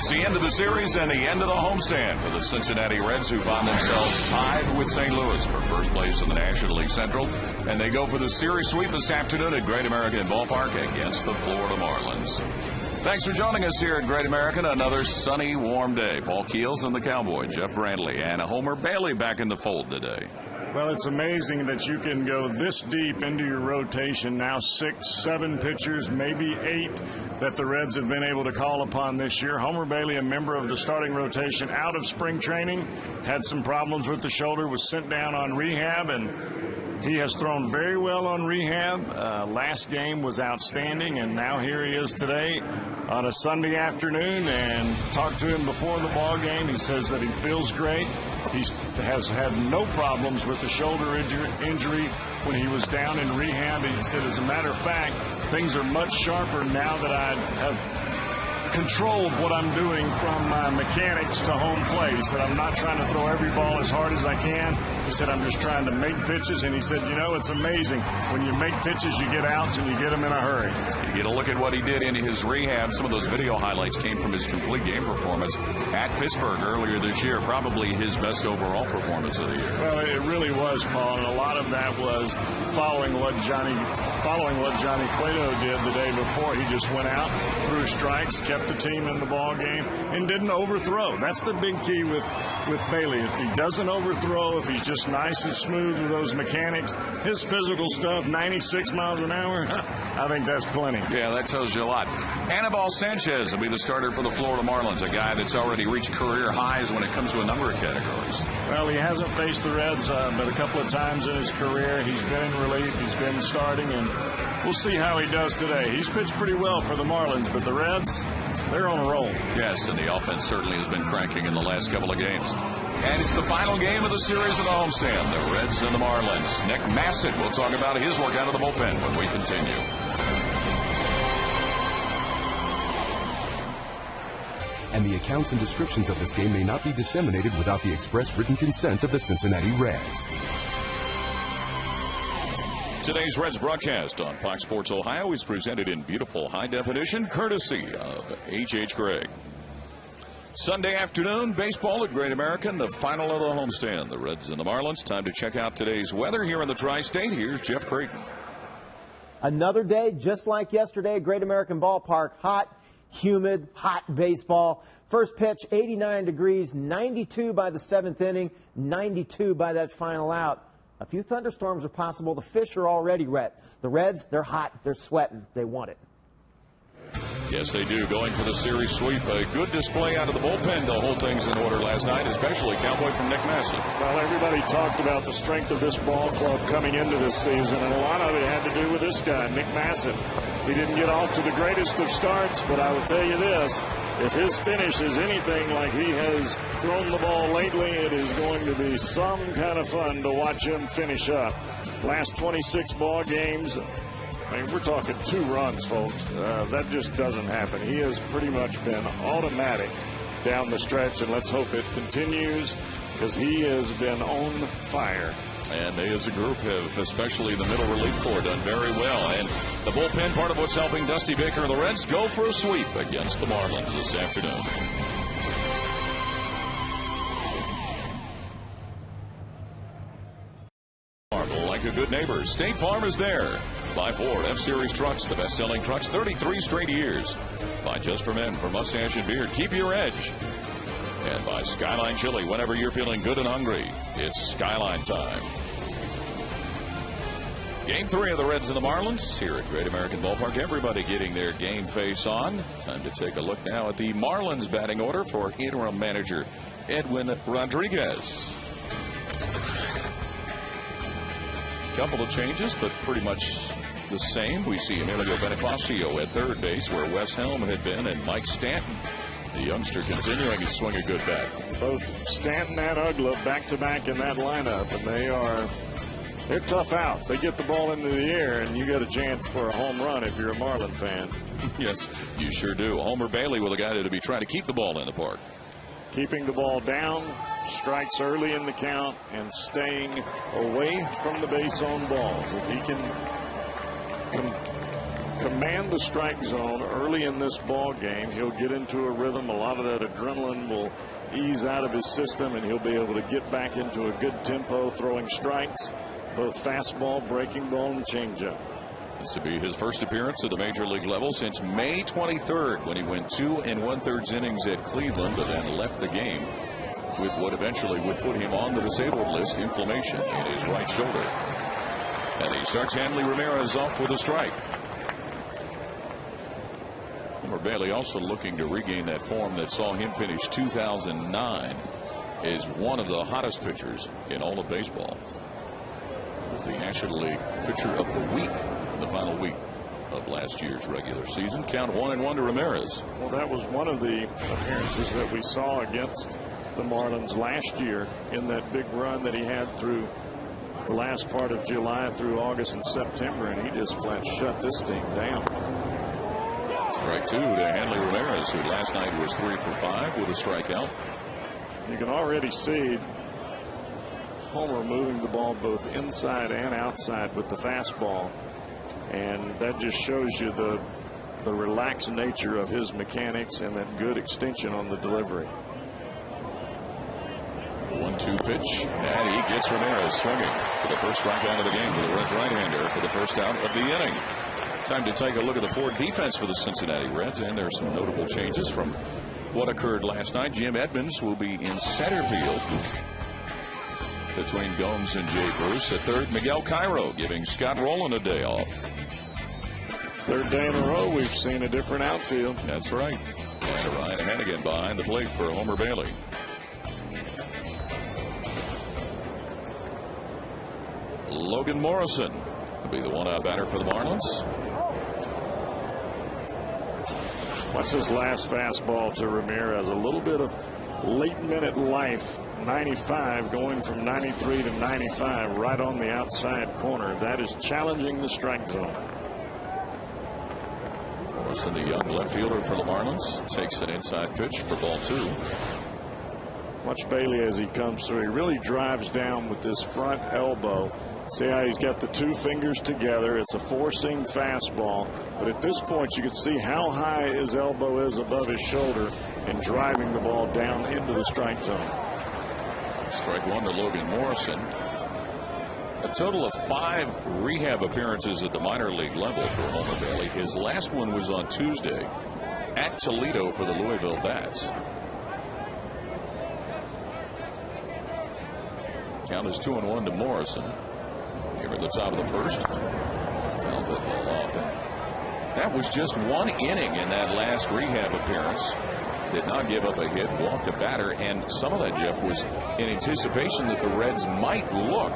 It's the end of the series and the end of the homestand for the Cincinnati Reds, who find themselves tied with St. Louis for first place in the National League Central. And they go for the series sweep this afternoon at Great American Ballpark against the Florida Marlins. Thanks for joining us here at Great American. Another sunny, warm day. Paul Keels and the Cowboy, Jeff Brantley, and Homer Bailey back in the fold today. Well, it's amazing that you can go this deep into your rotation. Now 6, 7 pitchers, maybe 8 that the Reds have been able to call upon this year. Homer Bailey, a member of the starting rotation out of spring training, had some problems with the shoulder, was sent down on rehab, and he has thrown very well on rehab. Last game was outstanding, and now here he is today on a Sunday afternoon, and talked to him before the ball game. He says that he feels great. He has had no problems with the shoulder injury when he was down in rehab. He said, as a matter of fact, things are much sharper now that I have controlled what I'm doing from my mechanics to home plate. He said, I'm not trying to throw every ball as hard as I can. He said, I'm just trying to make pitches. And he said, you know, it's amazing. When you make pitches, you get outs and you get them in a hurry. You get a look at what he did in his rehab. Some of those video highlights came from his complete game performance at Pittsburgh earlier this year. Probably his best overall performance of the year. Well, it really was, Paul. And a lot of that was following what Johnny Cueto did the day before. He just went out, threw strikes, kept the team in the ball game, and didn't overthrow. That's the big key with Bailey. If he doesn't overthrow, if he's just nice and smooth with those mechanics, his physical stuff, 96 miles an hour, I think that's plenty. Yeah, that tells you a lot. Anibal Sanchez will be the starter for the Florida Marlins, a guy that's already reached career highs when it comes to a number of categories. Well, he hasn't faced the Reds but a couple of times in his career. He's been in relief, he's been starting, and we'll see how he does today. He's pitched pretty well for the Marlins, but the Reds, they're on a roll. Yes, and the offense certainly has been cranking in the last couple of games. And it's the final game of the series of the homestand, the Reds and the Marlins. Nick Massett will talk about his work out of the bullpen when we continue. And the accounts and descriptions of this game may not be disseminated without the express written consent of the Cincinnati Reds. Today's Reds broadcast on Fox Sports Ohio is presented in beautiful high definition, courtesy of H.H. Gregg. Sunday afternoon, baseball at Great American, the final of the homestand, the Reds and the Marlins. Time to check out today's weather here in the Tri-State. Here's Jeff Creighton. Another day, just like yesterday, Great American Ballpark, hot, humid, hot baseball. First pitch, 89 degrees, 92 by the 7th inning, 92 by that final out. A few thunderstorms are possible. The fish are already wet. The Reds, they're hot. They're sweating. They want it. Yes, they do. Going for the series sweep. A good display out of the bullpen to hold things in order last night, especially Cowboy from Nick Massett. Well, everybody talked about the strength of this ball club coming into this season, and a lot of it had to do with this guy, Nick Massett. He didn't get off to the greatest of starts, but I will tell you this. If his finish is anything like he has thrown the ball lately, it is going to be some kind of fun to watch him finish up. Last 26 ball games, I mean, we're talking 2 runs, folks. That just doesn't happen. He has pretty much been automatic down the stretch, and let's hope it continues because he has been on fire. And they as a group have, especially the middle relief corps, done very well. And the bullpen, part of what's helping Dusty Baker and the Reds go for a sweep against the Marlins this afternoon. Like a good neighbor, State Farm is there. Buy Ford F-Series trucks, the best-selling trucks, 33 straight years. Buy Just for Men for mustache and beard. Keep your edge. And buy Skyline Chili whenever you're feeling good and hungry. It's Skyline time. Game 3 of the Reds and the Marlins here at Great American Ballpark. Everybody getting their game face on. Time to take a look now at the Marlins batting order for interim manager Edwin Rodriguez. Couple of changes, but pretty much the same. We see Emilio Bonifacio at third base, where Wes Helm had been, and Mike Stanton, the youngster, continuing to swing a good bat. Both Stanton and Uggla back-to-back in that lineup, and they're tough outs. They get the ball into the air, and you got a chance for a home run if you're a Marlin fan. Yes, you sure do. Homer Bailey with a guy to be trying to keep the ball in the park. Keeping the ball down, strikes early in the count, and staying away from the base on balls. If he can command the strike zone early in this ball game, he'll get into a rhythm. A lot of that adrenaline will ease out of his system, and he'll be able to get back into a good tempo, throwing strikes, both fastball, breaking ball, and changeup. This will be his first appearance at the major league level since May 23rd, when he went 2 1/3 innings at Cleveland, but then left the game with what eventually would put him on the disabled list, inflammation in his right shoulder. And he starts Hanley Ramirez off with a strike. Homer Bailey, also looking to regain that form that saw him finish 2009 as one of the hottest pitchers in all of baseball. He was the National League Pitcher of the Week in the final week of last year's regular season. Count 1-1 to Ramirez. Well, that was one of the appearances that we saw against the Marlins last year in that big run that he had through the last part of July through August and September, and he just flat shut this team down. Strike 2 to Hanley Ramirez, who last night was 3 for 5 with a strikeout. You can already see Homer moving the ball both inside and outside with the fastball, and that just shows you the relaxed nature of his mechanics and that good extension on the delivery. 1-2 pitch, and he gets Ramirez swinging for the first strikeout of the game with a Reds right-hander for the first out of the inning. Time to take a look at the Ford defense for the Cincinnati Reds, and there are some notable changes from what occurred last night. Jim Edmonds will be in center field between Gomes and Jay Bruce. At third, Miguel Cairo giving Scott Rowland a day off. Third day in a row we've seen a different outfield. That's right. And Ryan Hannigan behind the plate for Homer Bailey. Logan Morrison will be the one-out batter for the Marlins. What's his last fastball to Ramirez? A little bit of late minute life. 95 going from 93 to 95 right on the outside corner. That is challenging the strike zone. Morrison, the young left fielder for the Marlins, takes an inside pitch for ball 2. Watch Bailey as he comes through. He really drives down with this front elbow. See how he's got the two fingers together. It's a four-seam fastball, but at this point you can see how high his elbow is above his shoulder and driving the ball down into the strike zone. Strike 1 to Logan Morrison. A total of 5 rehab appearances at the minor league level for Homer Bailey. His last one was on Tuesday at Toledo for the Louisville Bats. Count is 2-1 to Morrison. Here at the top of the first. Fouls that ball off. And that was just one inning in that last rehab appearance. Did not give up a hit, walked a batter, and some of that, Jeff, was in anticipation that the Reds might look.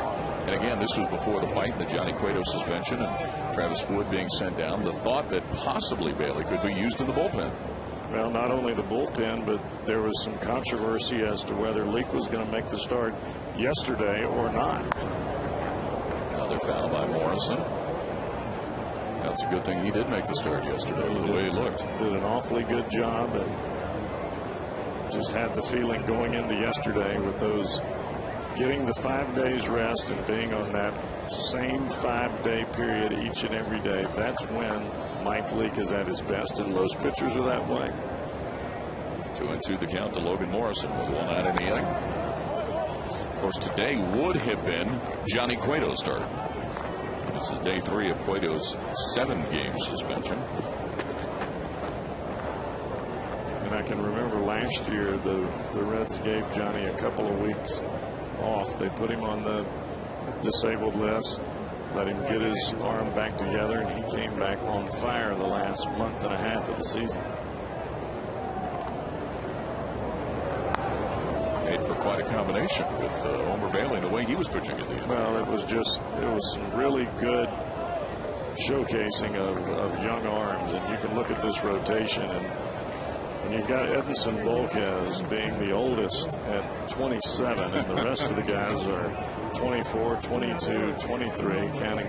And again, this was before the fight, the Johnny Cueto suspension and Travis Wood being sent down. The thought that possibly Bailey could be used in the bullpen. Well, not only the bullpen, but there was some controversy as to whether Leake was going to make the start yesterday or not. Another foul by Morrison. That's a good thing he did make the start yesterday with the way he looked. Did an awfully good job, and just had the feeling going into yesterday with those getting the 5 days rest and being on that same 5-day period each and every day. That's when Mike Leake is at his best, and most pitchers are that way. 2-2 the count to Logan Morrison with 1 out in the inning. Of course, today would have been Johnny Cueto's start. This is day 3 of Cueto's 7-game suspension. And I can remember last year the Reds gave Johnny a couple of weeks off. They put him on the disabled list, let him get his arm back together, and he came back on fire the last month and a half of the season. Made for quite a combination with Homer Bailey and the way he was pitching at the end. Well, it was some really good showcasing of young arms, and you can look at this rotation, and you've got Edinson Volquez being the oldest at 27, and the rest of the guys are 24, 22, 23, counting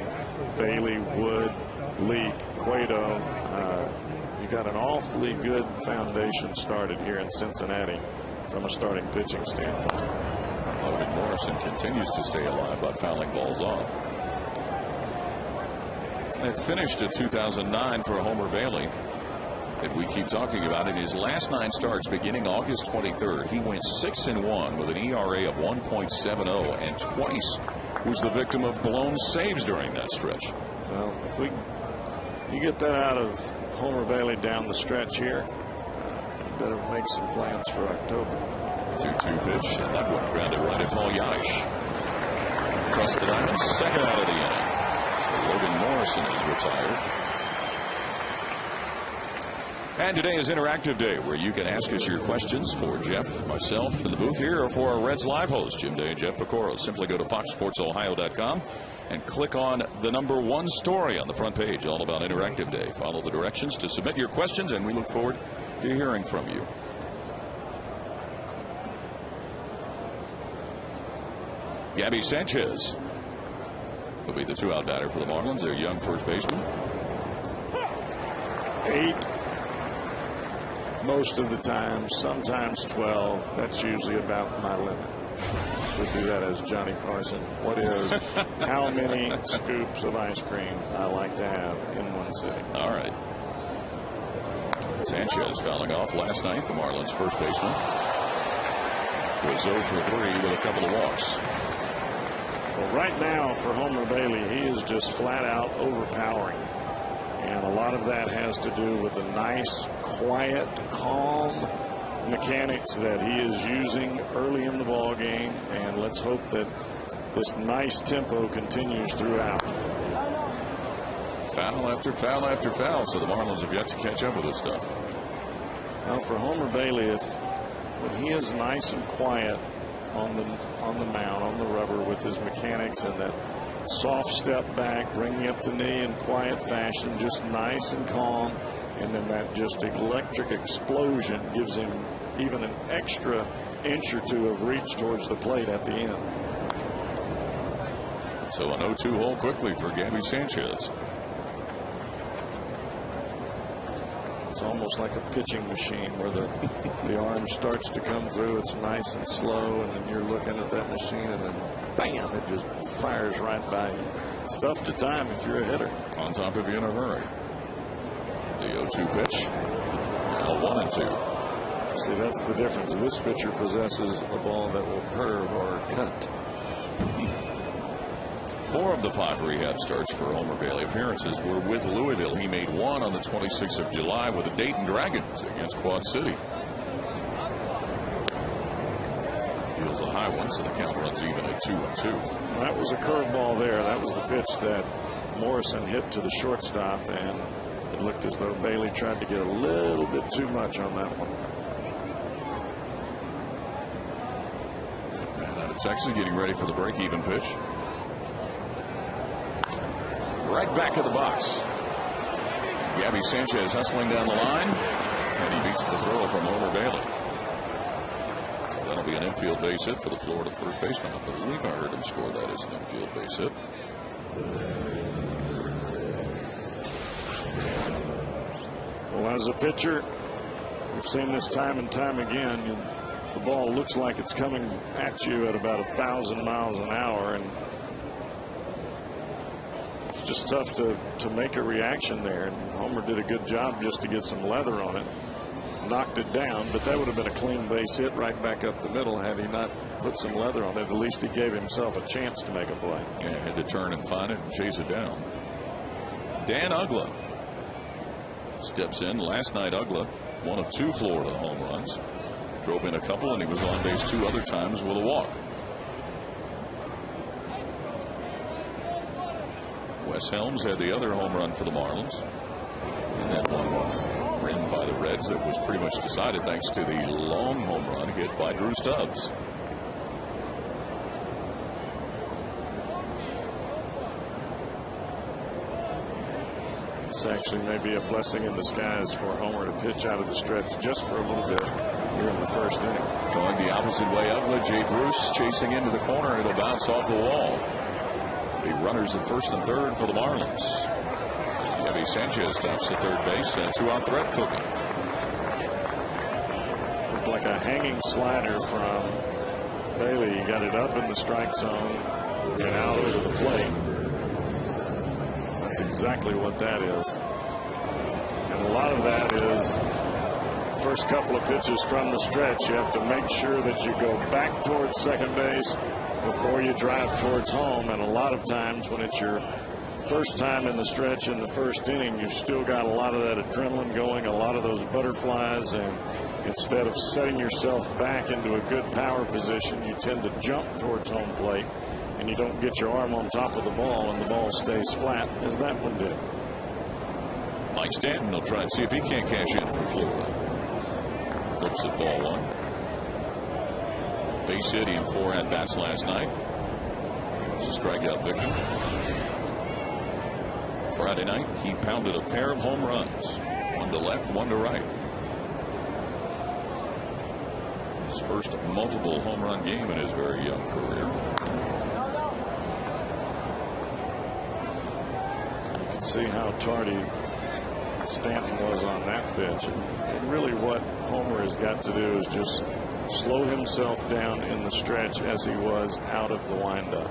Bailey, Wood, Leake, Cueto. You got an awfully good foundation started here in Cincinnati from a starting pitching standpoint. Logan Morrison continues to stay alive by fouling balls off. that finished in 2009 for Homer Bailey that we keep talking about. In his last 9 starts beginning August 23rd, he went 6-1 with an ERA of 1.70 and twice was the victim of blown saves during that stretch. Well, if you get that out of Homer Bailey down the stretch here, better make some plans for October. 2-2 pitch, and that one grounded right at Paul Yaish. Across the diamond, second out of the inning. So Logan Morrison is retired. And today is Interactive Day, where you can ask us your questions for Jeff, myself, in the booth here, or for our Reds Live hosts, Jim Day and Jeff Piccolo. Simply go to foxsportsohio.com and click on the #1 story on the front page, all about Interactive Day. Follow the directions to submit your questions, and we look forward to hearing from you. Gabby Sanchez will be the 2-out batter for the Marlins, their young first baseman. 8 most of the time, sometimes 12. That's usually about my limit. We do that as Johnny Carson. What is how many scoops of ice cream I like to have in one sitting? All right. Sanchez fouling off last night. The Marlins first baseman was 0 for 3 with a couple of walks. Well, right now for Homer Bailey, he is just flat out overpowering. And a lot of that has to do with the nice, quiet, calm mechanics that he is using early in the ball game. And let's hope that this nice tempo continues throughout. Foul after foul after foul. So the Marlins have yet to catch up with this stuff. Now for Homer Bailey, when he is nice and quiet on the mound, on the rubber, with his mechanics and that soft step back, bringing up the knee in quiet fashion, just nice and calm, and then that just electric explosion gives him even an extra inch or two of reach towards the plate at the end. So an 0-2 hole quickly for Gabby Sanchez. It's almost like a pitching machine where the arm starts to come through. It's nice and slow, and then you're looking at that machine, and then bam, it just fires right by you. It's tough to time if you're a hitter. On top of you in a hurry. The 0-2 pitch. Now 1-2. See, that's the difference. This pitcher possesses a ball that will curve or cut. 4 of the 5 rehab starts for Homer Bailey appearances were with Louisville. He made 1 on the 26th of July with the Dayton Dragons against Quad City. Deals a high one, so the count runs even at 2-2. That was a curveball there. That was the pitch that Morrison hit to the shortstop, and it looked as though Bailey tried to get a little bit too much on that one. Man out of Texas getting ready for the break-even pitch. Right back of the box. Gabby Sanchez hustling down the line, and he beats the throw from Homer Bailey. So that'll be an infield base hit for the Florida first baseman. I believe I heard him score that as an infield base hit. Well, as a pitcher, we've seen this time and time again. The ball looks like it's coming at you at about 1,000 miles an hour, and it's just tough to make a reaction there. And Homer did a good job just to get some leather on it. Knocked it down, but that would have been a clean base hit right back up the middle had he not put some leather on it. At least he gave himself a chance to make a play. Yeah, had to turn and find it and chase it down. Dan Uggla steps in. Last night, Uggla, one of 2 Florida home runs. Drove in a couple, and he was on base 2 other times with a walk. Wes Helms had the other home run for the Marlins. And that one written by the Reds that was pretty much decided thanks to the long home run hit by Drew Stubbs. This actually may be a blessing in disguise for Homer to pitch out of the stretch just for a little bit here in the first inning. Going the opposite way, Uggla, Jay Bruce chasing into the corner, and it'll bounce off the wall. The runners at first and third for the Marlins. Gabby Sanchez stops at third base, and a 2-out threat cooking. Looked like a hanging slider from Bailey. He got it up in the strike zone and out over the plate. That's exactly what that is. And a lot of that is first couple of pitches from the stretch. You have to make sure that you go back towards second base before you drive towards home. And a lot of times when it's your first time in the stretch in the first inning, you've still got a lot of that adrenaline going, a lot of those butterflies, and instead of setting yourself back into a good power position, you tend to jump towards home plate, and you don't get your arm on top of the ball, and the ball stays flat, as that one did. Mike Stanton will try and see if he can't cash in for Florida. Flips at ball one. Base hit in 4 at-bats last night. He was a strikeout victim. Friday night, he pounded a pair of home runs. One to left, one to right. His first multiple home run game in his very young career. You can see how tardy Stanton was on that pitch. And really what Homer has got to do is just slow himself down in the stretch as he was out of the windup.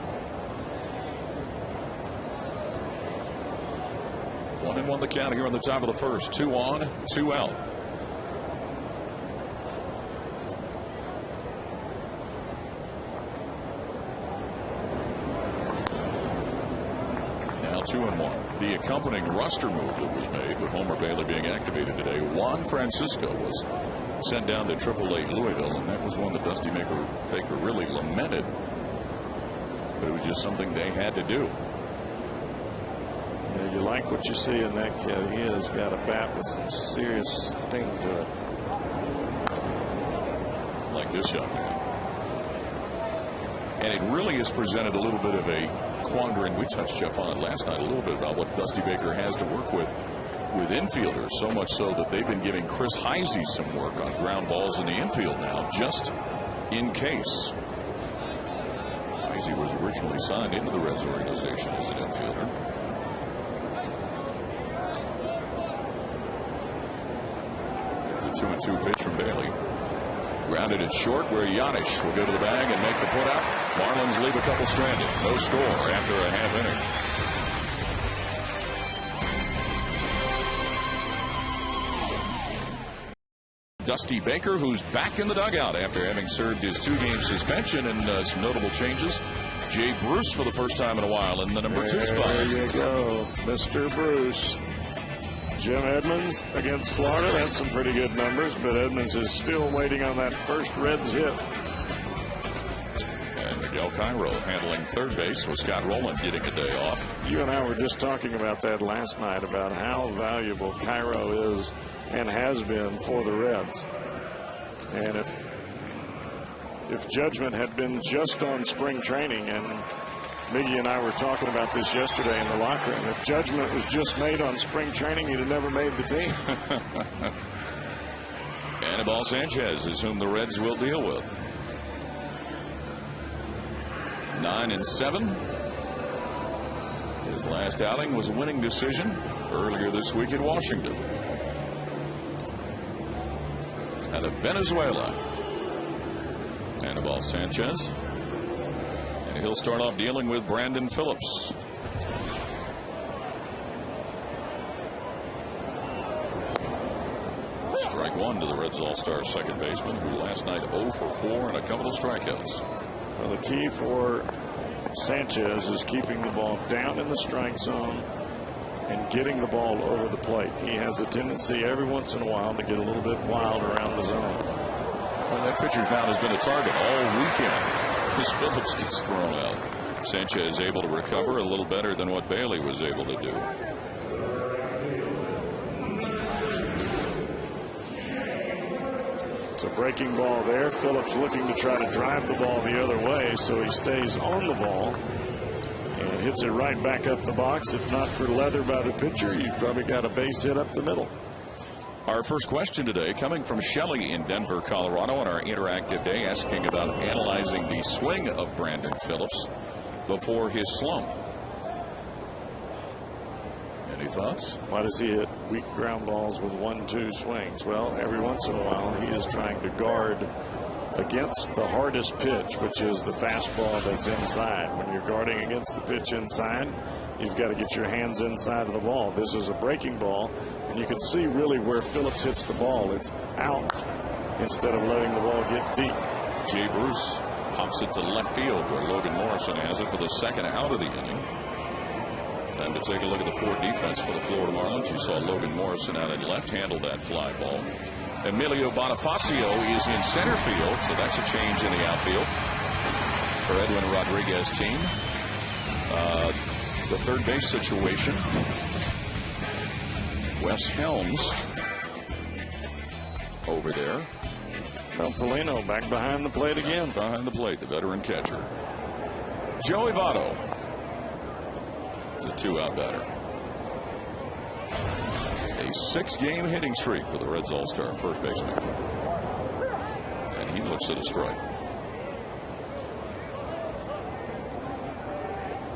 1-1 the count here on the top of the first. 2 on, 2 out. Now 2-1. The accompanying roster move that was made with Homer Bailey being activated today. Juan Francisco was sent down to AAA Louisville, and that was one that Dusty Baker really lamented. But it was just something they had to do. Yeah, you like what you see in that kid. He has got a bat with some serious sting to it. Like this shot. And it really has presented a little bit of a quandary. We touched Jeff on it last night a little bit about what Dusty Baker has to work with infielders, so much so that they've been giving Chris Heisey some work on ground balls in the infield now, just in case. Heisey was originally signed into the Reds organization as an infielder. The 2-2 pitch from Bailey. Grounded it short where Yanish will go to the bag and make the putout. Marlins leave a couple stranded. No score after a half inning. Dusty Baker, who's back in the dugout after having served his 2-game suspension, and some notable changes. Jay Bruce for the first time in a while in the number 2 spot. There you go, Mr. Bruce. Jim Edmonds against Florida. That's some pretty good numbers, but Edmonds is still waiting on that first Reds hit. And Miguel Cairo handling third base with Scott Rowland getting a day off. You and I were just talking about that last night, about how valuable Cairo is and has been for the Reds. And if judgment had been just on spring training, and Miggy and I were talking about this yesterday in the locker room, if judgment was just made on spring training, he'd have never made the team. Anibal Sanchez is whom the Reds will deal with. 9-7. His last outing was a winning decision earlier this week in Washington. Out of Venezuela, Anibal Sanchez. And he'll start off dealing with Brandon Phillips. Strike one to the Reds All-Star second baseman, who last night 0 for 4 and a couple of strikeouts. Well, the key for Sanchez is keeping the ball down in the strike zone and getting the ball over the plate. He has a tendency every once in a while to get a little bit wild around the zone. Well, that pitcher's mound has been a target all weekend. As Phillips gets thrown out. Sanchez able to recover a little better than what Bailey was able to do. It's a breaking ball there. Phillips looking to try to drive the ball the other way, so he stays on the ball and hits it right back up the box. If not for leather by the pitcher, you've probably got a base hit up the middle. Our first question today coming from Shelley in Denver, Colorado, on our interactive day, asking about analyzing the swing of Brandon Phillips before his slump. Any thoughts? Why does he hit weak ground balls with 1-2 swings? Well, every once in a while he is trying to guard against the hardest pitch, which is the fastball that's inside. When you're guarding against the pitch inside, you've got to get your hands inside of the ball. This is a breaking ball, and you can see really where Phillips hits the ball. It's out instead of letting the ball get deep. Jay Bruce pops it to left field where Logan Morrison has it for the second out of the inning. Time to take a look at the Ford defense for the Florida Marlins. You saw Logan Morrison out at left handle that fly ball. Emilio Bonifacio is in center field, so that's a change in the outfield for Edwin Rodriguez's team. The third base situation. Wes Helms over there. Well, Polino back behind the plate again. Behind the plate, the veteran catcher. Joey Votto, the 2-out batter. A 6-game hitting streak for the Reds All-Star first baseman. And he looks at a strike.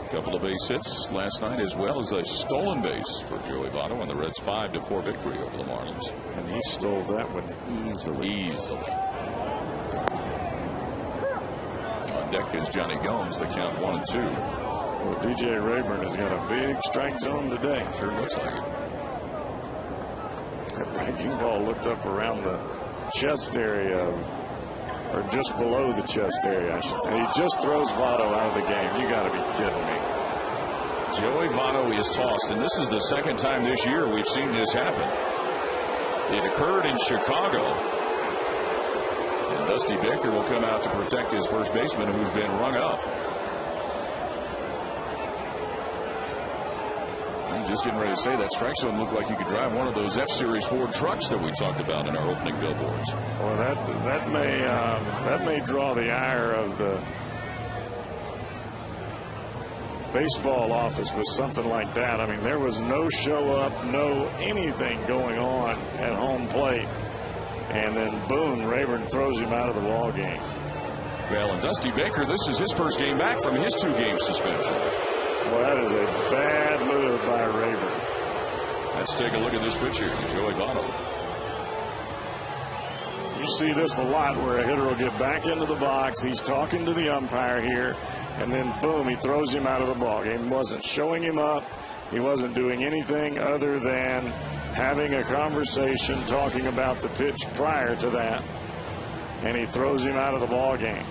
A couple of base hits last night, as well as a stolen base for Joey Votto and the Reds' 5-4 victory over the Marlins. And he stole that one easily. On deck is Johnny Gomes. The count 1-2. Well, DJ Rayburn has got a big strike zone today. Sure looks like it. That breaking ball looked up around the chest area, or just below the chest area, I should say. He just throws Votto out of the game. You got to be kidding me. Joey Votto is tossed, and this is the second time this year we've seen this happen. It occurred in Chicago. And Dusty Baker will come out to protect his first baseman, who's been rung up. I'm just getting ready to say that strike zone looked like you could drive one of those F-Series Ford trucks that we talked about in our opening billboards. Well, that may draw the ire of the baseball office with something like that. I mean, there was no show up, no anything going on at home plate, and then boom, Rayburn throws him out of the ball game. Well, and Dusty Baker, this is his first game back from his 2-game suspension. Well, that is a bad move by Rayburn. Let's take a look at this pitch here, Joey Votto. You see this a lot where a hitter will get back into the box. He's talking to the umpire here, and then boom, he throws him out of the ball game. Wasn't showing him up. He wasn't doing anything other than having a conversation, talking about the pitch prior to that, and he throws him out of the ball game.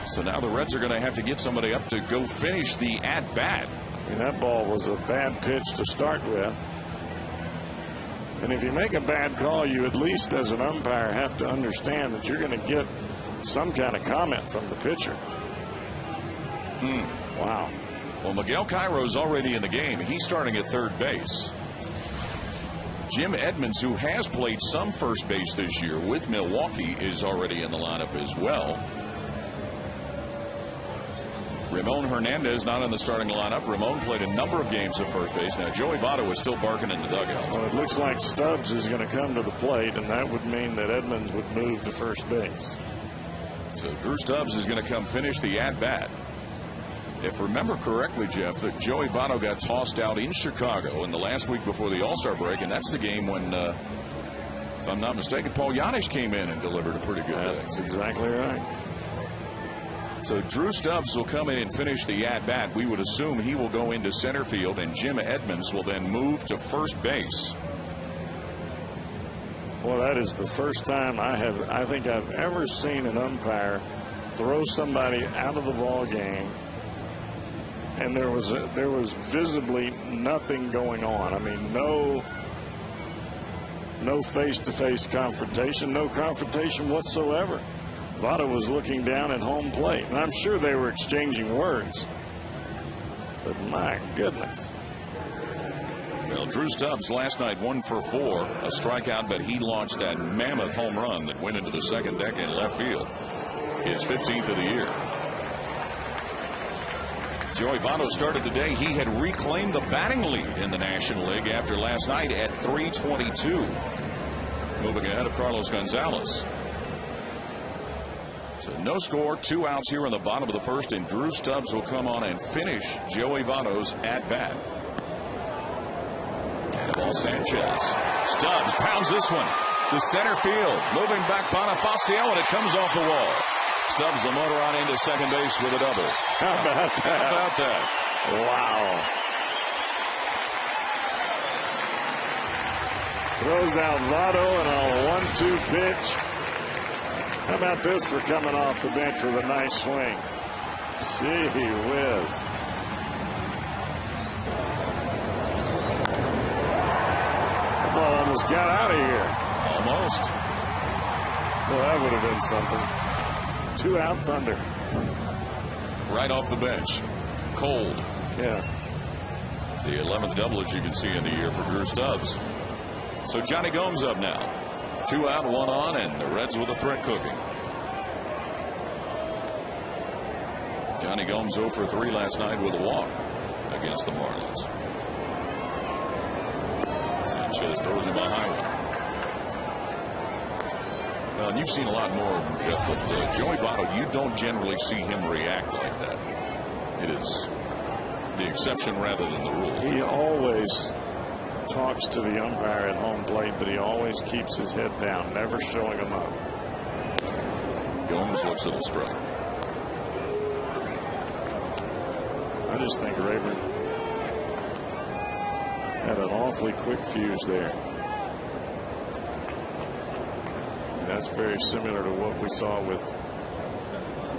So now the Reds are going to have to get somebody up to go finish the at-bat. I mean, that ball was a bad pitch to start with. And if you make a bad call, you at least as an umpire have to understand that you're going to get some kind of comment from the pitcher. Wow. Well, Miguel Cairo's already in the game. He's starting at third base. Jim Edmonds, who has played some first base this year with Milwaukee, is already in the lineup as well. Ramon Hernandez not in the starting lineup. Ramon played a number of games at first base. Now Joey Votto is still barking in the dugout. Well, it looks like Stubbs is going to come to the plate, and that would mean that Edmonds would move to first base. So Drew Stubbs is going to come finish the at-bat. If I remember correctly, Jeff, that Joey Votto got tossed out in Chicago in the last week before the All-Star break, and that's the game when, if I'm not mistaken, Paul Yanish came in and delivered a pretty good day. That's exactly right. So Drew Stubbs will come in and finish the at-bat. We would assume he will go into center field, and Jim Edmonds will then move to first base. Well, that is the first time I think I've ever seen an umpire throw somebody out of the ball game, and there was visibly nothing going on. I mean, no face-to-face confrontation, no confrontation whatsoever. Votto was looking down at home plate, and I'm sure they were exchanging words. But my goodness. Well, Drew Stubbs last night 1 for 4, a strikeout, but he launched that mammoth home run that went into the second deck in left field. His 15th of the year. Joey Votto started the day. He had reclaimed the batting lead in the National League after last night at 322. Moving ahead of Carlos Gonzalez. So no score, 2 outs here in the bottom of the first, and Drew Stubbs will come on and finish Joey Votto's at-bat. And ball Sanchez. Stubbs pounds this one. to center field. Moving back Bonifacio, and it comes off the wall. Stubs the motor on into second base with a double. How about that? How about that? Wow. Throws out Votto and a 1-2 pitch. How about this for coming off the bench with a nice swing? Gee whiz. The ball almost got out of here. Almost. Well, that would have been something. 2 out Thunder. Right off the bench. Cold. Yeah. The 11th double, as you can see, in the year for Drew Stubbs. So Johnny Gomes up now. 2 out, 1 on, and the Reds with a threat cooking. Johnny Gomes 0 for 3 last night with a walk against the Marlins. Sanchez throws him a high one. Well, and you've seen a lot more of him, Jeff, but Joey Votto, you don't generally see him react like that. It is the exception rather than the rule. He always talks to the umpire at home plate, but he always keeps his head down, never showing him up. Gomes looks at the strike. I just think Rayburn had an awfully quick fuse there. And that's very similar to what we saw with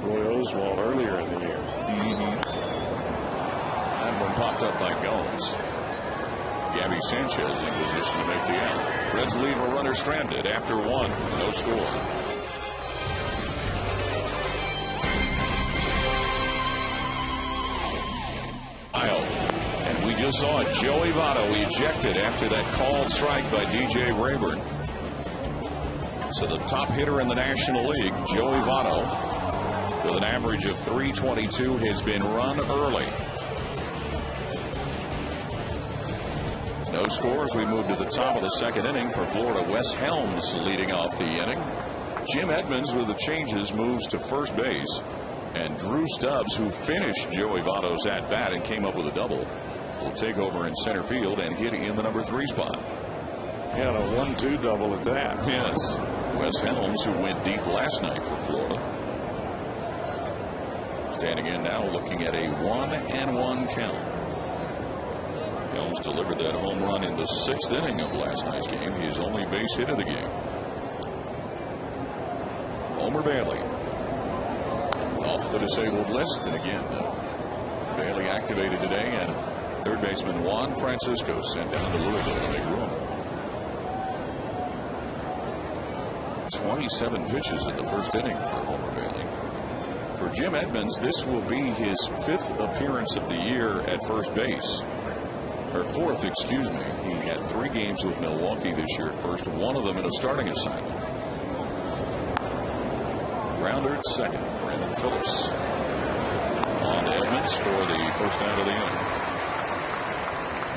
Roy Oswalt earlier in the year. That one popped up by Gomes. Gabby Sanchez in position to make the out. Reds leave a runner stranded after 1. No score. And we just saw Joey Votto ejected after that called strike by DJ Rayburn. So the top hitter in the National League, Joey Votto, with an average of .322, has been run early. No scores. We move to the top of the second inning for Florida. Wes Helms leading off the inning. Jim Edmonds with the changes moves to first base. And Drew Stubbs, who finished Joey Votto's at bat and came up with a double, will take over in center field and hit in the number 3 spot. He had a 1-2 double at that. Yes. Wes Helms, who went deep last night for Florida. Standing in now, looking at a 1-1 count. Helms delivered that home run in the 6th inning of last night's game. His only base hit of the game. Homer Bailey off the disabled list, and again Bailey activated today, and third baseman Juan Francisco sent down to Louisville to make room. 27 pitches in the first inning for Homer Bailey. For Jim Edmonds, this will be his 5th appearance of the year at first base. Or 4th, excuse me. He had 3 games with Milwaukee this year at first, one of them in a starting assignment. Grounder at second. Brandon Phillips on to Edmonds for the first out of the inning.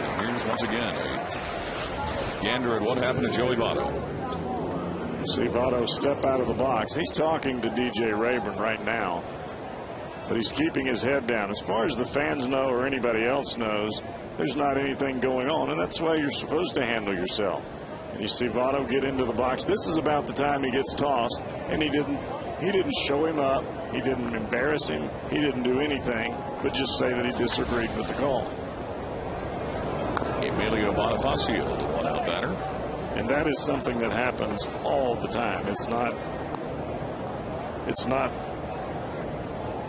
And here's once again a gander at what happened to Joey Votto. See Votto step out of the box. He's talking to DJ Rayburn right now, but he's keeping his head down. As far as the fans know or anybody else knows, there's not anything going on, and that's the way you're supposed to handle yourself. And you see Votto get into the box. This is about the time he gets tossed, and he didn't show him up. He didn't embarrass him. He didn't do anything but just say that he disagreed with the call. Emilio Bonifacio, the one-out batter. And that is something that happens all the time. It's not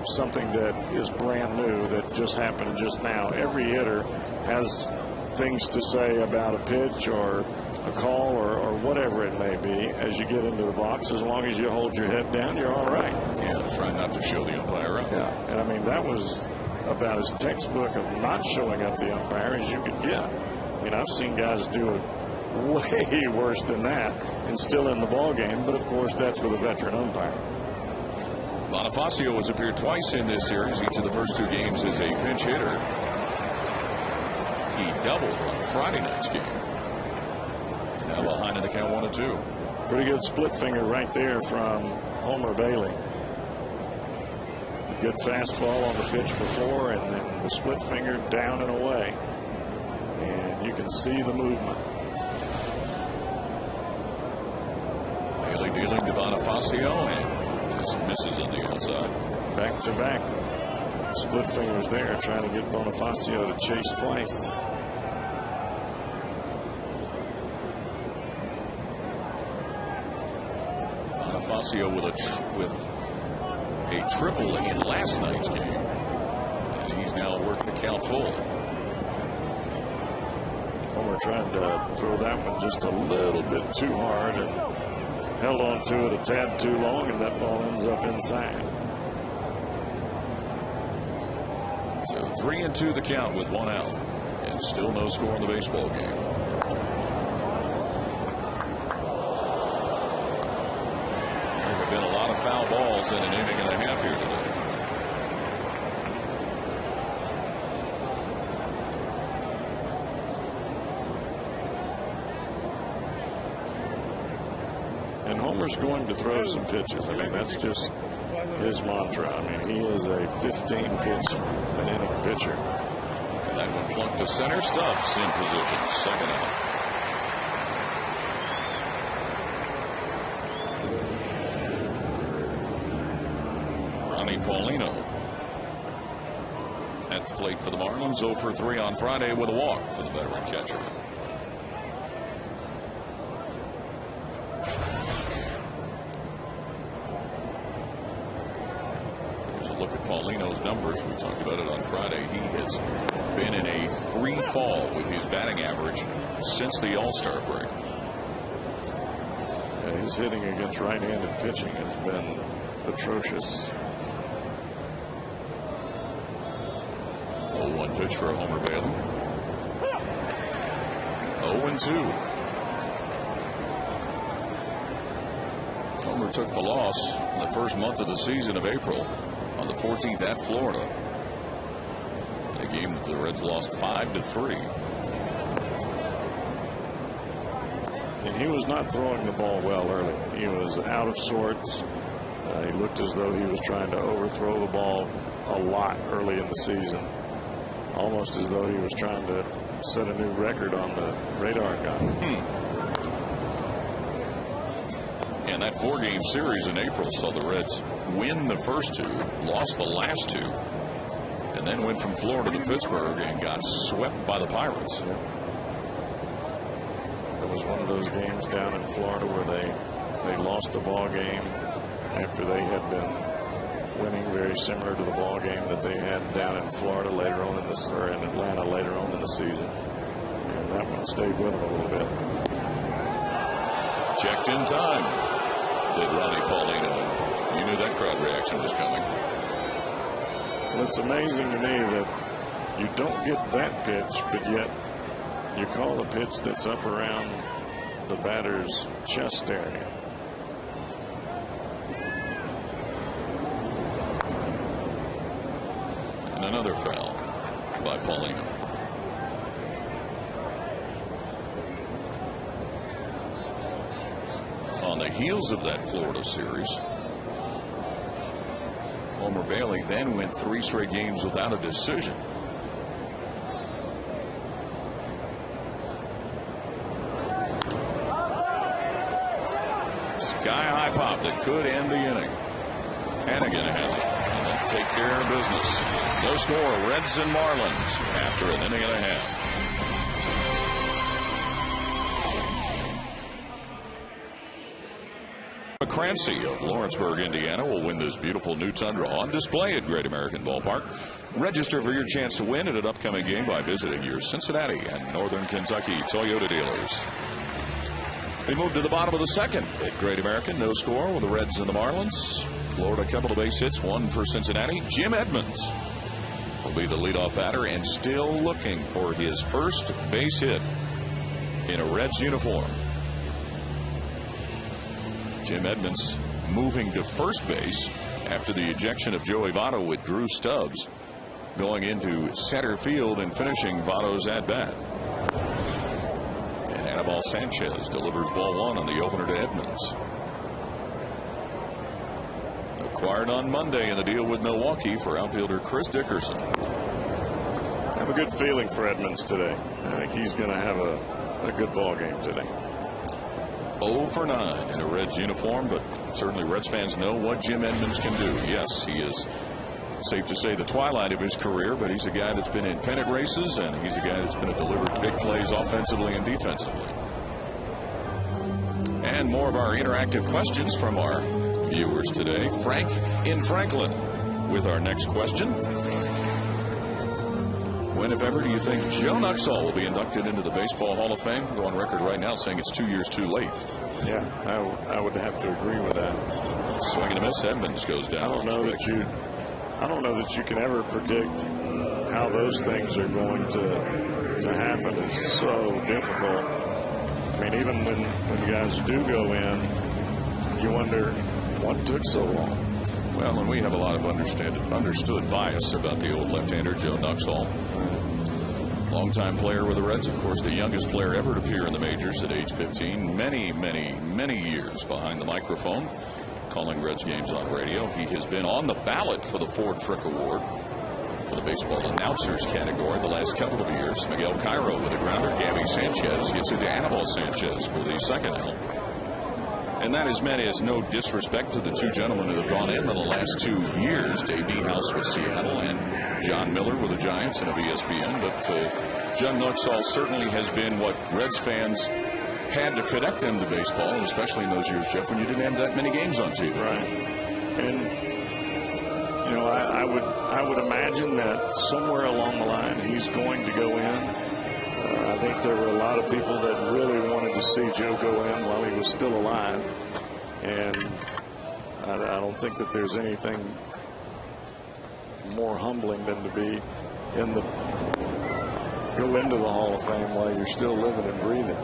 something that is brand new that just happened just now. Every hitter has things to say about a pitch or a call or whatever it may be as you get into the box. As long as you hold your head down, you're all right. Yeah, try not to show the umpire up. Yeah, and I mean, that was about as textbook of not showing up the umpire as you could get. I mean, I've seen guys do it way worse than that and still in the ball game, but of course that's with a veteran umpire. Bonifacio has appeared twice in this series, each of the first 2 games as a pinch hitter. He doubled on Friday night's game. Now behind in the count 1-2. Pretty good split finger right there from Homer Bailey. Good fastball on the pitch before, and then the split finger down and away. And you can see the movement. Bonifacio, and just misses on the outside. Back to back. Split fingers there, trying to get Bonifacio to chase twice. Bonifacio with a triple in last night's game, and he's now worked the count full. Homer tried to throw that one just a little bit too hard and held on to it a tad too long, and that ball ends up inside. So 3-2 the count with 1 out, and still no score in the baseball game. There have been a lot of foul balls in an inning and a half here today. And Homer's going to throw some pitches. I mean, that's just his mantra. I mean, he is a 15-pitch an inning pitcher. And that one plunked to center. Stubbs in position. 2nd out. Ronnie Paulino at the plate for the Marlins. 0 for 3 on Friday with a walk for the veteran catcher. Look at Paulino's numbers. We talked about it on Friday. He has been in a free fall with his batting average since the All-Star break. Yeah, his hitting against right-handed pitching has been atrocious. 0-1 pitch for Homer Bailey. 0-2. Homer took the loss in the first month of the season of April on the 14th at Florida. In a game that the Reds lost 5-3. And he was not throwing the ball well early. He was out of sorts. He looked as though he was trying to overthrow the ball a lot early in the season. Almost as though he was trying to set a new record on the radar gun. And that 4-game series in April saw the Reds win the first 2, lost the last 2, and then went from Florida to Pittsburgh and got swept by the Pirates. It was one of those games down in Florida where they lost the ball game after they had been winning, very similar to the ball game that they had down in Florida later on in Atlanta later on in the season. And that one stayed with them a little bit. Checked in time, did Ronnie Paulino. You knew that crowd reaction was coming. Well, it's amazing to me that you don't get that pitch, but yet you call a pitch that's up around the batter's chest area. And another foul by Paulino. On the heels of that Florida series, Homer Bailey then went 3 straight games without a decision. Sky-high pop that could end the inning. Hannigan has it. And they'll take care of business. No score, Reds and Marlins after an inning and a half. Crancy of Lawrenceburg, Indiana will win this beautiful new Tundra on display at Great American Ballpark. Register for your chance to win at an upcoming game by visiting your Cincinnati and Northern Kentucky Toyota dealers. We move to the bottom of the 2nd at Great American. No score with the Reds and the Marlins. Florida couple of base hits, 1 for Cincinnati. Jim Edmonds will be the leadoff batter and still looking for his first base hit in a Reds uniform. Jim Edmonds moving to first base after the ejection of Joey Votto with Drew Stubbs going into center field and finishing Votto's at bat. And Anibal Sanchez delivers ball 1 on the opener to Edmonds. Acquired on Monday in the deal with Milwaukee for outfielder Chris Dickerson. I have a good feeling for Edmonds today. I think he's going to have a good ball game today. 0 for 9 in a Reds uniform, but certainly Reds fans know what Jim Edmonds can do. Yes, he is, safe to say, the twilight of his career, but he's a guy that's been in pennant races, and he's a guy that's been delivered big plays offensively and defensively. And more of our interactive questions from our viewers today. Frank in Franklin with our next question. When, if ever, do you think Joe Nuxhall will be inducted into the Baseball Hall of Fame? Go on record right now saying it's 2 years too late. Yeah, I would have to agree with that. Swing and a miss. Edmonds goes down. I don't know that you can ever predict how those things are going to happen. It's so difficult. I mean, even when guys do go in, you wonder what took so long. Well, and we have a lot of understood bias about the old left-hander, Joe Nuxhall. Longtime player with the Reds, of course, the youngest player ever to appear in the majors at age 15. Many, many, many years behind the microphone, calling Reds games on radio. He has been on the ballot for the Ford Frick Award for the baseball announcers category the last couple of years. Miguel Cairo with a grounder. Gabby Sanchez gets into Anibal Sanchez for the second out. And that is meant as no disrespect to the two gentlemen who have gone in the last 2 years. Dave Niehaus with Seattle and John Miller with the Giants and of ESPN. But Joe Nuxhall certainly has been what Reds fans had to connect him to baseball, especially in those years, Jeff, when you didn't have that many games on TV. Right. And, you know, I would imagine that somewhere along the line he's going to go in. I think there were a lot of people that really wanted to see Joe go in while he was still alive. And I don't think that there's anything more humbling than to be go into the Hall of Fame while you're still living and breathing.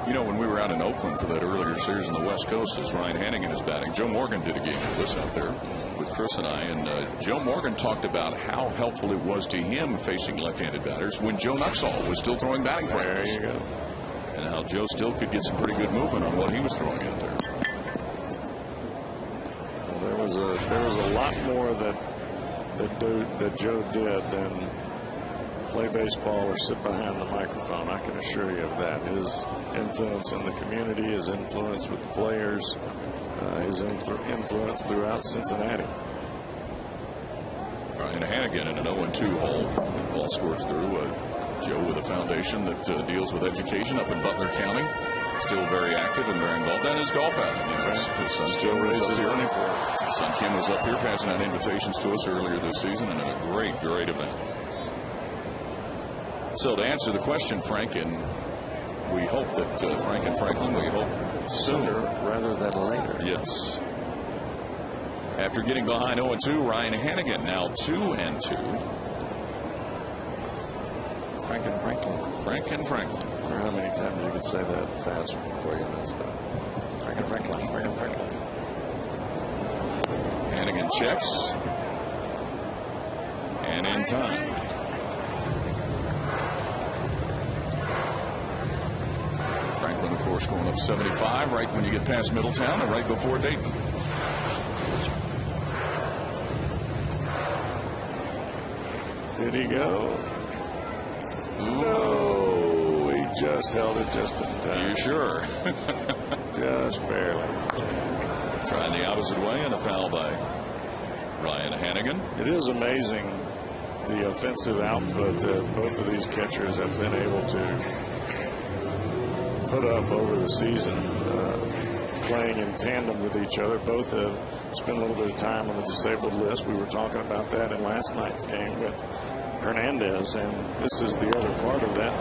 You know, when we were out in Oakland for that earlier series on the West Coast, as Ryan Hannigan is batting, Joe Morgan did a game with us out there with Chris and I, and Joe Morgan talked about how helpful it was to him facing left-handed batters when Joe Nuxhall was still throwing batting practice. There you go. And how Joe still could get some pretty good movement on what he was throwing out there. Well, there was a lot more that Joe did than play baseball or sit behind the microphone. I can assure you of that. His influence in the community, his influence with the players, his influence throughout Cincinnati. Ryan Hannigan in an 0-2 hole. Ball scores through. Joe with a foundation that deals with education up in Butler County. Still very active and very involved. And his golf outing. You know, his son still raises money for it. His son Kim was up here passing out invitations to us earlier this season, and in a great, great event. So to answer the question, Frank, and we hope that Frank and Franklin, we hope sooner rather than later. Yes. After getting behind 0-2, Ryan Hannigan now 2-2. Frank and Franklin. Frank and Franklin. I wonder how many times you could say that fast before you messed up. Frank and Franklin. Frank and Franklin. Hannigan checks. And in time. Franklin, of course, going up 75 right when you get past Middletown and right before Dayton. Did he go? No, he just held it just in time. You sure? Just barely. Trying the opposite way and a foul by Ryan Hannigan. It is amazing the offensive output that both of these catchers have been able to put up over the season, playing in tandem with each other. Both have spent a little bit of time on the disabled list. We were talking about that in last night's game with Hernandez, and this is the other part of that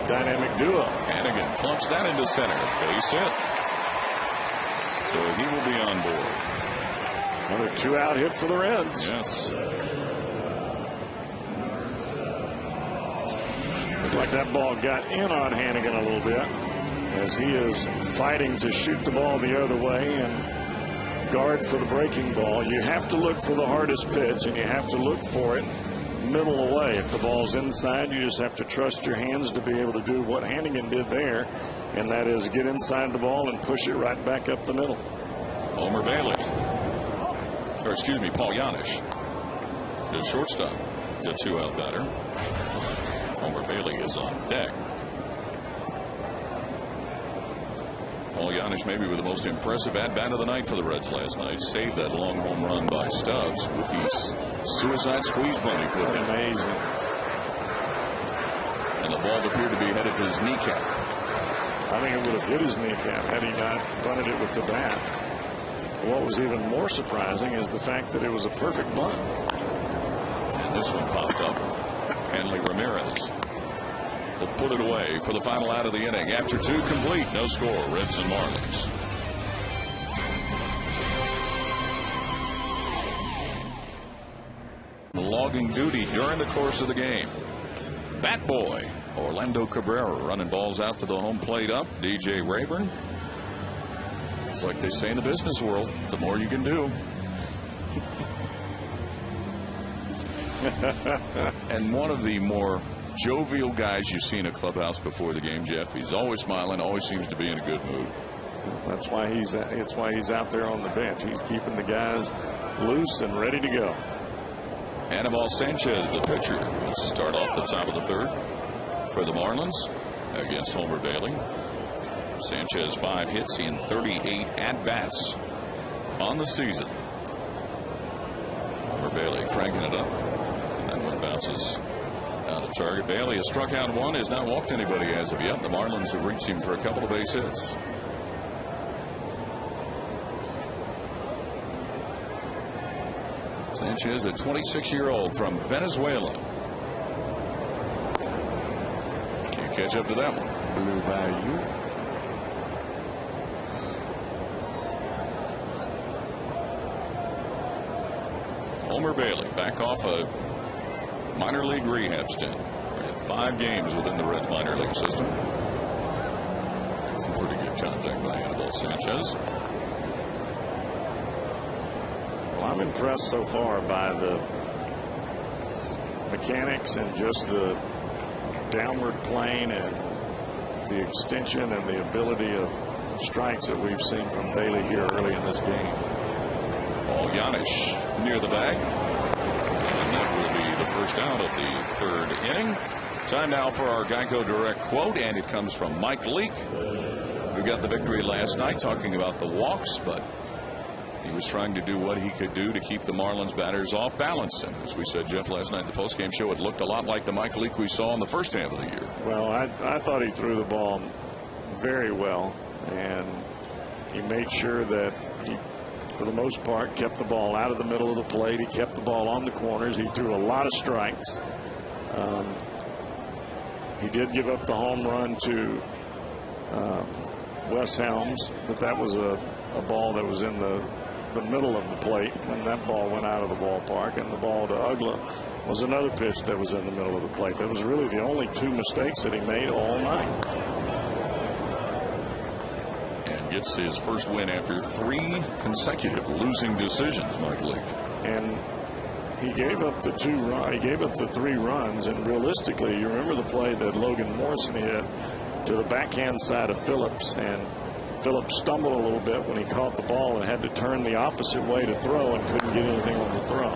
dynamic duo. Hannigan plunks that into center. Base hit. So he will be on board. Another 2-out hit for the Reds. Yes. Looked like that ball got in on Hannigan a little bit as he is fighting to shoot the ball the other way and guard for the breaking ball. You have to look for the hardest pitch, and you have to look for it middle away. If the ball's inside, you just have to trust your hands to be able to do what Hannigan did there, and that is get inside the ball and push it right back up the middle. Homer Bailey. Or excuse me, Paul Janisch. The shortstop. The 2-out batter. Homer Bailey is on deck. Paul Giannis maybe with the most impressive at-bat of the night for the Reds last night. Saved that long home run by Stubbs with the suicide squeeze bunt he put in. Amazing. And the ball appeared to be headed to his kneecap. I think it would have hit his kneecap had he not bunted it with the bat. What was even more surprising is the fact that it was a perfect bunt. And this one popped up. Hanley Ramirez will put it away for the final out of the inning. After 2 complete, no score, Reds and Marlins. Logging duty during the course of the game. Bat boy Orlando Cabrera running balls out to the home plate up. DJ Rayburn. It's like they say in the business world, the more you can do. And one of the more jovial guys you see in a clubhouse before the game, Jeff. He's always smiling, always seems to be in a good mood. That's why he's out there on the bench. He's keeping the guys loose and ready to go. Anibal Sanchez, the pitcher, will start off the top of the 3rd for the Marlins against Homer Bailey. Sanchez 5 hits in 38 at-bats on the season. Homer Bailey cranking it up. And that one bounces out of target. Bailey has struck out 1, has not walked anybody as of yet. The Marlins have reached him for a couple of base hits. Sanchez, a 26-year-old from Venezuela. Can't catch up to that one. Blue Bayou. Homer Bailey back off a minor league rehab stint. Had 5 games within the Reds minor league system. Some pretty good contact by Anibal Sanchez. Well, I'm impressed so far by the mechanics and just the downward plane and the extension and the ability of strikes that we've seen from Bailey here early in this game. Paul Giannis near the bag. And that will be the first out of the 3rd inning. Time now for our Geico Direct quote, and it comes from Mike Leake, who got the victory last night, talking about the walks, but he was trying to do what he could do to keep the Marlins batters off balance. And as we said, Jeff, last night in the postgame show, it looked a lot like the Mike Leake we saw in the first half of the year. Well, I thought he threw the ball very well, and he made sure that he, for the most part, kept the ball out of the middle of the plate. He kept the ball on the corners. He threw a lot of strikes. He did give up the home run to Wes Helms, but that was a ball that was in the middle of the plate when that ball went out of the ballpark, and the ball to Ugla was another pitch that was in the middle of the plate. That was really the only 2 mistakes that he made all night. And gets his first win after 3 consecutive losing decisions, Mike Leake. And he gave up the 3 runs, and realistically, you remember the play that Logan Morrison hit to the backhand side of Phillips, and Phillips stumbled a little bit when he caught the ball and had to turn the opposite way to throw and couldn't get anything on the throw.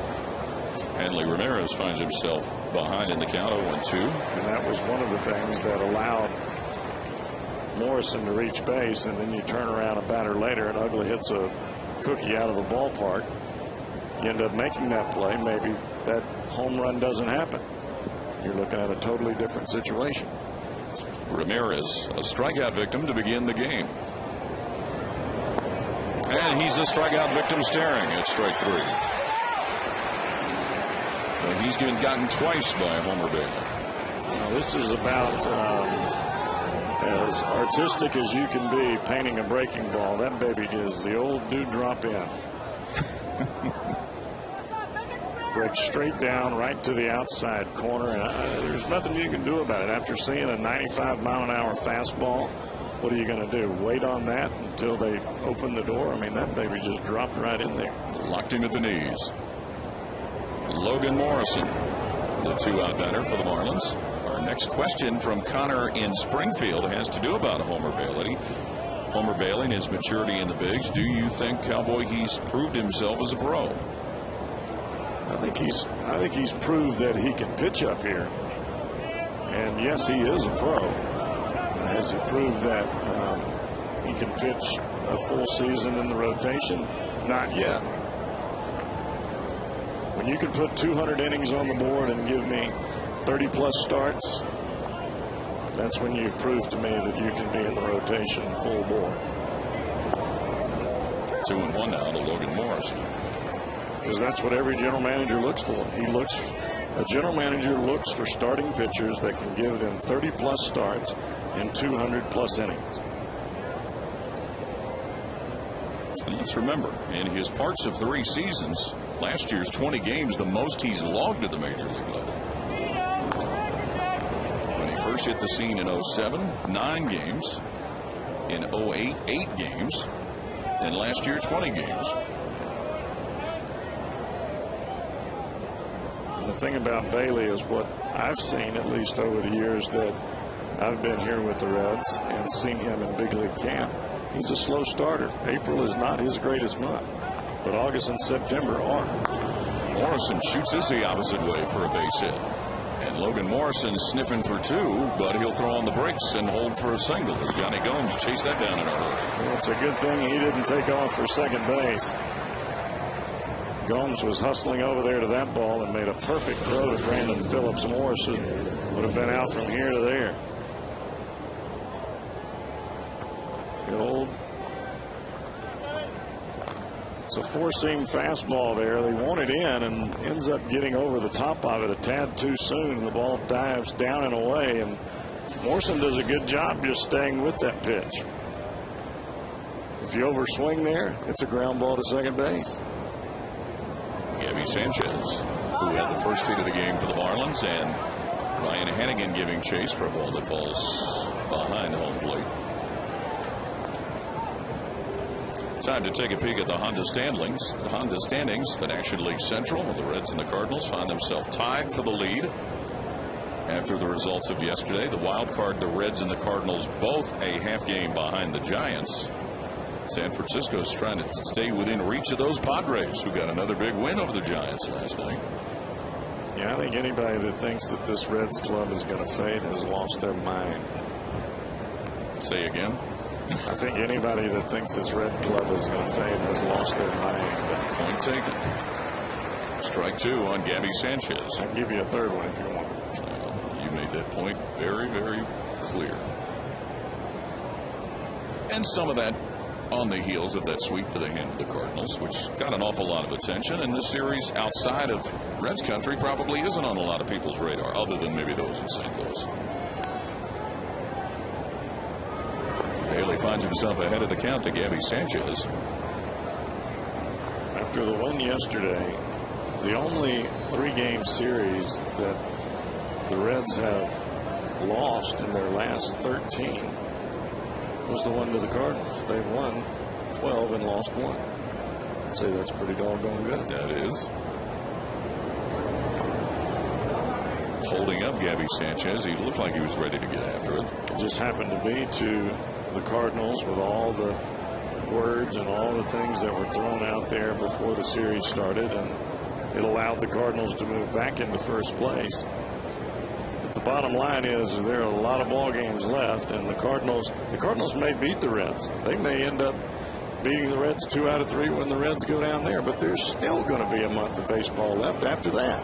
Hanley Ramirez finds himself behind in the count 0-2. And that was one of the things that allowed Morrison to reach base, and then you turn around a batter later and Ugly hits a cookie out of the ballpark. You end up making that play. Maybe that home run doesn't happen. You're looking at a totally different situation. Ramirez, a strikeout victim to begin the game. And he's a strikeout victim staring at strike 3. So he's been gotten twice by Homer Bailey. Now this is about as artistic as you can be painting a breaking ball. That baby is the old dewdrop in. Breaks straight down right to the outside corner, and there's nothing you can do about it. After seeing a 95-mile-an-hour fastball, what are you going to do? Wait on that until they open the door? I mean, that baby just dropped right in there. Locked him at the knees. Logan Morrison, the 2-out batter for the Marlins. Our next question from Connor in Springfield has to do about Homer Bailey. Homer Bailey and his maturity in the bigs. Do you think, Cowboy, he's proved himself as a pro? I think he's proved that he can pitch up here. And yes, he is a pro. Has he proved that he can pitch a full season in the rotation? Not yet. When you can put 200 innings on the board and give me 30-plus starts, that's when you've proved to me that you can be in the rotation full bore. 2-1 now to Logan Morrison. Because that's what every general manager looks for. A general manager looks for starting pitchers that can give them 30-plus starts and 200-plus innings. And let's remember, in his parts of 3 seasons, last year's 20 games, the most he's logged at the major league level. When he first hit the scene in 07, 9 games. In 08, 8 games. And last year, 20 games. And the thing about Bailey is what I've seen, at least over the years that I've been here with the Reds and seen him in big league camp, he's a slow starter. April is not his greatest month, but August and September are. Morrison shoots this the opposite way for a base hit. And Logan Morrison sniffing for 2, but he'll throw on the brakes and hold for a single. Johnny Gomes chased that down in a hurry. Well, it's a good thing he didn't take off for second base. Gomes was hustling over there to that ball and made a perfect throw to Brandon Phillips. Morrison would have been out from here to there. Good. It's a four-seam fastball there. They want it in and ends up getting over the top of it a tad too soon. The ball dives down and away, and Morrison does a good job just staying with that pitch. If you overswing there, it's a ground ball to second base. Gabby Sanchez, who had the first hit of the game for the Marlins, and Ryan Hannigan giving chase for a ball that falls behind home plate. Time to take a peek at the Honda standings. The National League Central, the Reds and the Cardinals find themselves tied for the lead after the results of yesterday. The wild card, the Reds and the Cardinals, both a half game behind the Giants. San Francisco's trying to stay within reach of those Padres, who got another big win over the Giants last night. Yeah, I think anybody that thinks that this Reds club is going to fade has lost their mind. Say again? I think anybody that thinks this Red club is going to fade has lost their mind. Point taken. Strike 2 on Gabby Sanchez. I can give you a third one if you want. You made that point very, very clear. And some of that on the heels of that sweep to the hand of the Cardinals, which got an awful lot of attention. And this series outside of Reds country probably isn't on a lot of people's radar, other than maybe those in St. Louis. Bailey finds himself ahead of the count to Gabby Sanchez. After the win yesterday, the only 3-game series that the Reds have lost in their last 13 was the one to the Cardinals. They've won 12 and lost 1. I'd say that's pretty doggone good. That is. Holding up Gabby Sanchez. He looked like he was ready to get after it. It just happened to be to the Cardinals with all the words and all the things that were thrown out there before the series started, and it allowed the Cardinals to move back into first place. But the bottom line is there are a lot of ball games left, and the Cardinals may beat the Reds. They may end up beating the Reds 2 out of 3 when the Reds go down there, but there's still going to be a month of baseball left after that.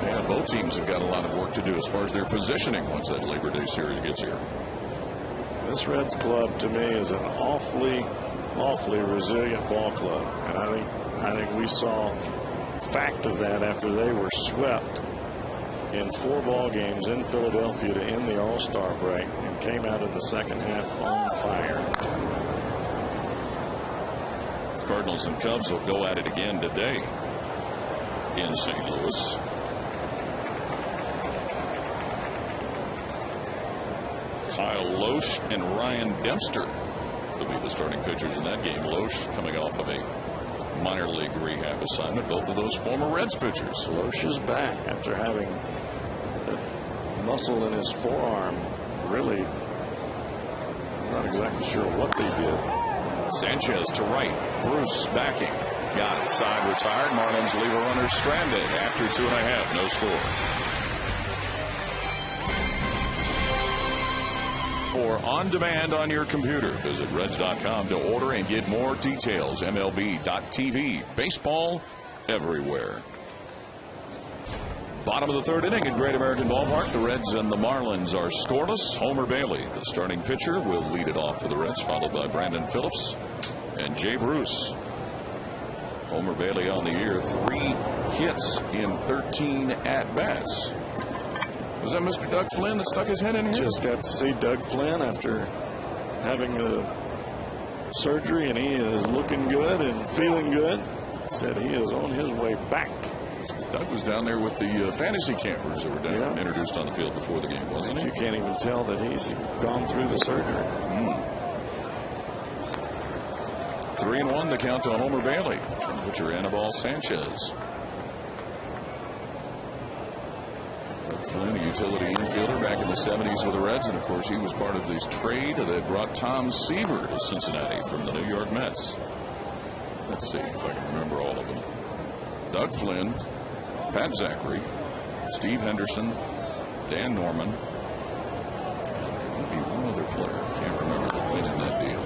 Yeah, both teams have got a lot of work to do as far as their positioning once that Labor Day series gets here. This Reds club, to me, is an awfully resilient ball club, and I think we saw fact of that after they were swept in 4 ball games in Philadelphia to end the All-Star break and came out in the second half on fire. The Cardinals and Cubs will go at it again today in St. Louis. Kyle Loesch and Ryan Dempster will be the starting pitchers in that game. Loesch coming off of a minor league rehab assignment. Both of those former Reds pitchers. Loesch is back after having that muscle in his forearm. Really, I'm not exactly sure what they did. Sanchez to right. Bruce backing. Got it. Side retired. Marlins leave a runner stranded after 2.5. No score. for On Demand on your computer. Visit Reds.com to order and get more details. MLB.tv. Baseball everywhere. Bottom of the third inning at Great American Ballpark. The Reds and the Marlins are scoreless. Homer Bailey, the starting pitcher, will lead it off for the Reds, followed by Brandon Phillips and Jay Bruce. Homer Bailey on the year, 3 hits in 13 at-bats. Was that Mr. Doug Flynn that stuck his head in here? Just got to see Doug Flynn after having the surgery, and he is looking good and feeling good. Said he is on his way back. Doug was down there with the fantasy campers that were down introduced on the field before the game, wasn't he? You can't even tell that he's gone through the surgery. 3-1 the count on Homer Bailey from pitcher Anibal Sanchez. Flynn, a utility infielder back in the 70s with the Reds, and of course he was part of this trade that brought Tom Seaver to Cincinnati from the New York Mets. Let's see if I can remember all of them. Doug Flynn, Pat Zachary, Steve Henderson, Dan Norman, and there might be one other player. I can't remember that went in that deal.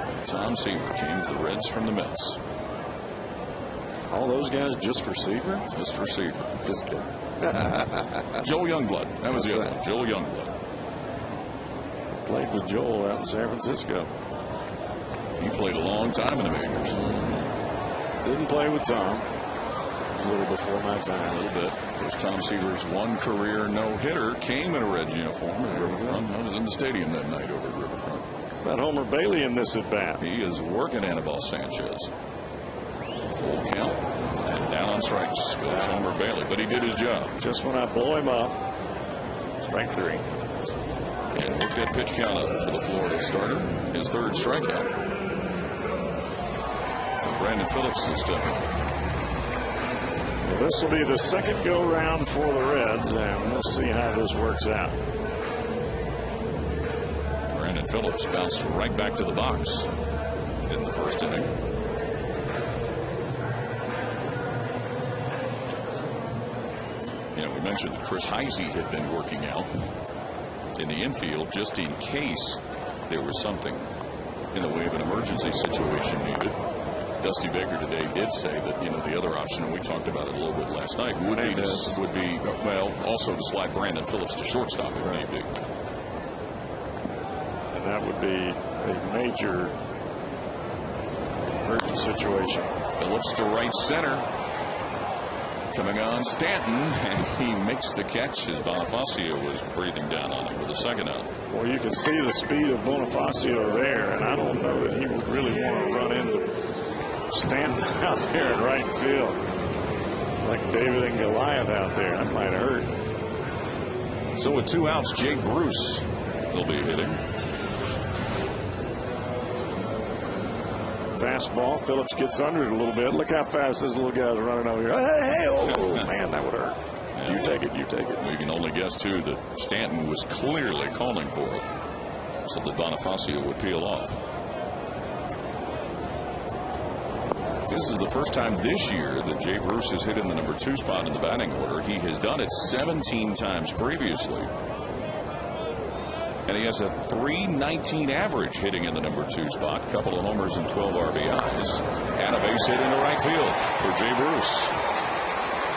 And Tom Seaver came to the Reds from the Mets. All those guys just for Seaver? Just for Seaver. Just kidding. Joel Youngblood. That was the other one. Joel Youngblood. Played with Joel out in San Francisco. He played a long time in the majors. Didn't play with Tom. A little before my time. A little bit. Of course, Tom Seaver's one career no-hitter came in a Reds uniform at Riverfront. I was in the stadium that night over at Riverfront. About Homer Bailey in this at-bat. He is working Anibal Sanchez. Full count. And down on strikes goes Homer Bailey. But he did his job. Just when I blow him up, strike 3. And worked that pitch count up for the Florida starter. His third strikeout. So Brandon Phillips is stepping. Well, this will be the second go-round for the Reds, and we'll see how this works out. Brandon Phillips bounced right back to the box in the first inning. You know, we mentioned that Chris Heisey had been working out in the infield just in case there was something in the way of an emergency situation needed. Dusty Baker today did say that, you know, the other option, and we talked about it a little bit last night, would be also to slide Brandon Phillips to shortstop if need be. And that would be a major emergency situation. Phillips to right center. Coming on Stanton, and he makes the catch as Bonifacio was breathing down on him with a second out. Well, you can see the speed of Bonifacio there, and I don't know that he would really want to run into Stanton out there in right field. Like David and Goliath out there. That might hurt. So with 2 outs, Jay Bruce will be hitting. Fastball. Phillips gets under it a little bit. Look how fast this little guy's running over here. Hey, oh, man, that would hurt. Yeah, you take it, you take it. We can only guess, too, that Stanton was clearly calling for it so that Bonifacio would peel off. This is the first time this year that Jay Bruce has hit in the number 2 spot in the batting order. He has done it 17 times previously. And he has a .319 average hitting in the number 2 spot. Couple of homers and 12 RBIs. And a base hit into right field for Jay Bruce.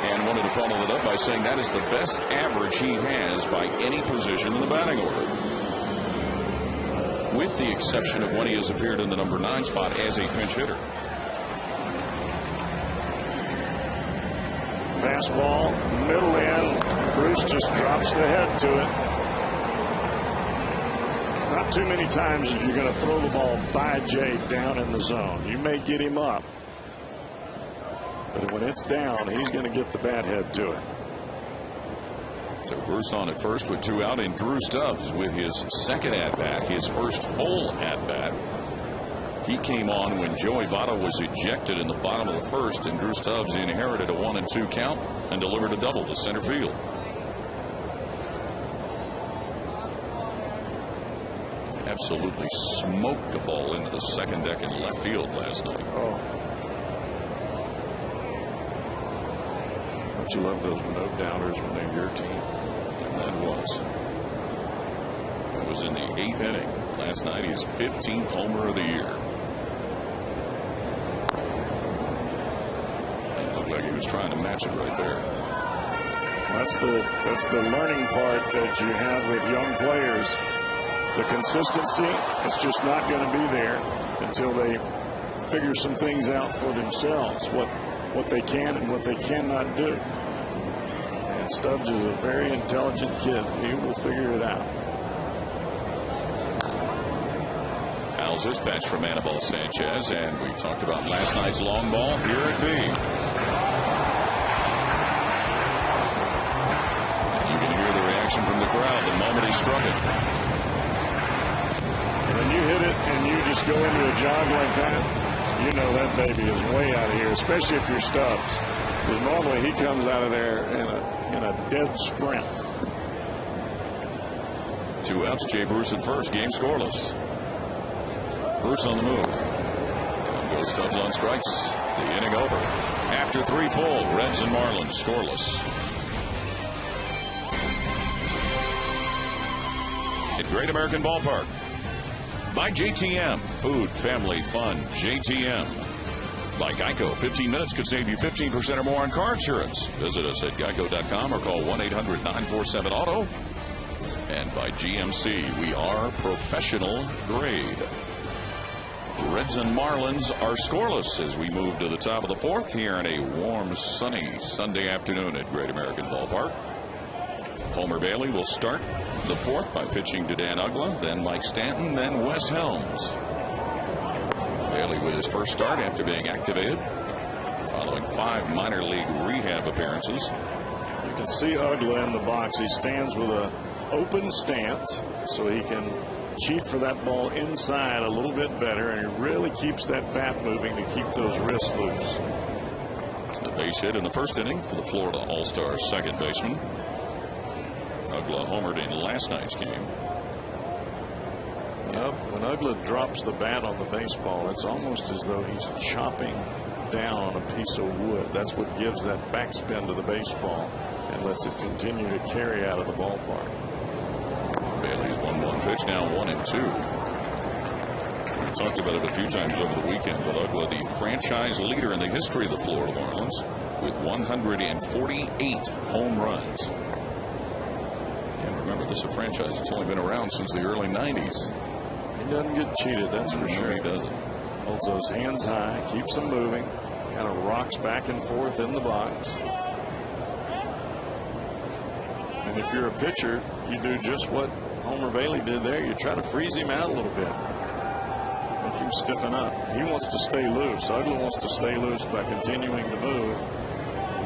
And wanted to follow it up by saying that is the best average he has by any position in the batting order, with the exception of when he has appeared in the number 9 spot as a pinch hitter. Fastball, middle in. Bruce just drops the head to it. Not too many times you're going to throw the ball by Jay down in the zone. You may get him up, but when it's down, he's going to get the bat head to it. So Bruce on at first with 2 out, and Drew Stubbs with his second at-bat, his first full at-bat. He came on when Joey Votto was ejected in the bottom of the first, and Drew Stubbs inherited a 1-2 count and delivered a double to center field. Absolutely smoked the ball into the second deck in left field last night. Oh. Don't you love those no-doubters when they're your team? And that was. was in the 8th inning. Last night, his 15th homer of the year. It looked like he was trying to match it right there. That's the learning part that you have with young players. The consistency is just not going to be there until they figure some things out for themselves, what they can and what they cannot do. And Stubbs is a very intelligent kid. He will figure it out. Fouls this pitch from Anibal Sanchez, and we talked about last night's long ball. Here it be. And you can hear the reaction from the crowd the moment he struck it. When you hit it and you just go into a jog like that, you know that baby is way out of here, especially if you're Stubbs. Because normally he comes out of there in a dead sprint. 2 outs, Jay Bruce at first. Game scoreless. Bruce on the move. Down goes Stubbs on strikes. The inning over. After 3 full, Reds and Marlins scoreless. At Great American Ballpark. By JTM. Food, family, fun. JTM. By Geico. 15 minutes could save you 15% or more on car insurance. Visit us at geico.com or call 1-800-947-AUTO. And by GMC. We are professional grade. Reds and Marlins are scoreless as we move to the top of the 4th here in a warm, sunny Sunday afternoon at Great American Ballpark. Homer Bailey will start the 4th by pitching to Dan Uggla, then Mike Stanton, then Wes Helms. Bailey with his first start after being activated following 5 minor league rehab appearances. You can see Uggla in the box. He stands with an open stance so he can cheat for that ball inside a little bit better, and he really keeps that bat moving to keep those wrists loose. A base hit in the first inning for the Florida All-Star second baseman. Uggla homered in last night's game. When Uggla drops the bat on the baseball, it's almost as though he's chopping down a piece of wood. That's what gives that backspin to the baseball and lets it continue to carry out of the ballpark. Bailey's 1-1 pitch, now 1-2. We talked about it a few times over the weekend, but Uggla, the franchise leader in the history of the Florida Marlins, with 148 home runs. And remember, this is a franchise that's only been around since the early 90s. He doesn't get cheated, that's for sure. He doesn't. Holds those hands high, keeps them moving, kind of rocks back and forth in the box. And if you're a pitcher, you do just what Homer Bailey did there. You try to freeze him out a little bit. Make him stiffen up. He wants to stay loose. Uggla wants to stay loose by continuing to move.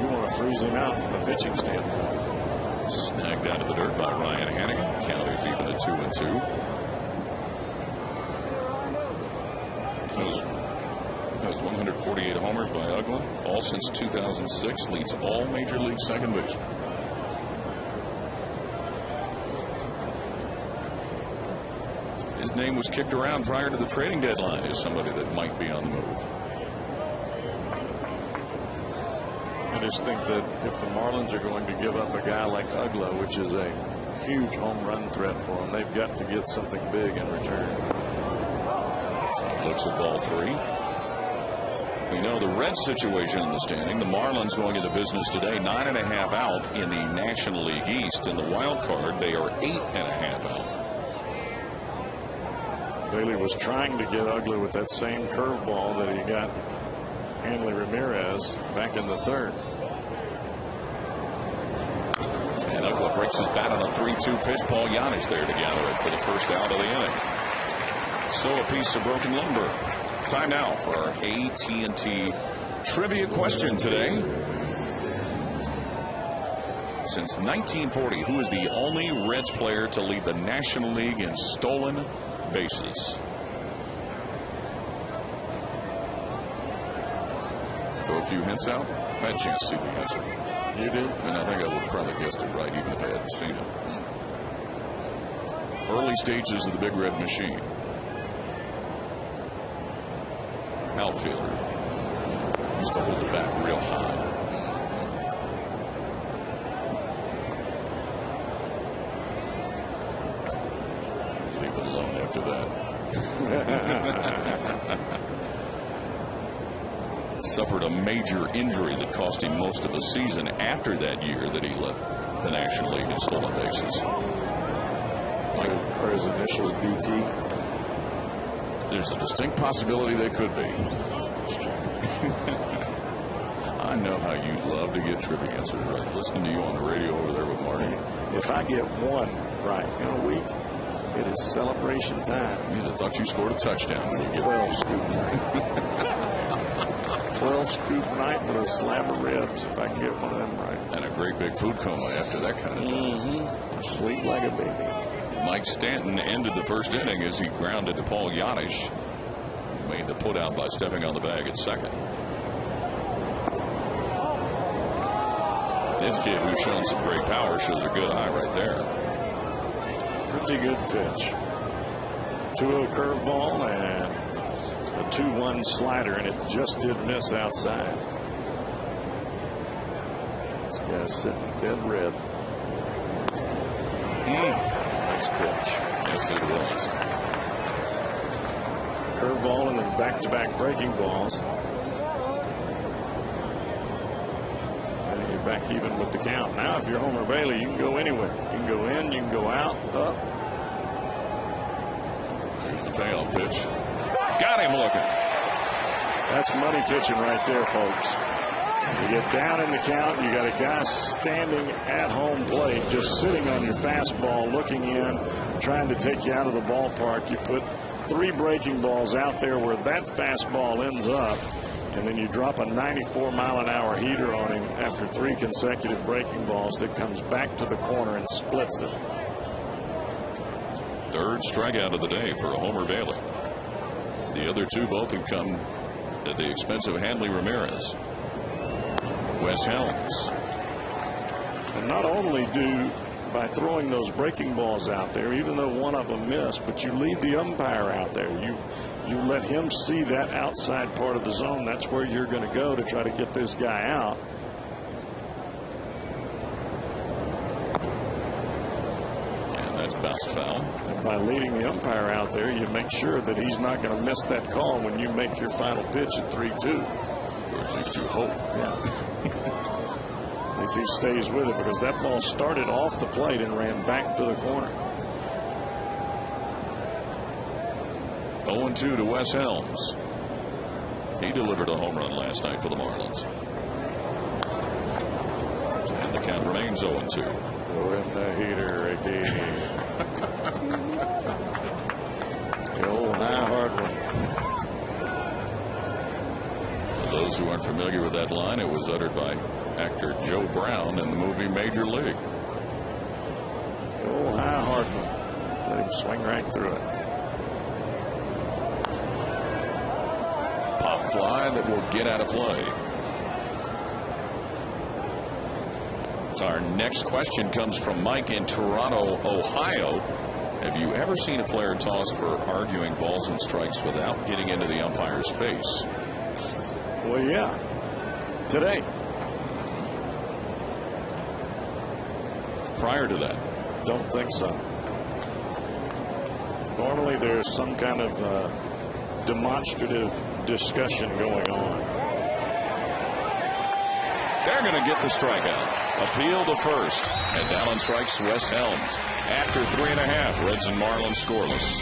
You want to freeze him out from a pitching standpoint. Snagged out of the dirt by Ryan Hannigan. Count is even at 2-2. Those 148 homers by Uggla, all since 2006, leads all major league second basemen. His name was kicked around prior to the trading deadline as somebody that might be on the move. I just think that if the Marlins are going to give up a guy like Uggla, which is a huge home run threat for them, they've got to get something big in return. Looks at ball 3. We know the Reds situation in the standing. The Marlins going into business today, 9.5 out in the National League East. In the wild card, they are 8.5 out. Bailey was trying to get Uggla with that same curveball that he got Hanley Ramirez back in the 3rd. And Uggla breaks his bat on a 3-2 pitch. Paul Giannis there to gather it for the first out of the inning. So a piece of broken lumber. Time now for our AT&T trivia question today. Since 1940, who is the only Reds player to lead the National League in stolen bases? Throw a few hints out. I had a chance to see the answer. You did? And I think I would have probably guessed it right even if I hadn't seen it. Early stages of the Big Red Machine. Outfielder. Used to hold the bat real high. after that. Suffered a major injury that cost him most of the season after that year that he led the National League in stolen bases. Are his initials BT? There's a distinct possibility they could be. I know how you love to get trivia answers right. Listening to you on the radio over there with Marty. If I get one right in a week, it is celebration time. I thought you scored a touchdown. It's a 12 scoop night. 12 scoop night with a slab of ribs if I can get one of them right. And a great big food coma after that kind of thing. Sleep like a baby. Mike Stanton ended the first inning as he grounded to Paul Yadish, who made the put out by stepping on the bag at second. This kid, who's shown some great power, shows a good eye right there. Pretty good pitch. 2-0 curveball and a 2-1 slider, and it just did miss outside. This guy's sitting dead red. Nice pitch. Yes, it was. Curveball and then back-to-back breaking balls. And you're back even with the count. Now, if you're Homer Bailey, you can go anywhere. You can go in, you can go out, up. Here's the payoff pitch. Got him looking. That's money pitching right there, folks. You get down in the count, you got a guy standing at home plate, just sitting on your fastball, looking in, trying to take you out of the ballpark. You put 3 breaking balls out there where that fastball ends up, and then you drop a 94-mile-an-hour heater on him after 3 consecutive breaking balls that comes back to the corner and splits it. Third strikeout of the day for Homer Bailey. The other 2 both have come at the expense of Hanley Ramirez. Wes Helms. And not only by throwing those breaking balls out there, even though one of them missed, but you lead the umpire out there. You let him see that outside part of the zone. That's where you're going to go to try to get this guy out. And that's bounced foul. And by leading the umpire out there, you make sure that he's not going to miss that call when you make your final pitch at 3-2. Or at least you hope. Yeah. At least he stays with it, because that ball started off the plate and ran back to the corner. 0-2 to Wes Helms. He delivered a home run last night for the Marlins. And the count remains 0-2. Go in the heater, Ricky. The old high hard one. For those who aren't familiar with that line, it was uttered by actor Joe Brown in the movie Major League. The old high hard one. Let him swing right through it. Pop fly that will get out of play. Our next question comes from Mike in Toronto, Ohio. Have you ever seen a player tossed for arguing balls and strikes without getting into the umpire's face? Well, yeah. Today. Prior to that? Don't think so. Normally there's some kind of demonstrative discussion going on. They're going to get the strikeout. Appeal to first. And down on strikes, Wes Helms. After 3.5, Reds and Marlins scoreless.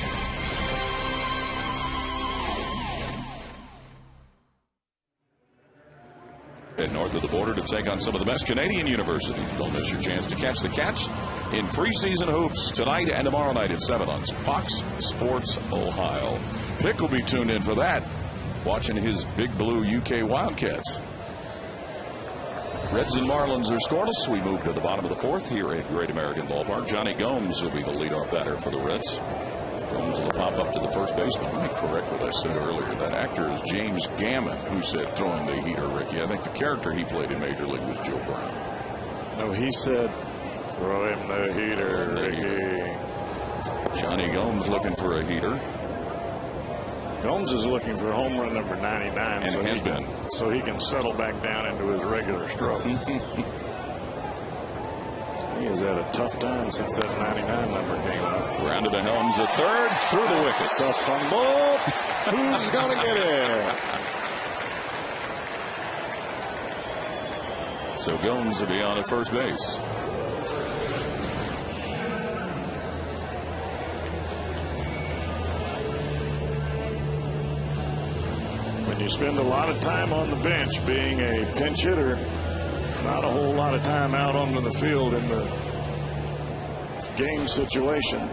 Head north of the border to take on some of the best Canadian universities. Don't miss your chance to catch the Cats in preseason hoops tonight and tomorrow night at 7 on Fox Sports Ohio. Pick will be tuned in for that, watching his Big Blue UK Wildcats. Reds and Marlins are scoreless. We move to the bottom of the 4th here at Great American Ballpark. Johnny Gomes will be the leadoff batter for the Reds. Gomes will pop up to the first baseman. Let me correct what I said earlier. That actor is James Gammon, who said throwing the heater, Ricky. I think the character he played in Major League was Joe Brown. No, he said throw him the heater, Ricky. Johnny Gomes looking for a heater. Gomes is looking for home run number 99. And so has been. So he can settle back down into his regular stroke. He has had a tough time since that 99 number came up. Round to the helms at third, through the wickets. It's a fumble. Who's going to get it? So Gomes will be on at first base. When you spend a lot of time on the bench being a pinch hitter, not a whole lot of time out onto the field in the game situation.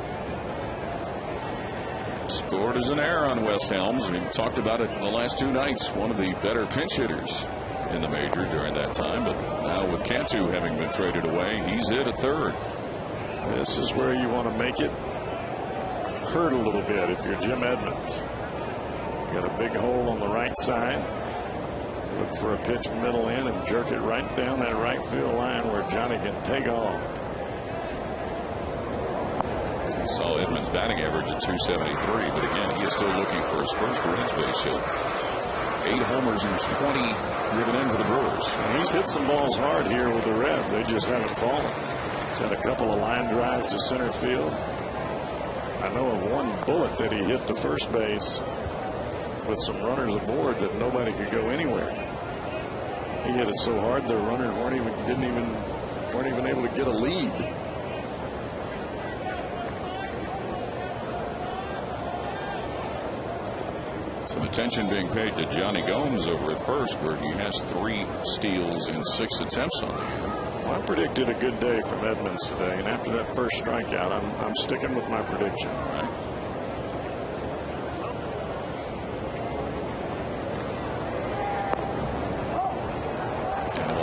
Scored as an error on Wes Helms. We talked about it the last two nights. One of the better pinch hitters in the majors during that time. But now with Cantu having been traded away, he's it at third. This is where you want to make it hurt a little bit if you're Jim Edmonds. You got a big hole on the right side. Look for a pitch middle in and jerk it right down that right field line where Johnny can take off. You saw Edmonds' batting average at 273, but again, he is still looking for his first Reds base hit. 8 homers and 20 driven in for the Brewers. And he's hit some balls hard here with the Reds. They just haven't fallen. He's had a couple of line drives to center field. I know of one bullet that he hit to first base with some runners aboard that nobody could go anywhere. He hit it so hard the runners weren't even able to get a lead. Some attention being paid to Johnny Gomes over at first, where he has 3 steals in 6 attempts on the year. Well, I predicted a good day from Edmonds today, and after that first strikeout, I'm sticking with my prediction. All right.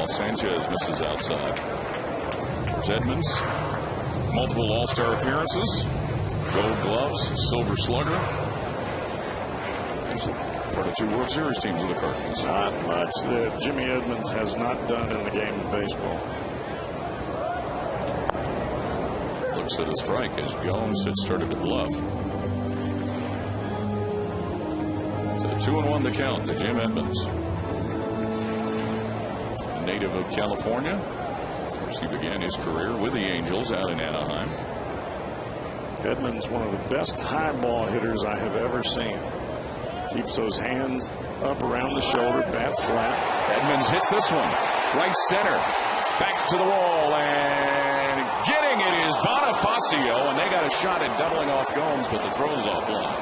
Sanchez misses outside. There's Edmonds. Multiple All-Star appearances. Gold gloves, Silver Slugger. He's part of 2 World Series teams with the Cardinals. Not much that Jimmy Edmonds has not done in the game of baseball. Looks at a strike as Gomes had started to bluff. So 2-1 the count to Jim Edmonds. Native of California. Of course, he began his career with the Angels out in Anaheim. Edmonds, one of the best high ball hitters I have ever seen. Keeps those hands up around the shoulder, bat flat. Edmonds hits this one. Right center. Back to the wall. And getting it is Bonifacio. And they got a shot at doubling off Gomes, but the throw's offline.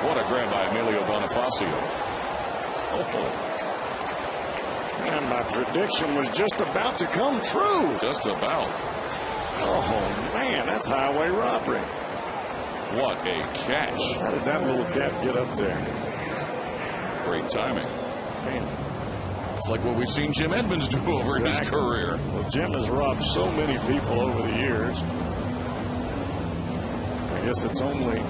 What a grab by Emilio Bonifacio. Oh. And my prediction was just about to come true. Just about. Oh, man, that's highway robbery. What a catch. How did that little cat get up there? Great timing. Man. It's like what we've seen Jim Edmonds do over his career. Well, Jim has robbed so many people over the years. I guess it's only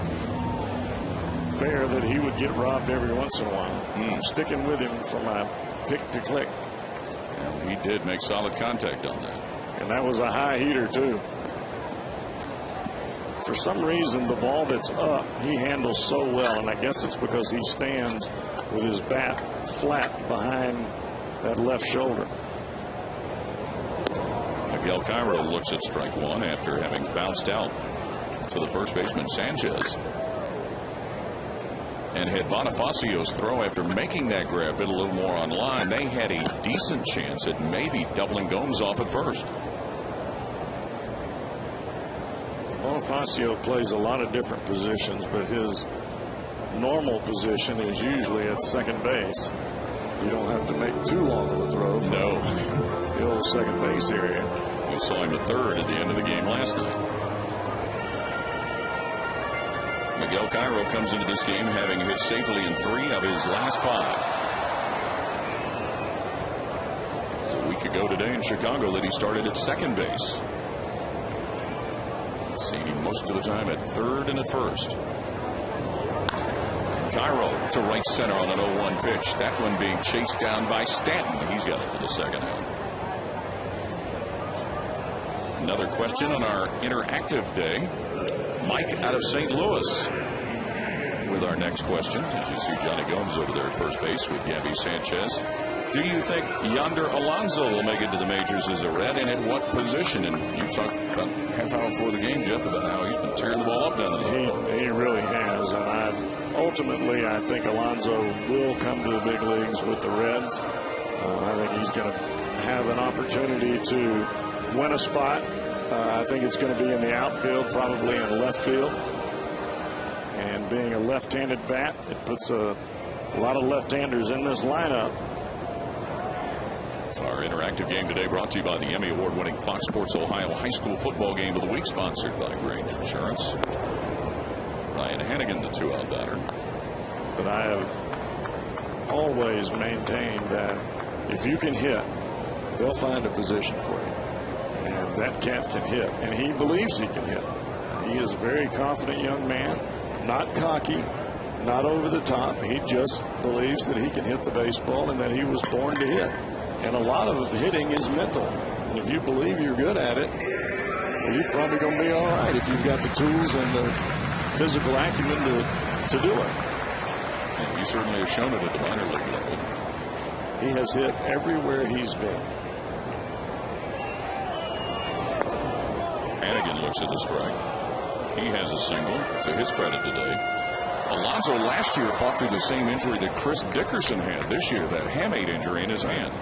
fair that he would get robbed every once in a while. I'm sticking with him for my pick to click. And he did make solid contact on that. And that was a high heater, too. For some reason, the ball that's up, he handles so well. And I guess it's because he stands with his bat flat behind that left shoulder. Miguel Cairo looks at strike 1 after having bounced out to the first baseman Sanchez. And had Bonifacio's throw after making that grab bit a little more on line, they had a decent chance at maybe doubling Gomes off at first. Bonifacio plays a lot of different positions, but his normal position is usually at second base. You don't have to make too long of a throw from the old second base area. We saw him at third at the end of the game last night. Miguel Cairo comes into this game having hit safely in 3 of his last 5. It was a week ago today in Chicago that he started at second base. Seen him most of the time at third and at first. Cairo to right center on an 0-1 pitch. That one being chased down by Stanton. He's got it for the second out. Another question on our interactive day. Mike out of St. Louis with our next question. As you see Johnny Gomes over there at first base with Gabby Sanchez Do you think Yonder Alonso will make it to the majors as a Red, and at what position? And you talked about half hour before the game, Jeff, about how he's been tearing the ball up down the middle. He really has, and ultimately I think Alonso will come to the big leagues with the Reds. I think he's going to have an opportunity to win a spot. I think it's going to be in the outfield, probably in left field. And being a left-handed bat, it puts a lot of left-handers in this lineup. Our interactive game today brought to you by the Emmy Award-winning Fox Sports Ohio High School Football Game of the Week, sponsored by Grange Insurance. Ryan Hannigan, the two-out batter. But I have always maintained that if you can hit, they'll find a position for you. And that cat can hit, and he believes he can hit. He is a very confident young man, not cocky, not over the top. He just believes that he can hit the baseball and that he was born to hit. And a lot of hitting is mental. And if you believe you're good at it, well, you're probably going to be all right if you've got the tools and the physical acumen to do it. And he certainly has shown it at the minor league level. He has hit everywhere he's been. Hannigan looks at the strike. He has a single, to his credit today. Alonso last year fought through the same injury that Chris Dickerson had this year, that hamate injury in his hand.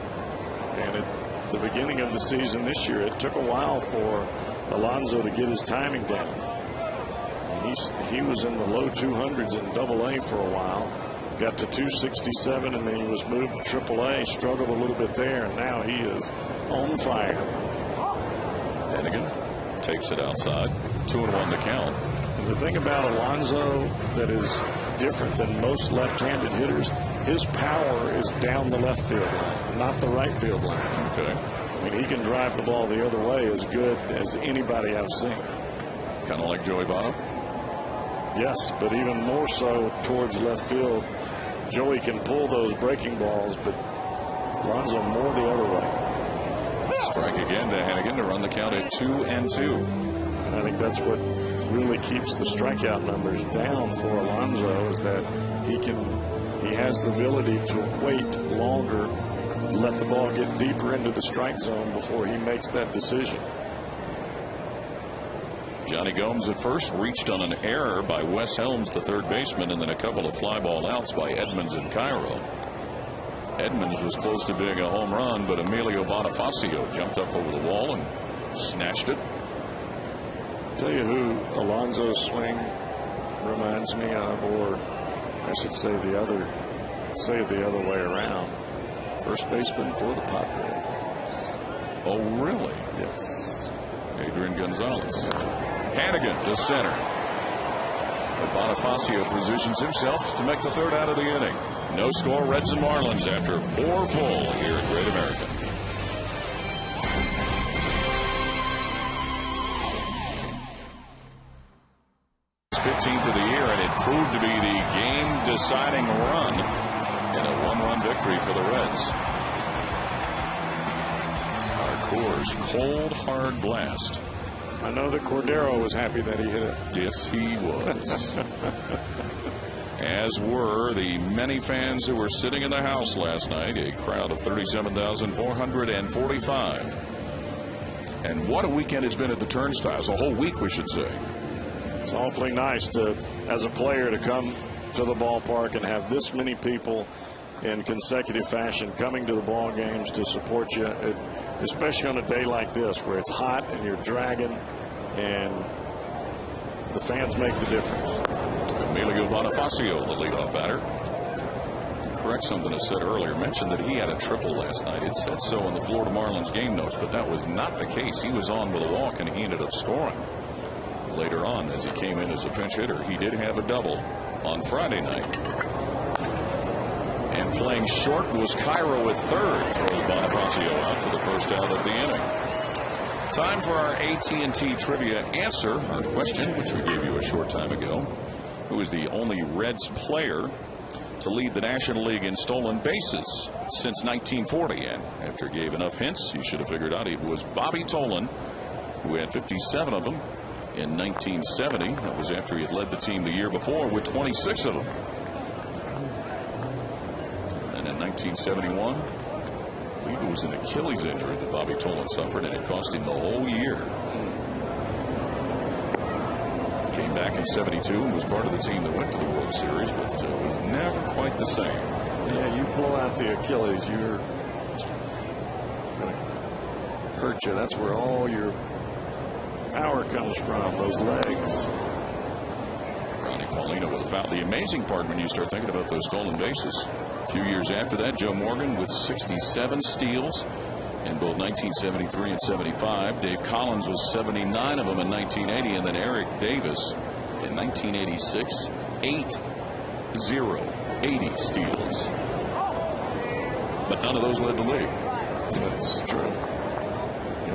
And at the beginning of the season this year, it took a while for Alonso to get his timing down. He was in the low 200s in Double-A for a while. Got to 267, and then he was moved to Triple-A. Struggled a little bit there, and now he is on fire. Hannigan takes it outside. 2-1 the count. And the thing about Alonso that is different than most left-handed hitters, his power is down the left field line, not the right field line. Okay. I mean, he can drive the ball the other way as good as anybody I've seen. Kind of like Joey Votto? Yes, but even more so towards left field. Joey can pull those breaking balls, but Alonso more the other way. Strike again to Hannigan to run the count at 2-2. And I think that's what really keeps the strikeout numbers down for Alonso, is that he has the ability to wait longer, let the ball get deeper into the strike zone before he makes that decision. Johnny Gomes at first, reached on an error by Wes Helms, the third baseman, and then a couple of fly ball outs by Edmonds and Cairo. Edmonds was close to being a home run, but Emilio Bonifacio jumped up over the wall and snatched it. Tell you who Alonso's swing reminds me of, or I should say it the other way around. First baseman for the Padres. Oh, really? Yes. Adrian Gonzalez. Hannigan to center. But Bonifacio positions himself to make the third out of the inning. No score, Reds and Marlins after 4 full here at Great American. Of the year, and it proved to be the game-deciding run in a 1-run victory for the Reds. Our Coors cold hard blast. I know that Cordero was happy that he hit it. Yes, he was. As were the many fans who were sitting in the house last night, a crowd of 37,445. And what a weekend it's been at the Turnstiles, a whole week, we should say. It's awfully nice to, as a player, to come to the ballpark and have this many people in consecutive fashion coming to the ball games to support you, especially on a day like this where it's hot and you're dragging, and the fans make the difference. Emilio Bonifacio, the leadoff batter. Correct something I said earlier. Mentioned that he had a triple last night. It said so in the Florida Marlins game notes, but that was not the case. He was on with a walk, and he ended up scoring. Later on, as he came in as a pinch hitter, he did have a double on Friday night. And playing short was Cairo at third. Throws Bonifacio out for the first out of the inning. Time for our AT&T Trivia answer. Our question, which we gave you a short time ago. Who is the only Reds player to lead the National League in stolen bases since 1940? And after he gave enough hints, you should have figured out it was Bobby Tolan, who had 57 of them in 1970. That was after he had led the team the year before with 26 of them. And in 1971, was an Achilles injury that Bobby Tolan suffered, and it cost him the whole year. Came back in '72 and was part of the team that went to the World Series, but was never quite the same. Yeah, you blow out the Achilles, you're going to hurt you. That's where all your power comes from, those legs. Paulino with a foul. The amazing part when you start thinking about those stolen bases, a few years after that, Joe Morgan with 67 steals in both 1973 and 75. Dave Collins was 79 of them in 1980, and then Eric Davis in 1986, 80 steals. But none of those led the league. That's true.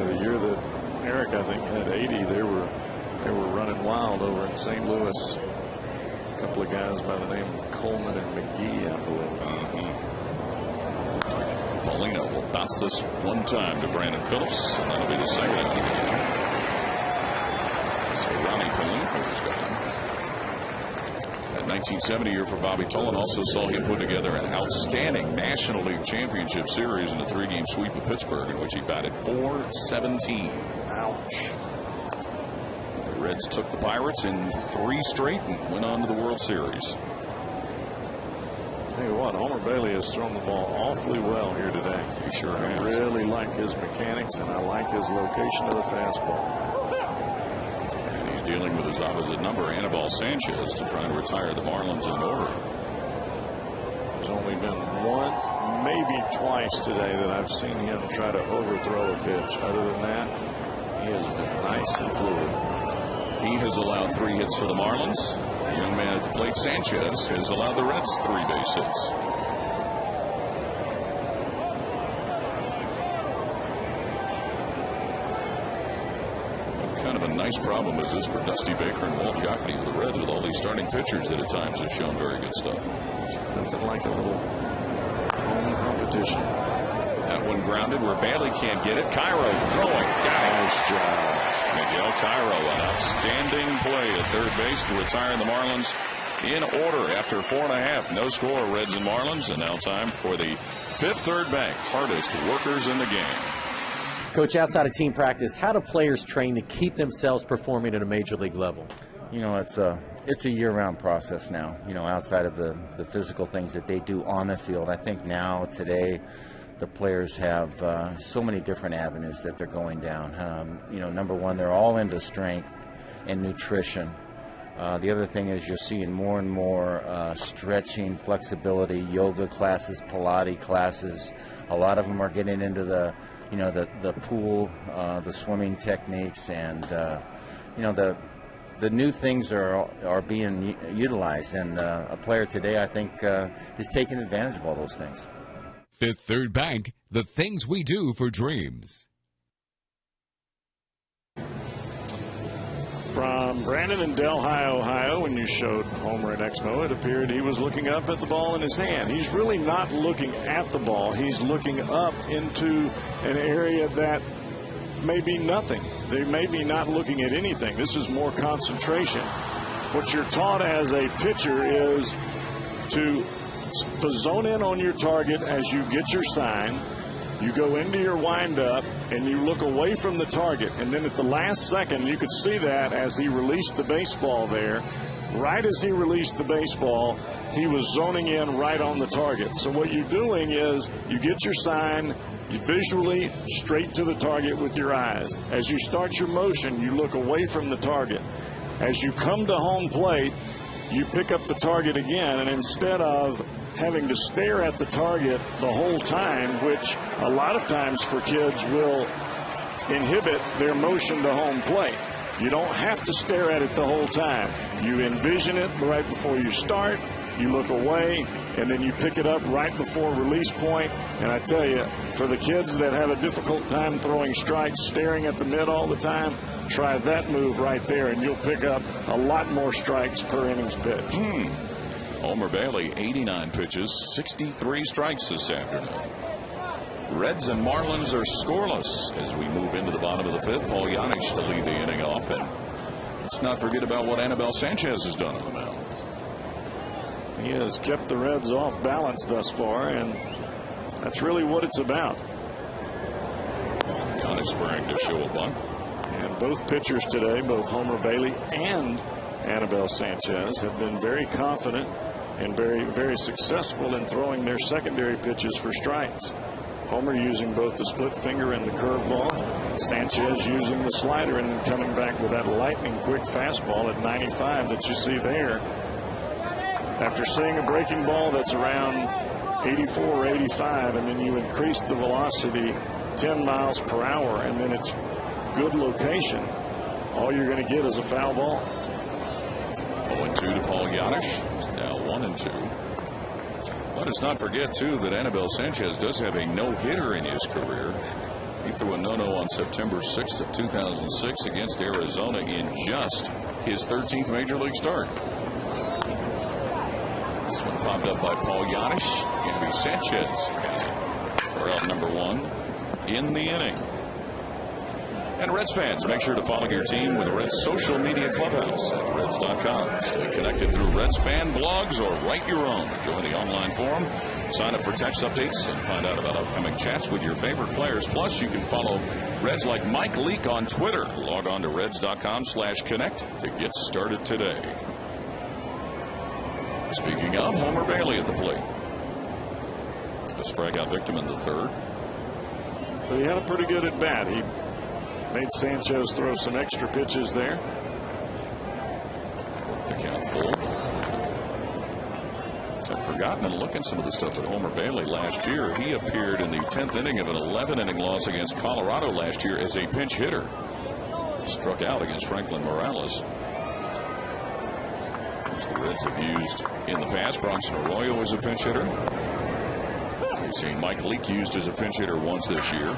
The year that Eric, I think, had 80, they were running wild over in St. Louis. A couple of guys by the name of Coleman and McGee, I believe. Paulino will bounce this one time to Brandon Phillips, and that'll be the second of the game. So Ronnie Paulino is gone. That 1970 year for Bobby Tolan also saw him put together an outstanding National League Championship Series in a 3-game sweep of Pittsburgh, in which he batted .417. Ouch. Reds took the Pirates in 3 straight and went on to the World Series. Tell you what, Homer Bailey has thrown the ball awfully well here today. He sure has. I really like his mechanics, and I like his location of the fastball. And he's dealing with his opposite number, Anibal Sanchez, to try and retire the Marlins in order. There's only been one, maybe twice today that I've seen him try to overthrow a pitch. Other than that, he has been nice and fluid. He has allowed 3 hits for the Marlins. The young man at the plate, Sanchez, has allowed the Reds 3 base hits. What kind of a nice problem is this for Dusty Baker and Walt Jocketty of the Reds, with all these starting pitchers that at times have shown very good stuff? Nothing like a little home competition. That one grounded where Bailey can't get it. Cairo throwing. Got it. Nice job. Miguel Cairo, an outstanding play at third base to retire the Marlins in order after 4.5. No score, Reds and Marlins, and now time for the Fifth Third Bank hardest workers in the game. Coach, outside of team practice, how do players train to keep themselves performing at a major league level? It's a year-round process now, outside of the physical things that they do on the field. I think now, today, the players have so many different avenues that they're going down. Number one, they're all into strength and nutrition. The other thing is you're seeing more and more stretching, flexibility, yoga classes, Pilates classes. A lot of them are getting into the pool, the swimming techniques, and the new things are being utilized. And a player today, I think, is taking advantage of all those things. Fifth Third Bank, the things we do for dreams. From Brandon in Delhi, Ohio, when you showed Homer at Exmo, it appeared he was looking up at the ball in his hand. He's really not looking at the ball. He's looking up into an area that may be nothing. They may be not looking at anything. This is more concentration. What you're taught as a pitcher is to zone in on your target as you get your sign. You go into your windup and you look away from the target, and then at the last second you could see that as he released the baseball there. Right as he released the baseball, he was zoning in right on the target. So what you're doing is you get your sign, you visually straight to the target with your eyes. As you start your motion, you look away from the target. As you come to home plate, you pick up the target again, and instead of having to stare at the target the whole time, which a lot of times for kids will inhibit their motion to home plate, you don't have to stare at it the whole time. You envision it right before you start, you look away, and then you pick it up right before release point. And I tell you, for the kids that have a difficult time throwing strikes, staring at the mid all the time, try that move right there, and you'll pick up a lot more strikes per innings pitched. Homer Bailey, 89 pitches, 63 strikes this afternoon. Reds and Marlins are scoreless as we move into the bottom of the fifth. Paul Janich to lead the inning off, and let's not forget about what Anibal Sanchez has done on the mound. He has kept the Reds off balance thus far, and that's really what it's about. by squaring to show a bunt. And both pitchers today, both Homer Bailey and Anibal Sanchez, have been very confident and very, very successful in throwing their secondary pitches for strikes. Homer using both the split finger and the curveball. Sanchez using the slider and then coming back with that lightning quick fastball at 95 that you see there. After seeing a breaking ball that's around 84 or 85, and then you increase the velocity 10 miles per hour, and then it's good location, all you're going to get is a foul ball. 0-2 to Paul Yanish. Now 1-2. Let us not forget, too, that Anibal Sanchez does have a no-hitter in his career. He threw a no-no on September 6th of 2006 against Arizona in just his 13th Major League start. This one popped up by Paul Yanish. Anibal Sanchez has it for out number 1 in the inning. And Reds fans, make sure to follow your team with the Reds social media clubhouse at Reds.com. Stay connected through Reds fan blogs or write your own. Join the online forum, sign up for text updates, and find out about upcoming chats with your favorite players. Plus, you can follow Reds like Mike Leake on Twitter. Log on to Reds.com/connect to get started today. Speaking of, Homer Bailey at the plate. A strikeout victim in the third. But he had a pretty good at bat. He made Sanchez throw some extra pitches there. The count full. I've forgotten to look at some of the stuff with Homer Bailey last year. He appeared in the 10th inning of an 11-inning loss against Colorado last year as a pinch hitter. Struck out against Franklin Morales, which the Reds have used in the past. Bronson Arroyo was a pinch hitter. We've seen Mike Leake used as a pinch hitter once this year.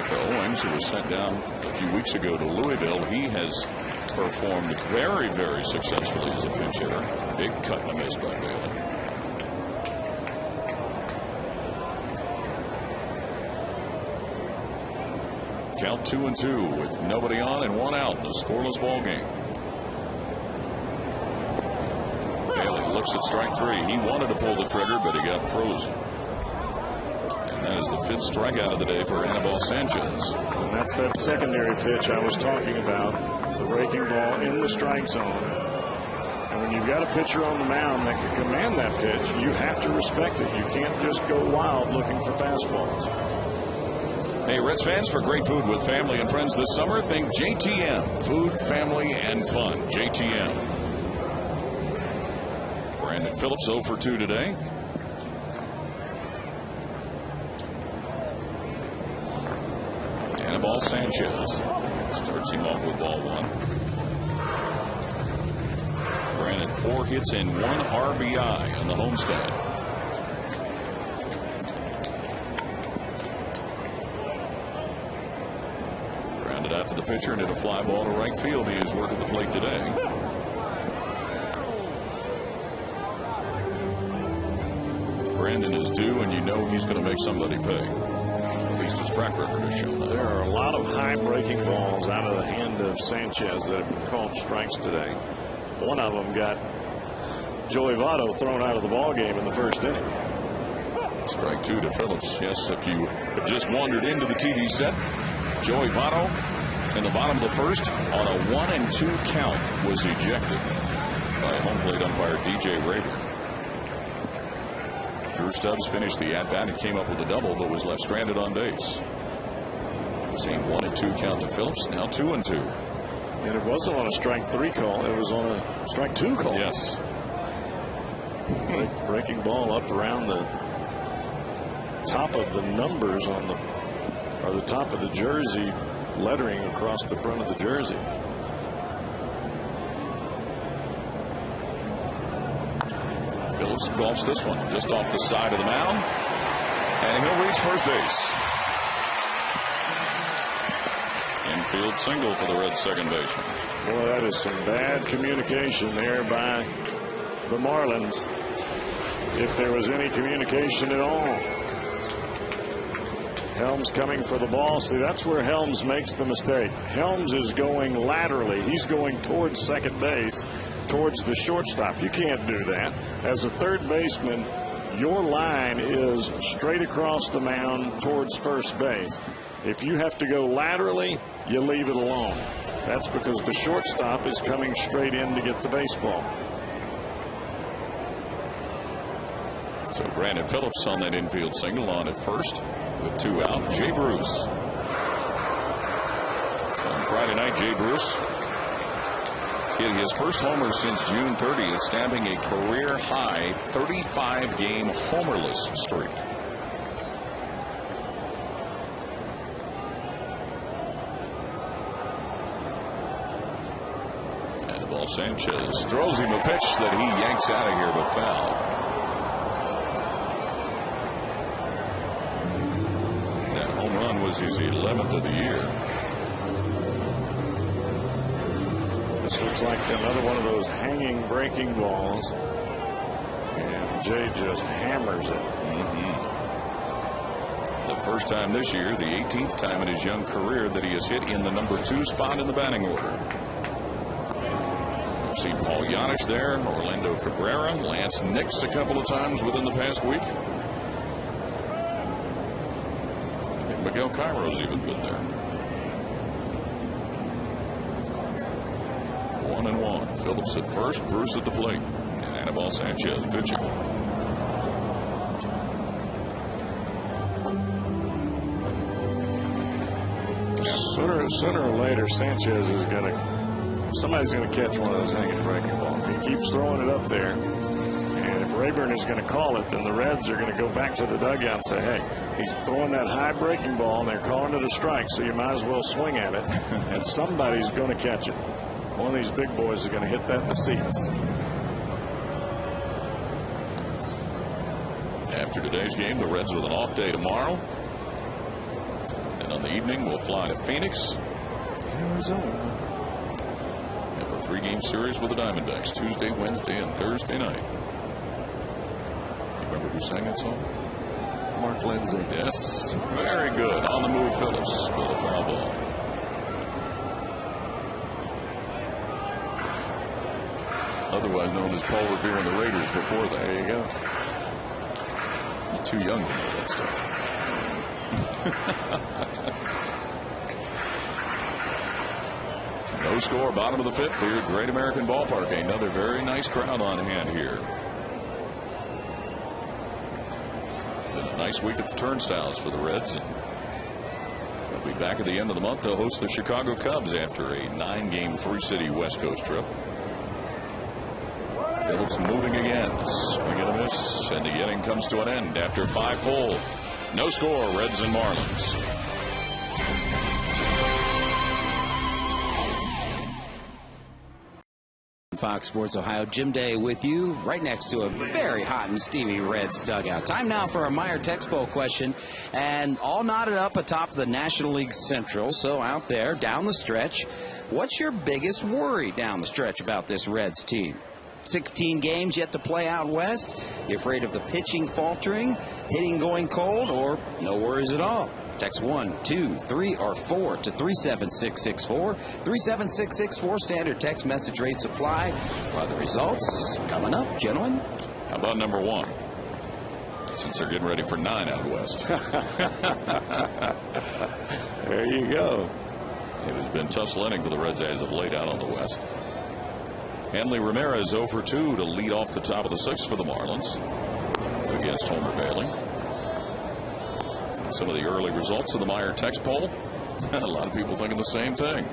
Owings, who was sent down a few weeks ago to Louisville, he has performed very, very successfully as a pinch hitter. Big cut and a miss by Bailey. Count 2-2 with nobody on and one out in a scoreless ball game. Bailey looks at strike 3. He wanted to pull the trigger, but he got frozen. That is the 5th strikeout of the day for Anibal Sanchez. And that's that secondary pitch I was talking about, the breaking ball in the strike zone. And when you've got a pitcher on the mound that can command that pitch, you have to respect it. You can't just go wild looking for fastballs. Hey, Reds fans, for great food with family and friends this summer, think JTM. Food, family, and fun. JTM. Brandon Phillips 0 for 2 today. Anibal Sanchez starts him off with ball 1. Brandon 4 hits and 1 RBI on the homestand. Grounded out to the pitcher and hit a fly ball to right field. He has work at the plate today. Brandon is due, and you know he's going to make somebody pay. His track record has shown that. There are a lot of high breaking balls out of the hand of Sanchez that have been called strikes today. One of them got Joey Votto thrown out of the ball game in the first inning. Strike 2 to Phillips. Yes, if you have just wandered into the TV set, Joey Votto in the bottom of the first on a 1-2 count was ejected by home plate umpire DJ Rader. Drew Stubbs finished the at-bat and came up with a double, but was left stranded on base. Same 1-2 count to Phillips, now 2-2. And it wasn't on a strike 3 call, it was on a strike 2 call. Yes. Breaking ball up around the top of the numbers on the top of the jersey, lettering across the front of the jersey. Phillips golfs this one just off the side of the mound, and he'll reach first base. Infield single for the Reds second baseman. Boy, that is some bad communication there by the Marlins, if there was any communication at all. Helms coming for the ball. See, that's where Helms makes the mistake. Helms is going laterally. He's going towards second base, towards the shortstop. You can't do that. As a third baseman, your line is straight across the mound towards first base. If you have to go laterally, you leave it alone. That's because the shortstop is coming straight in to get the baseball. So Brandon Phillips on that infield single on at first with 2 out. Jay Bruce. On Friday night, Jay Bruce hit his first homer since June 30th, stamping a career high 35-game homerless streak. And the ball, Sanchez throws him a pitch that he yanks out of here, but foul. That home run was his 11th of the year. This looks like another one of those hanging breaking balls, and Jay just hammers it. The first time this year, the 18th time in his young career that he has hit in the number 2 spot in the batting order. We've seen Paul Yanish there, Orlando Cabrera, Lance Nix a couple of times within the past week. I think Miguel Cairo's even been there. 1-1. Phillips at first, Bruce at the plate, and Anibal Sanchez pitching. Sooner or later, Sanchez is somebody's going to catch one of those hanging breaking balls. He keeps throwing it up there, and if Rayburn is going to call it, then the Reds are going to go back to the dugout and say, hey, he's throwing that high breaking ball, and they're calling it a strike, so you might as well swing at it, and somebody's going to catch it. One of these big boys is going to hit that in the seats. After today's game, the Reds with an off day tomorrow. And on the evening, we'll fly to Phoenix, Arizona. Have a 3-game series with the Diamondbacks Tuesday, Wednesday, and Thursday night. You remember who sang that song? Mark Lindsay. Yes, very good. On the move, Phillips with a foul ball. Otherwise known as Paul Revere and the Raiders before that. There you go. You're too young to know that stuff. No score, bottom of the 5th here at Great American Ballpark. Another very nice crowd on hand here. Been a nice week at the turnstiles for the Reds. And they'll be back at the end of the month. They'll host the Chicago Cubs after a 9-game 3-city West Coast trip. Phillips moving again. Swing and a miss. And the inning comes to an end after 5 full. No score, Reds and Marlins. Fox Sports Ohio, Jim Day with you right next to a very hot and steamy Reds dugout. Time now for a Meyer text poll question, and all knotted up atop the National League Central. So out there down the stretch, what's your biggest worry down the stretch about this Reds team? 16 games yet to play out west. You afraid of the pitching faltering, hitting going cold, or no worries at all? Text 1, 2, 3, or 4 to 37664. 37664, standard text message rate supply. The results coming up, gentlemen. How about number 1? Since they're getting ready for 9 out west. There you go. It has been tough sledding for the Reds as of late out on the west. Hanley Ramirez 0 for 2 to lead off the top of the 6th for the Marlins against Homer Bailey. Some of the early results of the Meyer text poll. A lot of people thinking the same thing.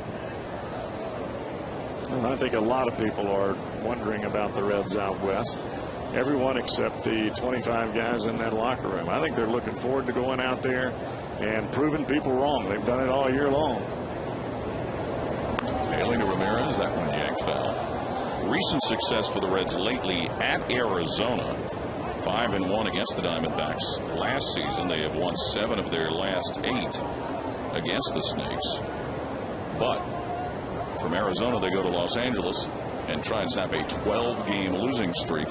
Well, I think a lot of people are wondering about the Reds out west. Everyone except the 25 guys in that locker room. I think they're looking forward to going out there and proving people wrong. They've done it all year long. Bailey to Ramirez, that one yanked foul. Recent success for the Reds lately at Arizona. 5-1 against the Diamondbacks. Last season, they have won 7 of their last 8 against the Snakes. But from Arizona, they go to Los Angeles and try and snap a 12-game losing streak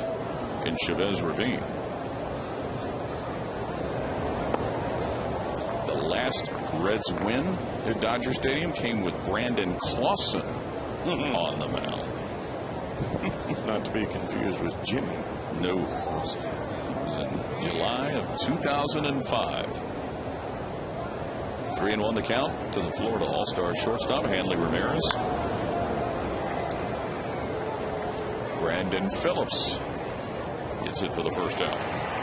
in Chavez Ravine. The last Reds win at Dodger Stadium came with Brandon Clausen on the mound. Not to be confused with Jimmy. No. It was in July of 2005. 3-1 the count to the Florida All-Star shortstop, Hanley Ramirez. Brandon Phillips gets it for the first out.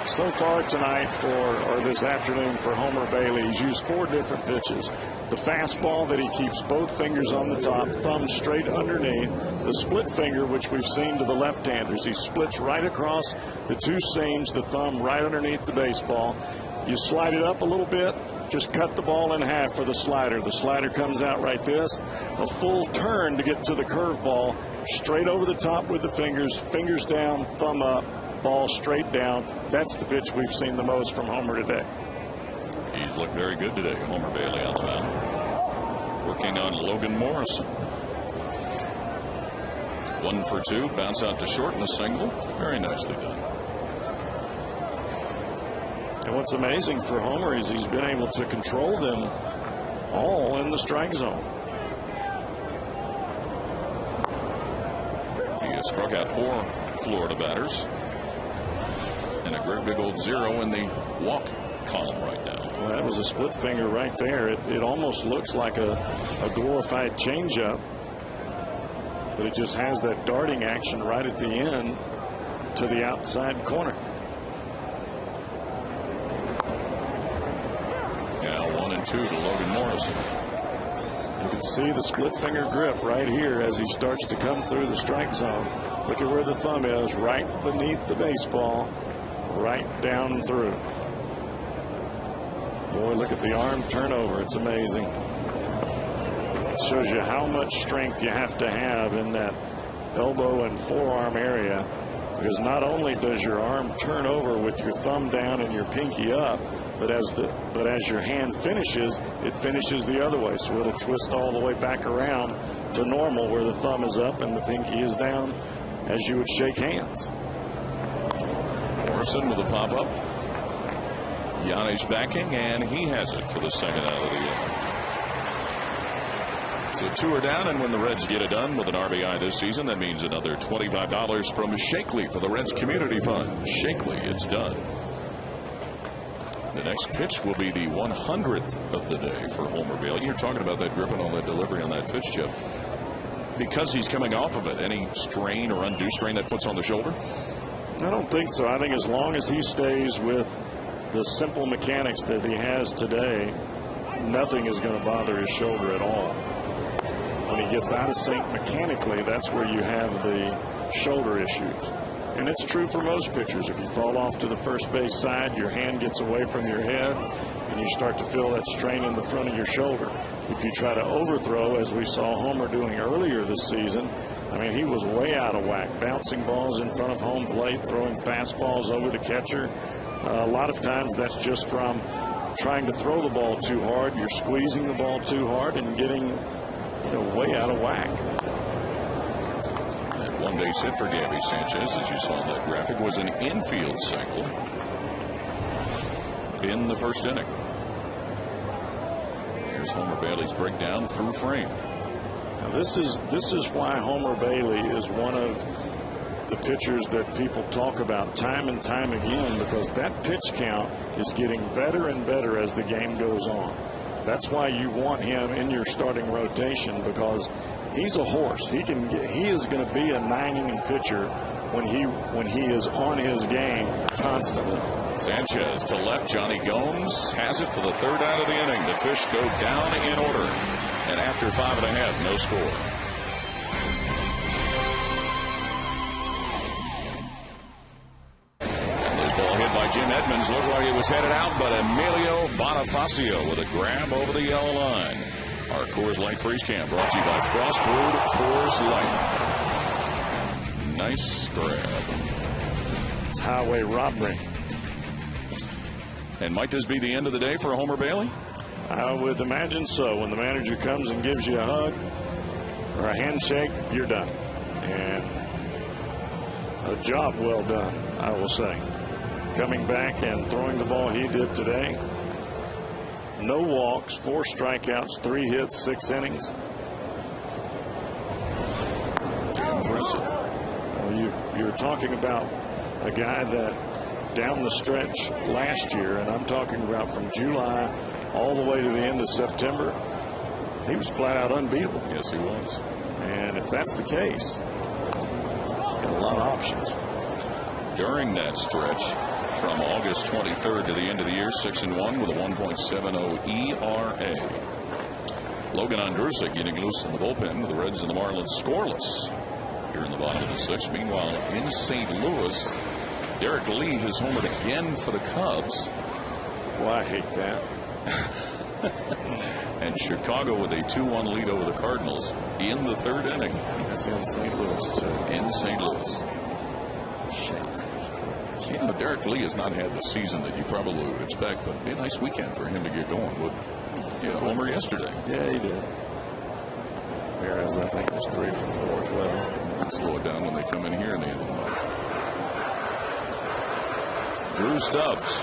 So far tonight or this afternoon for Homer Bailey, he's used 4 different pitches. The fastball that he keeps both fingers on the top, thumb straight underneath. The split finger, which we've seen to the left-handers. He splits right across the 2 seams, the thumb right underneath the baseball. You slide it up a little bit, just cut the ball in half for the slider. The slider comes out like this. A full turn to get to the curveball, straight over the top with the fingers down, thumb up. Ball straight down. That's the pitch we've seen the most from Homer today. He's looked very good today, Homer Bailey on the mound. Working on Logan Morrison. 1 for 2. Bounce out to short and a single. Very nicely done. And what's amazing for Homer is he's been able to control them all in the strike zone. He has struck out 4 Florida batters. And a great big old 0 in the walk column right now. Well, that was a split finger right there. It almost looks like a glorified changeup, but it just has that darting action right at the end to the outside corner. Now 1-2 to Logan Morrison. You can see the split finger grip right here as he starts to come through the strike zone. Look at where the thumb is, right beneath the baseball. Right down through. Boy, look at the arm turnover. It's amazing. It shows you how much strength you have to have in that elbow and forearm area, because not only does your arm turn over with your thumb down and your pinky up, but as your hand finishes, it finishes the other way. So it'll twist all the way back around to normal, where the thumb is up and the pinky is down, as you would shake hands. Morrison with a pop-up. Yanni's backing, and he has it for the second out of the inning. So 2 are down, and when the Reds get it done with an RBI this season, that means another $25 from Shakely for the Reds Community Fund. Shakely, it's done. The next pitch will be the 100th of the day for Homer Bailey. You're talking about that grip and all that delivery on that pitch, Jeff. Because he's coming off of it, any strain or undue strain that puts on the shoulder? I don't think so. I think as long as he stays with the simple mechanics that he has today, nothing is going to bother his shoulder at all. When he gets out of sync mechanically, that's where you have the shoulder issues. And it's true for most pitchers. If you fall off to the first base side, your hand gets away from your head, and you start to feel that strain in the front of your shoulder. If you try to overthrow, as we saw Homer doing earlier this season, I mean, he was way out of whack, bouncing balls in front of home plate, throwing fastballs over the catcher. A lot of times that's just from trying to throw the ball too hard. You're squeezing the ball too hard and getting way out of whack. That 1 base hit for Gabby Sanchez, as you saw in that graphic, was an infield single in the first inning. Here's Homer Bailey's breakdown through frame. Now this is why Homer Bailey is one of the pitchers that people talk about time and time again, because that pitch count is getting better and better as the game goes on. That's why you want him in your starting rotation, because he's a horse. He is going to be a 9-inning pitcher when he is on his game constantly. Sanchez to left. Johnny Gomes has it for the 3rd out of the inning. The Fish go down in order, and after 5.5, no score. Jim Edmonds looked like he was headed out, but Emilio Bonifacio with a grab over the yellow line. Our Coors Light Freeze Can brought to you by Frost Brewed Coors Light. Nice grab. It's highway robbery. And might this be the end of the day for Homer Bailey? I would imagine so. When the manager comes and gives you a hug or a handshake, you're done. And a job well done, I will say. Coming back and throwing the ball he did today. No walks, 4 strikeouts, 3 hits, 6 innings. Impressive. Well, you're talking about a guy that down the stretch last year, and I'm talking about from July all the way to the end of September, he was flat out unbeatable. Yes, he was. And if that's the case, a lot of options. During that stretch, from August 23rd to the end of the year, 6-1 with a 1.70 ERA. Logan Andrusa getting loose in the bullpen with the Reds and the Marlins scoreless here in the bottom of the sixth. Meanwhile, in St. Louis, Derek Lee has homered again for the Cubs. Well, I hate that. And Chicago with a 2-1 lead over the Cardinals in the third inning. That's in St. Louis, too. In St. Louis. You know, Derek Lee has not had the season that you probably would expect, but it'd be a nice weekend for him to get going. He had a homer yesterday. Yeah, he did. Whereas I think it was 3 for 4 as well. And slow it down when they come in here in the end of the month. Drew Stubbs,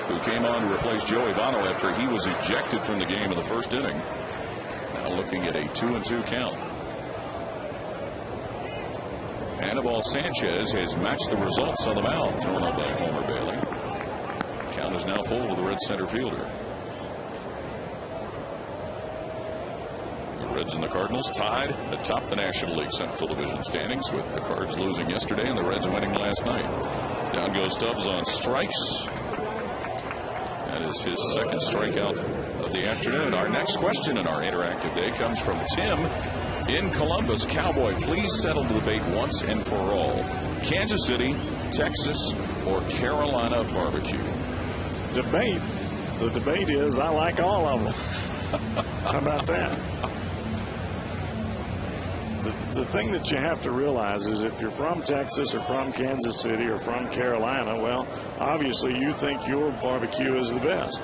who came on to replace Joey Votto after he was ejected from the game in the first inning. Now looking at a 2-2 count. Anibal Sanchez has matched the results on the mound, thrown up by Homer Bailey. Count is now full to the Reds center fielder. The Reds and the Cardinals tied atop the National League Central Division standings, with the Cards losing yesterday and the Reds winning last night. Down goes Stubbs on strikes. That is his second strikeout of the afternoon. Our next question in our interactive day comes from Tim in Columbus. Cowboy, please settle the debate once and for all. Kansas City, Texas, or Carolina barbecue? Debate. The debate is I like all of them. How about that? The thing that you have to realize is if you're from Texas or from Kansas City or from Carolina, well, obviously you think your barbecue is the best.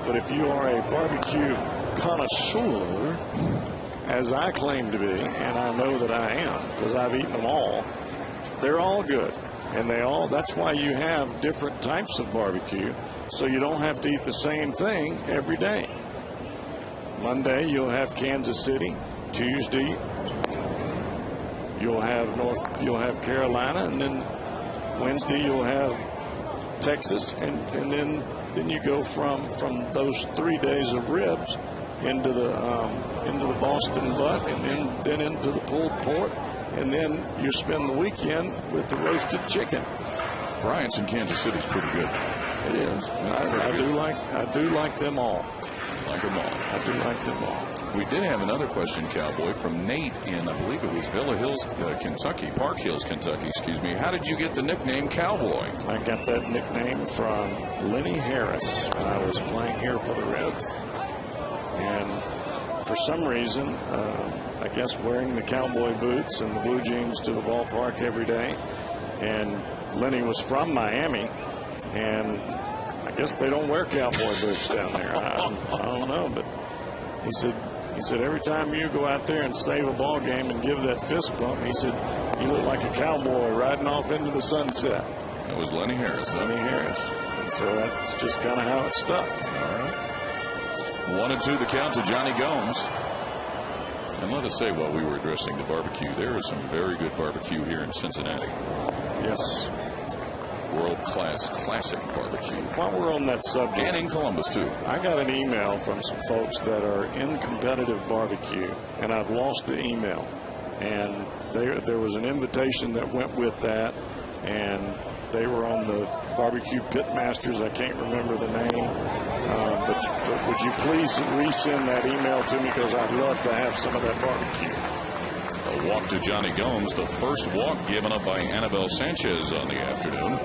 But if you are a barbecue connoisseur, as I claim to be, and I know that I am because I've eaten them all, they're all good. And that's why you have different types of barbecue, so you don't have to eat the same thing every day. Monday you'll have Kansas City. Tuesday you'll have Carolina, and then Wednesday you'll have Texas, and then you go from those 3 days of ribs into the Boston butt, and then into the pulled pork, and then you spend the weekend with the roasted chicken. Bryant's in Kansas City is pretty good. It is. I do like them all. Like them all. I do like them all. We did have another question, Cowboy, from Nate in, I believe it was Villa Hills, Kentucky, Park Hills, Kentucky, excuse me. How did you get the nickname Cowboy? I got that nickname from Lenny Harris when I was playing here for the Reds. And for some reason, I guess wearing the cowboy boots and the blue jeans to the ballpark every day. And Lenny was from Miami, and I guess they don't wear cowboy boots down there. I don't know, but he said every time you go out there and save a ball game and give that fist bump, he said you look like a cowboy riding off into the sunset. That was Lenny Harris. Lenny Harris. And so that's just kind of how it stuck. All right. 1-2 the count to Johnny Gomes. And let us say, while we were addressing the barbecue, there is some very good barbecue here in Cincinnati. Yes. World-class classic barbecue. While we're on that subject. And in Columbus, too. I got an email from some folks that are in competitive barbecue, and I've lost the email. And there was an invitation that went with that, and they were on the Barbecue Pitmasters. I can't remember the name. But would you please resend that email to me, because I'd love to have some of that barbecue. A walk to Johnny Gomes, the first walk given up by Anibal Sanchez on the afternoon.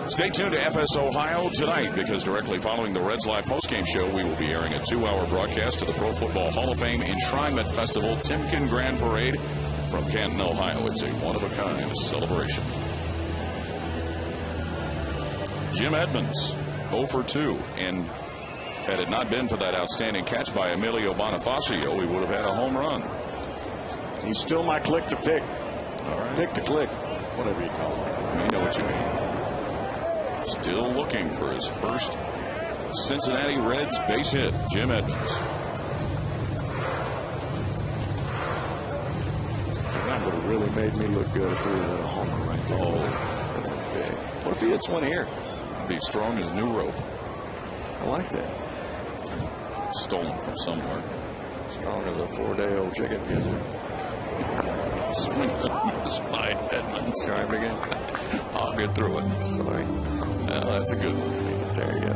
Stay tuned to FS Ohio tonight, because directly following the Reds Live postgame show, we will be airing a 2-hour broadcast of the Pro Football Hall of Fame Enshrinement Festival Timken Grand Parade from Canton, Ohio. It's a one-of-a-kind celebration. Jim Edmonds, 0 for 2, and had it not been for that outstanding catch by Emilio Bonifacio, he would have had a home run. He's still my click to pick. All right. Pick to click, whatever you call it. I know what you mean. Still looking for his first Cincinnati Reds base hit, Jim Edmonds. That would have really made me look good if he had a homer right there. Oh. Okay. What if he hits one here? Be strong as new rope. I like that. Stolen from somewhere. Strong as a 4-day-old chicken gizzard. Swing and miss by Edmonds. Try it again. I'll get through it. Sorry. No, that's a good one. There you go.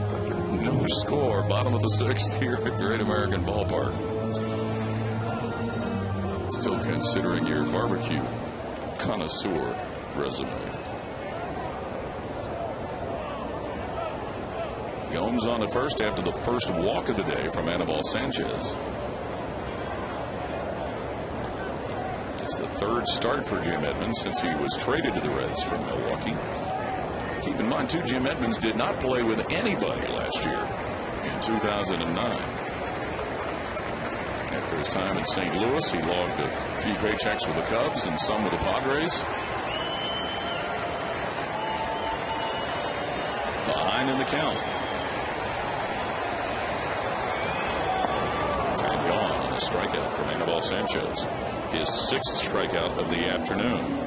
No score. Bottom of the 6th here at Great American Ballpark. Still considering your barbecue connoisseur resume. Gomes on at first after the first walk of the day from Anibal Sanchez. It's the 3rd start for Jim Edmonds since he was traded to the Reds from Milwaukee. Keep in mind, too, Jim Edmonds did not play with anybody last year in 2009. After his time in St. Louis, he logged a few paychecks with the Cubs and some with the Padres. Behind in the count. And gone on a strikeout from Anibal Sanchez. His 6th strikeout of the afternoon.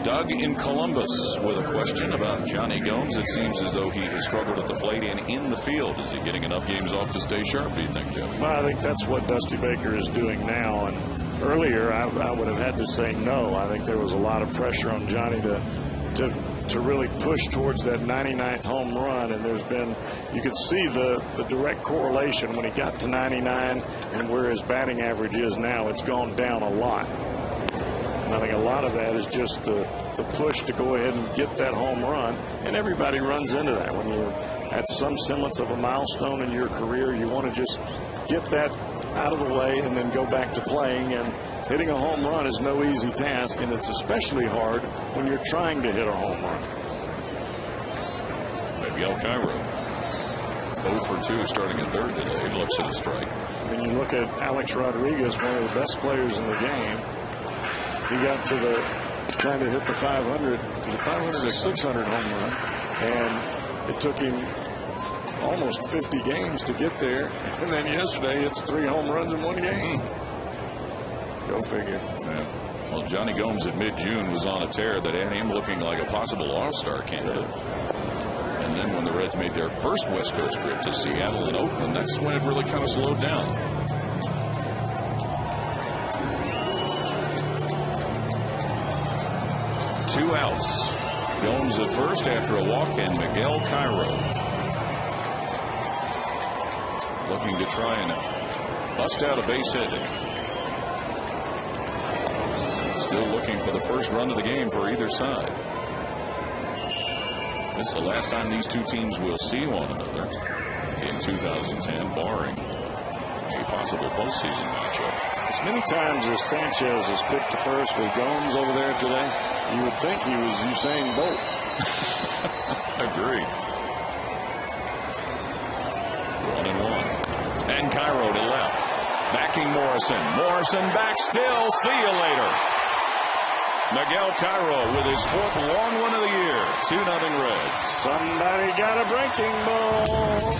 Doug in Columbus with a question about Johnny Gomes. It seems as though he has struggled at the plate and in the field. Is he getting enough games off to stay sharp, do you think, Jeff? Well, I think that's what Dusty Baker is doing now. And earlier, I would have had to say no. I think there was a lot of pressure on Johnny to really push towards that 99th home run. And there's been, you could see the direct correlation when he got to 99 and where his batting average is now. It's gone down a lot. And I think a lot of that is just the push to go ahead and get that home run. And everybody runs into that. When you're at some semblance of a milestone in your career, you want to just get that out of the way and then go back to playing. And hitting a home run is no easy task, and it's especially hard when you're trying to hit a home run. Miguel Cairo, 0 for 2 starting at 3rd today. He looks at a strike. When you look at Alex Rodriguez, one of the best players in the game, he got to trying to hit the 500 or 600 home run, and it took him almost 50 games to get there. And then yesterday, it's 3 home runs in 1 game. Go figure. Yeah. Well, Johnny Gomes at mid-June was on a tear that had him looking like a possible all-star candidate. And then when the Reds made their first West Coast trip to Seattle and Oakland, that's when it really kind of slowed down. Two outs. Gomes at first after a walk, and Miguel Cairo looking to try and bust out a base hit. Still looking for the first run of the game for either side. This is the last time these two teams will see one another in 2010, barring a possible postseason matchup. As many times as Sanchez has picked the first with Gomes over there today, you would think he was Usain Bolt. Agreed. 1-1. And Cairo to left. Backing Morrison. Morrison back still. See you later. Miguel Cairo with his 4th long one of the year. 2-0 Reds. Somebody got a breaking ball.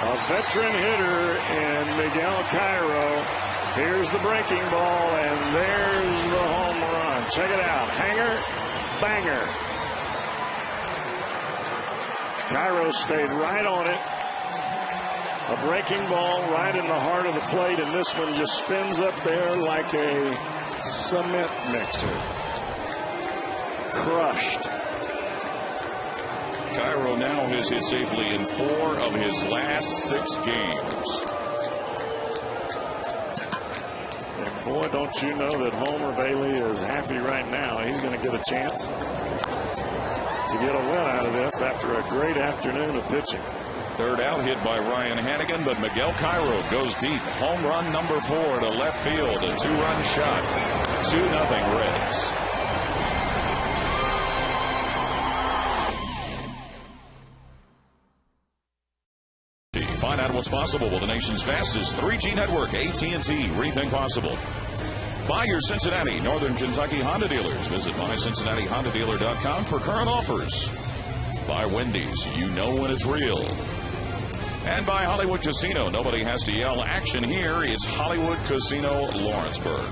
A veteran hitter in Miguel Cairo. Here's the breaking ball, and there's the home run. Check it out. Hanger, banger. Cairo stayed right on it. A breaking ball right in the heart of the plate, and this one just spins up there like a cement mixer. Crushed. Cairo now has hit safely in 4 of his last 6 games. And boy, don't you know that Homer Bailey is happy right now. He's going to get a chance to get a win out of this after a great afternoon of pitching. 3rd out, hit by Ryan Hannigan, but Miguel Cairo goes deep. Home run number 4 to left field. A 2-run shot. 2-0 Reds. Find out what's possible with the nation's fastest 3G network, AT&T. Rethink possible. Buy your Cincinnati, Northern Kentucky Honda dealers. Visit mycincinnatihondadealer.com for current offers. Buy Wendy's. You know when it's real. And by Hollywood Casino. Nobody has to yell action here. It's Hollywood Casino Lawrenceburg.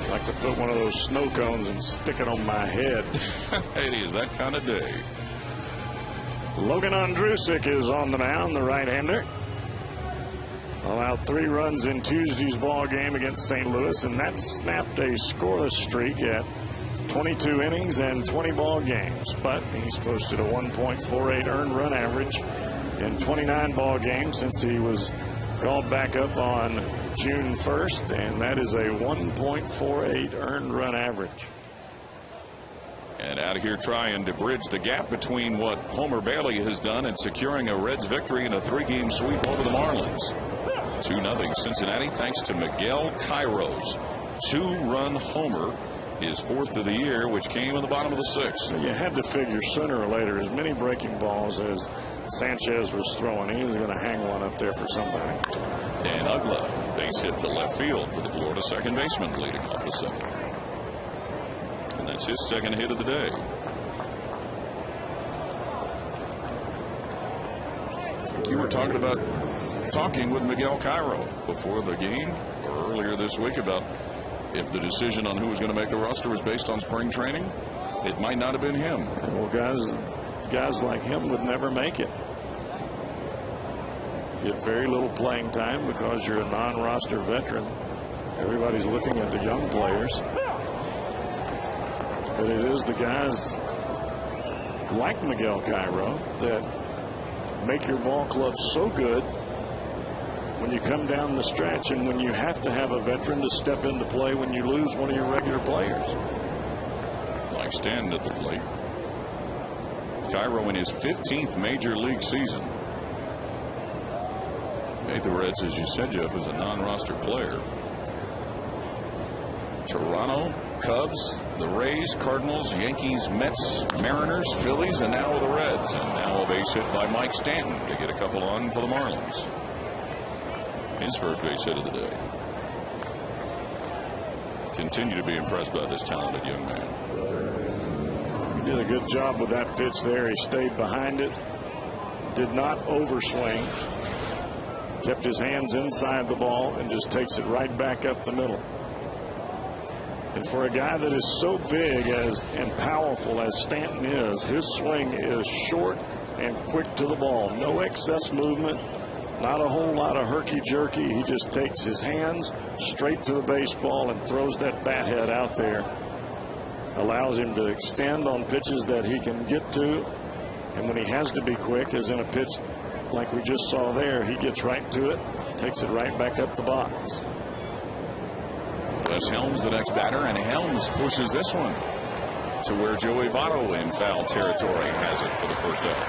I'd like to put one of those snow cones and stick it on my head. It is that kind of day. Logan Ondrusek is on the mound, the right-hander. Allowed 3 runs in Tuesday's ball game against St. Louis, and that snapped a scoreless streak at 22 innings and 20 ball games. But he's posted a 1.48 earned run average in 29 ball games since he was called back up on June 1st, and that is a 1.48 earned run average. And out here trying to bridge the gap between what Homer Bailey has done and securing a Reds victory in a 3-game sweep over the Marlins. 2-0 Cincinnati thanks to Miguel Cairo's 2-run homer, his 4th of the year, which came in the bottom of the 6th. You had to figure sooner or later, as many breaking balls as Sanchez was throwing, he was going to hang one up there for somebody. Dan Uggla, base hit to left field for the Florida second baseman leading off the 7th. And that's his 2nd hit of the day. You were talking with Miguel Cairo before the game or earlier this week about if the decision on who was going to make the roster was based on spring training, it might not have been him. Well, guys like him would never make it. Get very little playing time because you're a non-roster veteran. Everybody's looking at the young players. But it is the guys like Miguel Cairo that make your ball club so good when you come down the stretch and when you have to have a veteran to step into play when you lose one of your regular players. Like Stanton at the plate. Cairo in his 15th major league season made the Reds, as you said, Jeff, as a non-roster player. Toronto, Cubs, the Rays, Cardinals, Yankees, Mets, Mariners, Phillies, and now the Reds. And now a base hit by Mike Stanton to get a couple on for the Marlins. His first base hit of the day. Continue to be impressed by this talented young man. He did a good job with that pitch there. He stayed behind it, did not overswing, kept his hands inside the ball, and just takes it right back up the middle. And for a guy that is so big and powerful as Stanton is, his swing is short and quick to the ball. No excess movement, not a whole lot of herky-jerky. He just takes his hands straight to the baseball and throws that bat head out there. Allows him to extend on pitches that he can get to. And when he has to be quick, as in a pitch like we just saw there, he gets right to it, takes it right back up the box. Wes Helms, the next batter, and Helms pushes this one to where Joey Votto in foul territory has it for the first out.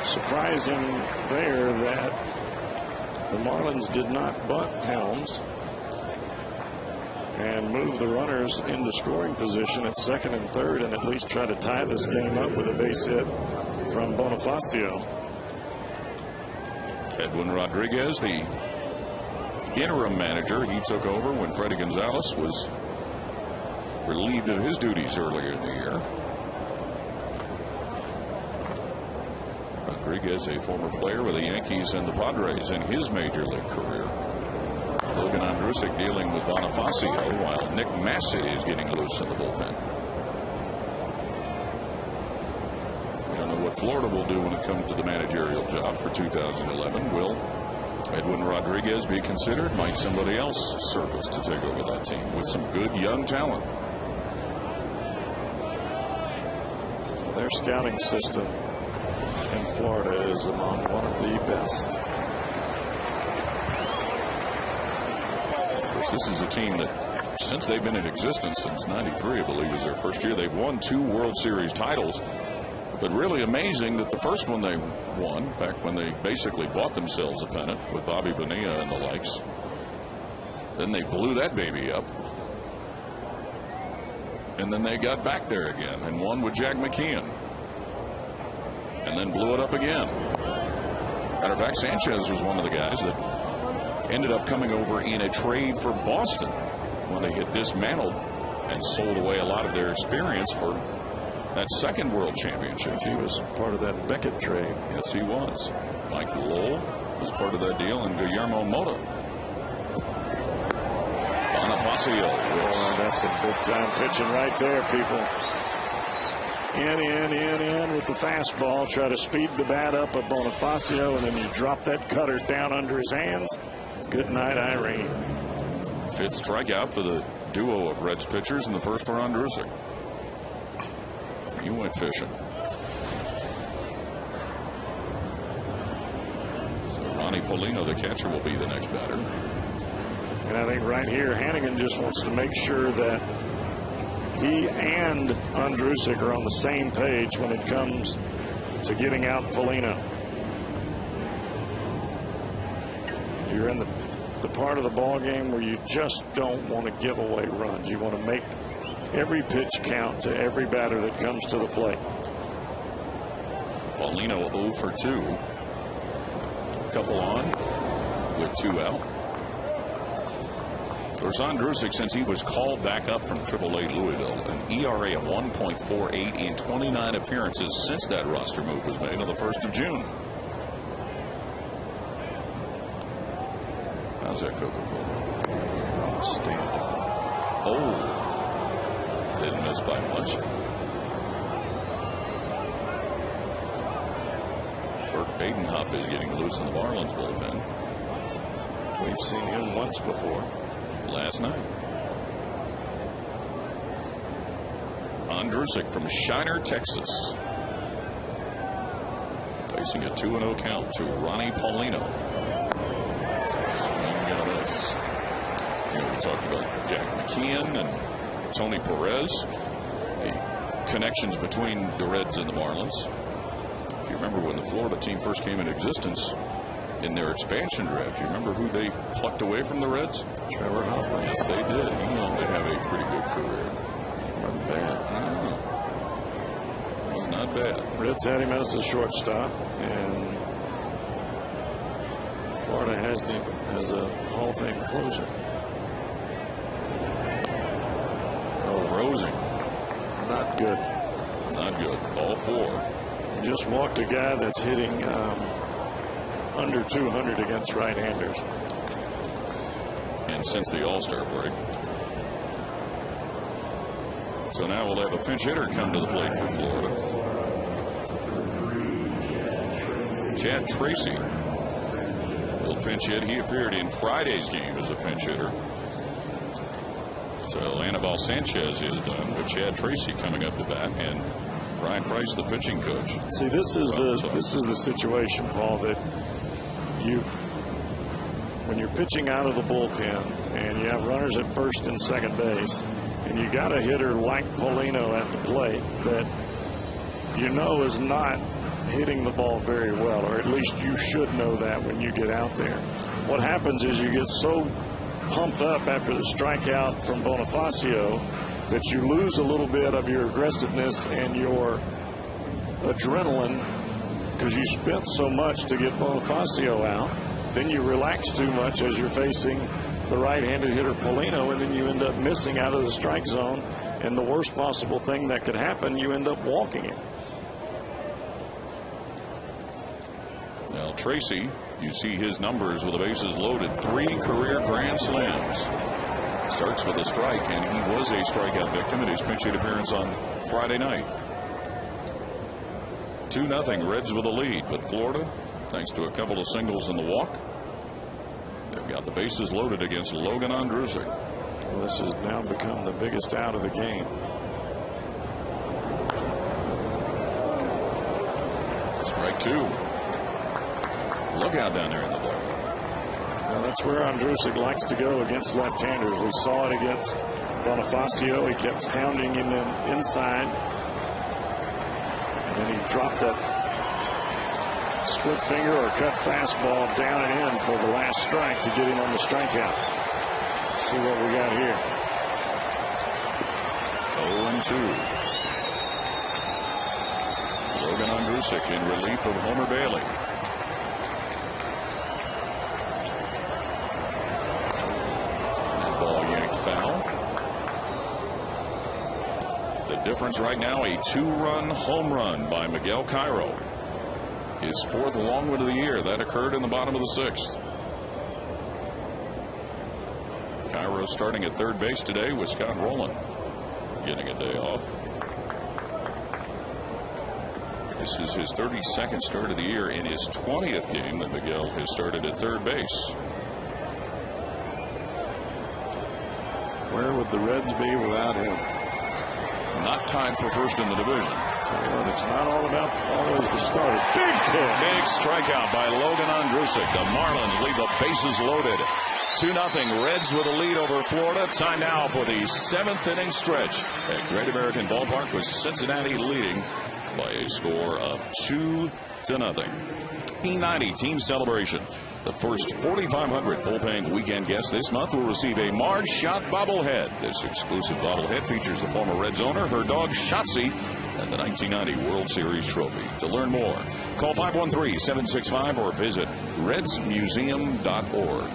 Surprising there that the Marlins did not bunt Helms and move the runners into scoring position at 2nd and 3rd and at least try to tie this game up with a base hit from Bonifacio. Edwin Rodriguez, the interim manager, he took over when Freddie Gonzalez was relieved of his duties earlier in the year. Rodriguez, a former player with the Yankees and the Padres in his major league career. Logan Ondrusek dealing with Bonifacio while Nick Massey is getting loose in the bullpen. We don't know what Florida will do when it comes to the managerial job for 2011. Will Edwin Rodriguez be considered? Might somebody else surface to take over that team with some good young talent? Their scouting system in Florida is among one of the best. Of course, this is a team that, since they've been in existence since '93, I believe is their first year, they've won 2 World Series titles. But really amazing that the first one they won, back when they basically bought themselves a pennant with Bobby Bonilla and the likes, then they blew that baby up. And then they got back there again and won with Jack McKeon. And then blew it up again. Matter of fact, Sanchez was one of the guys that ended up coming over in a trade for Boston when they had dismantled and sold away a lot of their experience for that second World Championship. He was part of that Beckett trade. Yes, he was. Mike Lowell was part of that deal, and Guillermo Mota. Bonifacio. Oh, that's some big-time pitching right there, people. In with the fastball. Try to speed the bat up of Bonifacio, and then you drop that cutter down under his hands. Good night, Irene. 5th strikeout for the duo of Reds pitchers, and the first for Andrusic. You went fishing. So Ronnie Polino, the catcher, will be the next batter. And I think right here, Hannigan just wants to make sure that he and Andrusic are on the same page when it comes to getting out Polino. You're in the part of the ball game where you just don't want to give away runs. You want to make every pitch count to every batter that comes to the plate. Paulino 0 for 2. A couple on with 2 out. For Andrusic, since he was called back up from AAA Louisville, an ERA of 1.48 in 29 appearances since that roster move was made on the 1st of June. How's that Coca-Cola? Outstanding. Oh, didn't miss by much. Burt Badenhop is getting loose in the Marlins bullpen. We've seen him once before. Last night. Andrusic from Shiner, Texas. Facing a 2-0 count to Ronnie Paulino. Swing and a miss. We talked about Jack McKeon and Tony Perez. The connections between the Reds and the Marlins. If you remember when the Florida team first came into existence in their expansion draft, you remember who they plucked away from the Reds? Trevor Hoffman. Yes, they did. He went on to have a pretty good career. Wasn't bad. No. It was not bad. Reds had him as a shortstop, and Florida has him as a Hall of Fame closer. Frozen. Not good. Not good. Ball 4. Just walked a guy that's hitting under 200 against right-handers. And since the All-Star break. So now we'll have a pinch hitter come to the plate for Florida. Chad Tracy will pinch hit. He appeared in Friday's game as a pinch hitter. So Anibal Sanchez is done, but Chad Tracy coming up to bat, and Ryan Price, the pitching coach. See, this is the situation, Paul, that when you're pitching out of the bullpen and you have runners at first and second base, and you got a hitter like Polino at the plate that you know is not hitting the ball very well, or at least you should know that when you get out there. What happens is you get so pumped up after the strikeout from Bonifacio that you lose a little bit of your aggressiveness and your adrenaline because you spent so much to get Bonifacio out. Then you relax too much as you're facing the right-handed hitter Polino, and then you end up missing out of the strike zone, and the worst possible thing that could happen, you end up walking it. Now Tracy, you see his numbers with the bases loaded. 3 career grand slams. Starts with a strike, and he was a strikeout victim in his pinch hit appearance on Friday night. 2-0 Reds with a lead, but Florida, thanks to a couple of singles in the walk, they've got the bases loaded against Logan Andrusic. Well, this has now become the biggest out of the game. Strike 2. Look out down there in the dark. Well, that's where Andrusic likes to go against left-handers. We saw it against Bonifacio. He kept pounding him inside. And then he dropped that split finger or cut fastball down and in for the last strike to get him on the strikeout. See what we got here. 0-2. Logan Andrusic in relief of Homer Bailey. That ball yanked foul. The difference right now, a 2-run home run by Miguel Cairo. His 4th long one of the year. That occurred in the bottom of the 6th. Cairo starting at third base today with Scott Rowland getting a day off. This is his 32nd start of the year in his 20th game that Miguel has started at third base. Where would the Reds be without him? Not tied for first in the division. Well, it's not all about always the starters. Big hit. Big strikeout by Logan Ondrusek. The Marlins leave the bases loaded. 2-0 Reds with a lead over Florida. Time now for the 7th inning stretch at Great American Ballpark, with Cincinnati leading by a score of 2-0. P90 team celebration. The first 4,500 full-paying weekend guests this month will receive a Marge Shot bobblehead. This exclusive bobblehead features the former Reds owner, her dog Shotzi, and the 1990 World Series trophy. To learn more, call 513-765 or visit redsmuseum.org.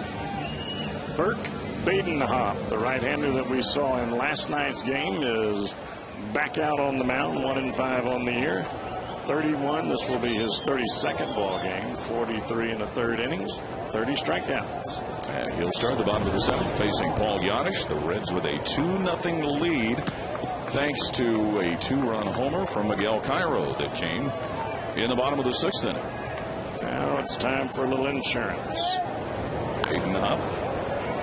Burke Badenhop, the right-hander that we saw in last night's game, is back out on the mound, 1-5 on the year. 31. This will be his 32nd ball game. 43 in the 3rd innings. 30 strikeouts. And he'll start the bottom of the 7th facing Paul Yanish. The Reds with a 2-0 lead, thanks to a 2-run homer from Miguel Cairo that came in the bottom of the 6th inning. Now it's time for a little insurance. Badenhop.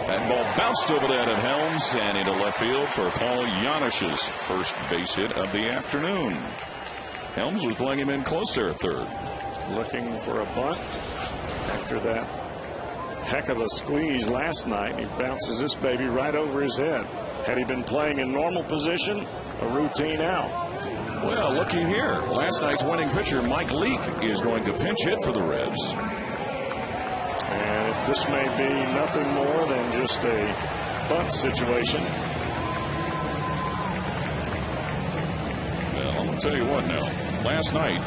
That ball bounced over the head of Helms and into left field for Paul Yanish's first base hit of the afternoon. Helms was playing him in close there at third. Looking for a bunt after that heck of a squeeze last night. He bounces this baby right over his head. Had he been playing in normal position, a routine out. Well, looky here. Last night's winning pitcher, Mike Leake, is going to pinch hit for the Reds. And this may be nothing more than just a bunt situation. Well, I'm going to tell you what now. Last night,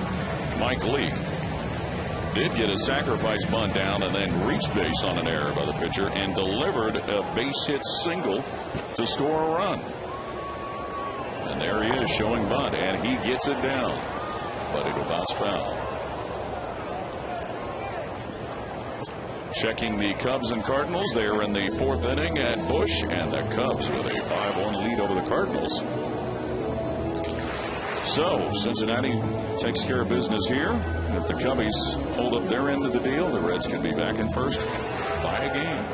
Mike Leake did get a sacrifice bunt down and then reached base on an error by the pitcher and delivered a base hit single to score a run. And there he is showing bunt, and he gets it down, but it'll bounce foul. Checking the Cubs and Cardinals. They are in the 4th inning at Busch, and the Cubs with a 5-1 lead over the Cardinals. So Cincinnati takes care of business here. If the Cubbies hold up their end of the deal, the Reds can be back in first by a game.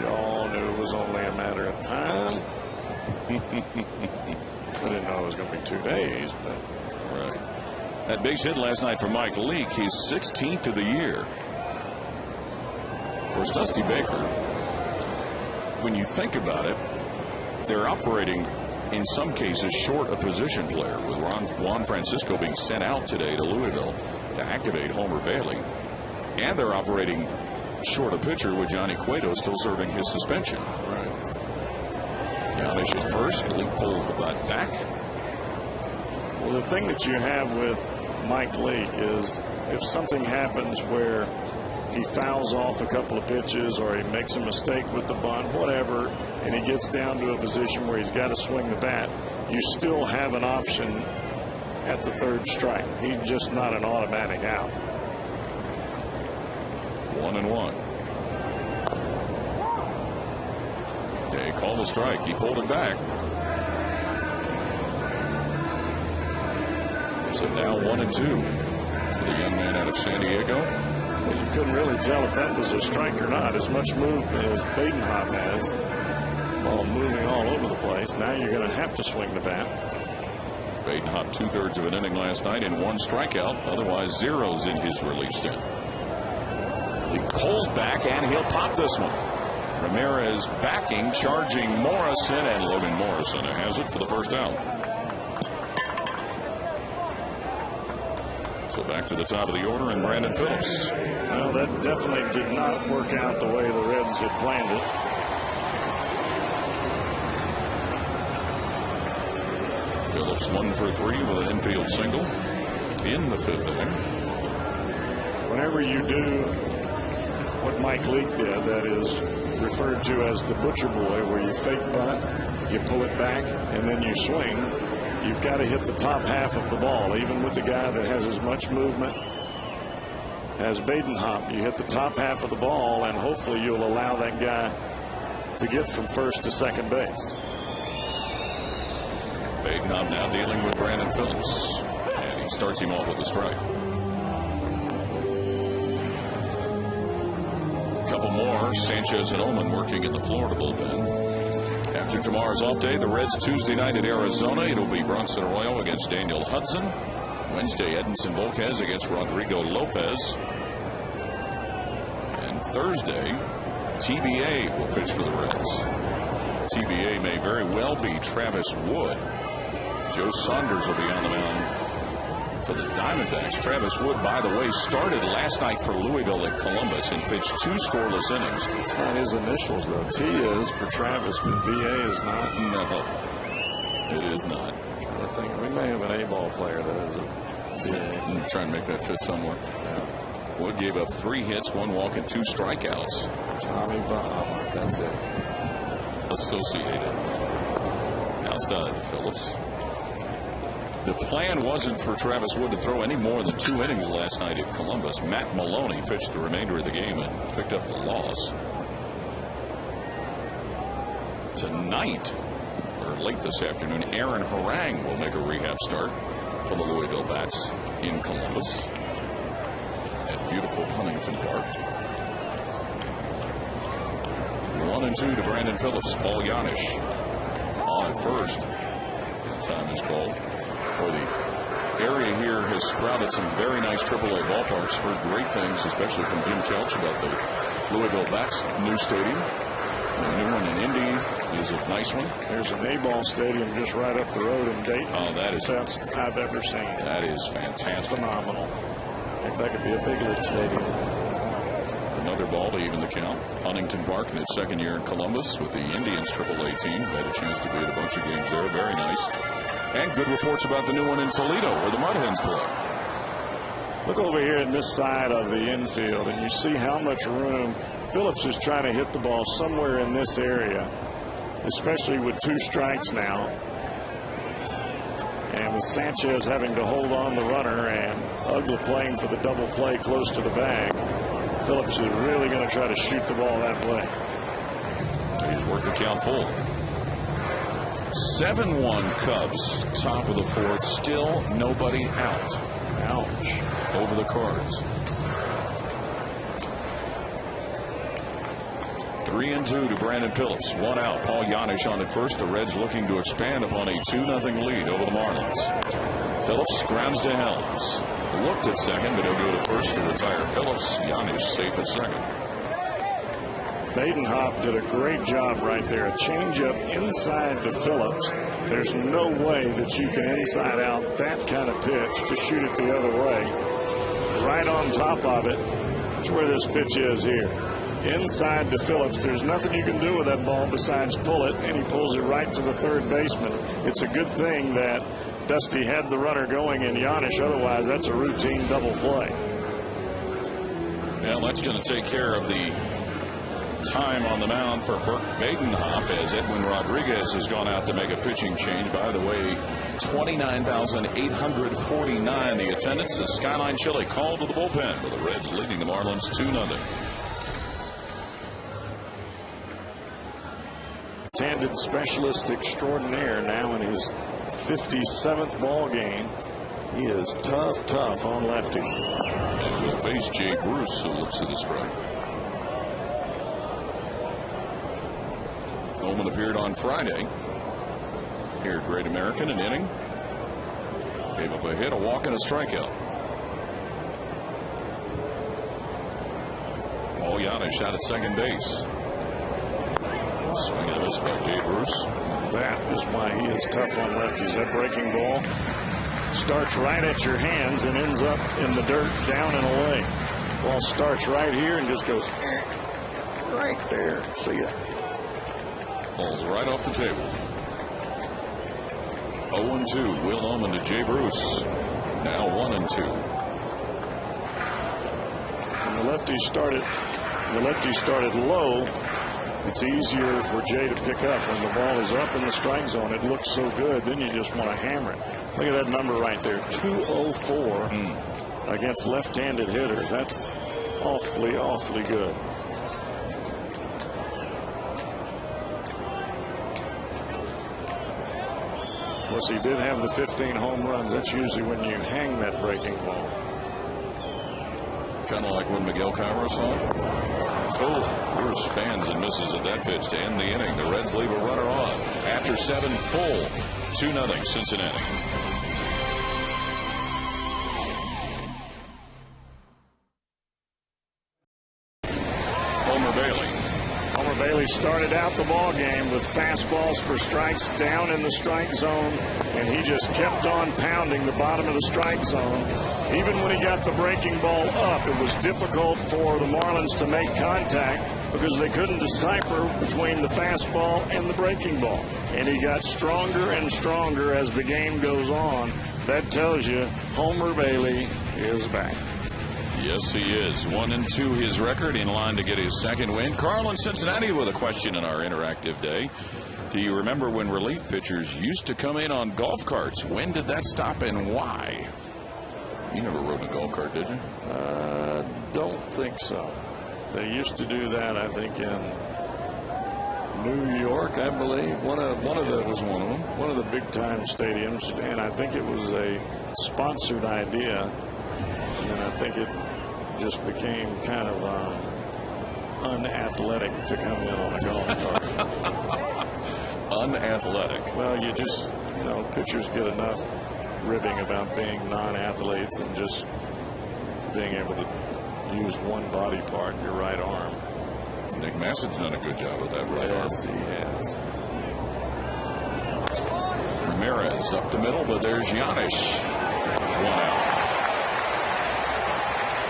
We all knew it was only a matter of time. I didn't know it was going to be 2 days, but right. That base hit last night for Mike Leake, his 16th of the year. Of course, Dusty Baker, when you think about it, they're operating in some cases short a position player, with Juan Francisco being sent out today to Louisville to activate Homer Bailey. And they're operating short a pitcher with Johnny Cueto still serving his suspension. right. Yanish at first. Leake pulls the bat back. Well, the thing that you have with Mike Leake is if something happens where he fouls off a couple of pitches or he makes a mistake with the bunt, whatever, and he gets down to a position where he's got to swing the bat, you still have an option at the 3rd strike. He's just not an automatic out. 1-1. Okay, call the strike. He pulled it back. So now 1-2 for the young man out of San Diego. Well, you couldn't really tell if that was a strike or not. As much movement as Badenhop has, ball moving all over the place. Now you're going to have to swing the bat. Badenhop 2/3 of an inning last night in 1 strikeout. Otherwise, zeros in his relief stint. He pulls back, and he'll pop this one. Ramirez backing, charging Morrison, and Logan Morrison has it for the first out. So back to the top of the order, and Brandon Phillips. Well, that definitely did not work out the way the Reds had planned it. Phillips 1 for 3 with an infield single in the 5th inning. Whenever you do what Mike Leake did, that is referred to as the butcher boy, where you fake bunt, you pull it back and then you swing, you've got to hit the top half of the ball. Even with the guy that has as much movement as Badenhop, you hit the top half of the ball, and hopefully you'll allow that guy to get from first to second base. Badenhop now dealing with Brandon Phillips, and he starts him off with a strike. A couple more. Sanchez and Ullman working in the Florida bullpen. After tomorrow's off day, the Reds Tuesday night at Arizona. It'll be Bronson Arroyo against Daniel Hudson. Wednesday, Edinson Volquez against Rodrigo Lopez. And Thursday, TBA will pitch for the Reds. TBA may very well be Travis Wood. Joe Saunders will be on the mound for the Diamondbacks. Travis Wood, by the way, started last night for Louisville at Columbus and pitched 2 scoreless innings. It's not his initials, though. T is for Travis, but BA is not. No, it is not. I think we may have an A-ball player that is a I'm trying to make that fit somewhere. Yeah. Wood gave up 3 hits, 1 walk, and 2 strikeouts. Tommy Bahama, that's it. Associated. Outside of Phillips. The plan wasn't for Travis Wood to throw any more than 2 innings last night at Columbus. Matt Maloney pitched the remainder of the game and picked up the loss. Tonight, or late this afternoon, Aaron Harang will make a rehab start for the Louisville Bats in Columbus at beautiful Huntington Park. 1-2 to Brandon Phillips. Paul Janisch on at first. Time is called. Boy, the area here has sprouted some very nice AAA ballparks. Heard great things, especially from Jim Kelch, about the Louisville Bats new stadium. The new one in Indy is a nice one. There's an A-ball stadium just right up the road in Dayton. Oh, that is the best I've ever seen. That is fantastic. Phenomenal. I think that could be a big league stadium. Another ball to even the count. Huntington Park in its second year in Columbus with the Indians AAA team. Had a chance to be at a bunch of games there. Very nice. And good reports about the new one in Toledo where the Mud Hens play. Look over here in this side of the infield, and you see how much room Phillips is trying to hit the ball somewhere in this area, especially with 2 strikes now. And with Sanchez having to hold on the runner and Uggla playing for the double play close to the bag, Phillips is really going to try to shoot the ball that way. He's worked the count full. 7-1 Cubs, top of the 4th, still nobody out. Ouch. Over the Cards. 3-2 to Brandon Phillips. 1 out. Paul Janisch on at first. The Reds looking to expand upon a 2-0 lead over the Marlins. Phillips grounds to Helms. Looked at second, but he'll go to first to retire Phillips. Janisch safe at second. Badenhop did a great job right there. A changeup inside to Phillips. There's no way that you can inside out that kind of pitch to shoot it the other way. Right on top of it. That's where this pitch is here. Inside to Phillips. There's nothing you can do with that ball besides pull it, and he pulls it right to the third baseman. It's a good thing that Dusty had the runner going in Janisch. Otherwise, that's a routine double play. Well, that's going to take care of the time on the mound for Burke Badenhop as Edwin Rodriguez has gone out to make a pitching change. By the way, 29,849 the attendance as Skyline Chili called to the bullpen with the Reds leading the Marlins 2-0. Left-handed specialist extraordinaire now in his 57th ball game. He is tough on lefties. And he'll face Jay Bruce, who looks at the strike. Ullman appeared on Friday here at Great American, an inning. Gave up a hit, a walk, and a strikeout. Paul Janisch out at second base. Swing and a miss by Jay Bruce. That is why he is tough on lefties. That breaking ball starts right at your hands and ends up in the dirt, down and away. Ball starts right here and just goes right there. See ya. Ball's right off the table. 0-2. Will Ullman to Jay Bruce. Now 1-2. And the lefty started low It's easier for Jay to pick up when the ball is up in the strike zone. It looks so good. Then you just want to hammer it. Look at that number right there, 204 against left-handed hitters. That's awfully, awfully good. Of course, he did have the 15 home runs. That's usually when you hang that breaking ball. Kind of like when Miguel Cairo saw it. So there's fans and misses at that pitch to end the inning. The Reds leave a runner on after 7 full. 2-0 Cincinnati. Homer Bailey started out the ball game with fastballs for strikes down in the strike zone, and he just kept on pounding the bottom of the strike zone. Even when he got the breaking ball up, it was difficult for the Marlins to make contact because they couldn't decipher between the fastball and the breaking ball. And he got stronger and stronger as the game goes on. That tells you Homer Bailey is back. Yes, he is. 1-2 his record, in line to get his second win. Carl in Cincinnati with a question in our interactive day. Do you remember when relief pitchers used to come in on golf carts? When did that stop and why? You never rode in a golf cart, did you? Don't think so. They used to do that, I think, in New York, I believe. One of the big time stadiums, and I think it was a sponsored idea. And I think it just became kind of unathletic to come in on a golf cart. Unathletic. Well, pitchers get enough ribbing about being non-athletes and just being able to use one body part, your right arm. Nick Masset's done a good job with that right arm. Yes, he has. Ramirez up the middle, but there's Giannis. 1 out.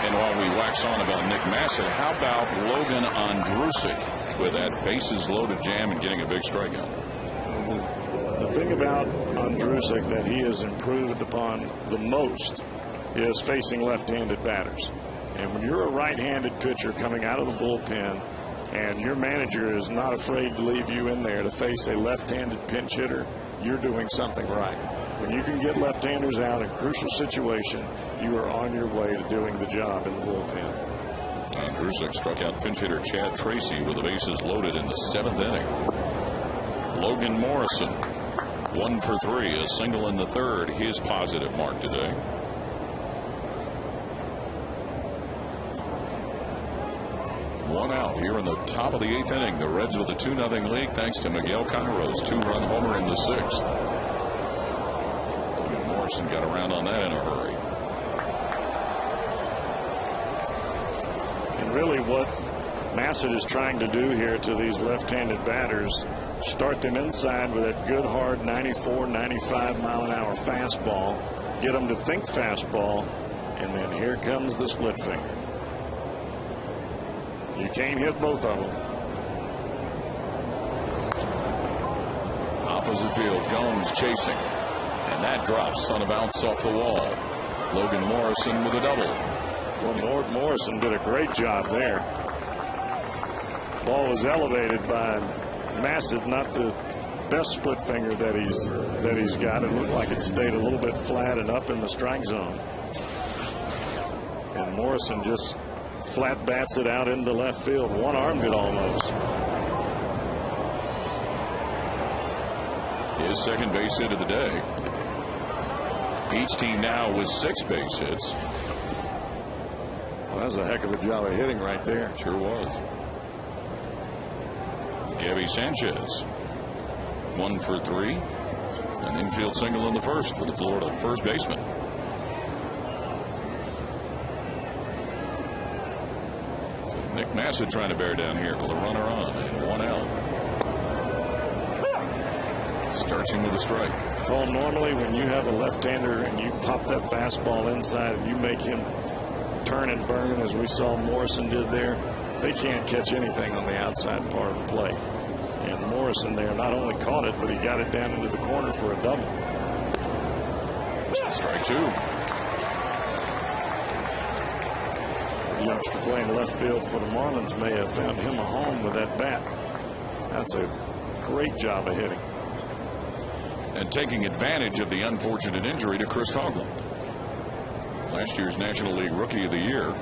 And while we wax on about Nick Massett, how about Logan Ondrusek with that bases loaded jam and getting a big strikeout? The thing about Ondrusek that he has improved upon the most is facing left-handed batters. And when you're a right-handed pitcher coming out of the bullpen and your manager is not afraid to leave you in there to face a left-handed pinch hitter, you're doing something right. When you can get left-handers out in crucial situation, you are on your way to doing the job in the bullpen. Ondrusek struck out pinch hitter Chad Tracy with the bases loaded in the 7th inning. Logan Morrison, 1 for 3, a single in the 3rd, his positive mark today. One out here in the top of the 8th inning. The Reds with a 2-0 lead thanks to Miguel Cairo's 2-run homer in the 6th. Morrison got around on that in a hurry. And really what Massett is trying to do here to these left-handed batters, start them inside with that good hard 94, 95 mile an hour fastball, get them to think fastball, and then here comes the split finger. You can't hit both of them. Opposite field, Gomes chasing. And that drops on a bounce off the wall. Logan Morrison with a double. Well, Morrison did a great job there. Ball was elevated by Massett, not the best split finger that he's got. It looked like it stayed a little bit flat and up in the strike zone. And Morrison just flat bats it out into left field. One-armed it almost. His second base hit of the day. Each team now with 6 base hits. Well, that was a heck of a job of hitting right there. Sure was. Gabby Sanchez, 1 for 3. An infield single in the 1st for the Florida first baseman. Nick Massett trying to bear down here with a runner on and 1 out. Starts him with a strike. Paul, normally when you have a left-hander and you pop that fastball inside and you make him turn and burn, as we saw Morrison did there, they can't catch anything on the outside part of the plate. And Morrison there not only caught it, but he got it down into the corner for a double. Strike 2. The youngster playing left field for the Marlins may have found him a home with that bat. That's a great job of hitting. And taking advantage of the unfortunate injury to Chris Hoagland, last year's National League Rookie of the Year.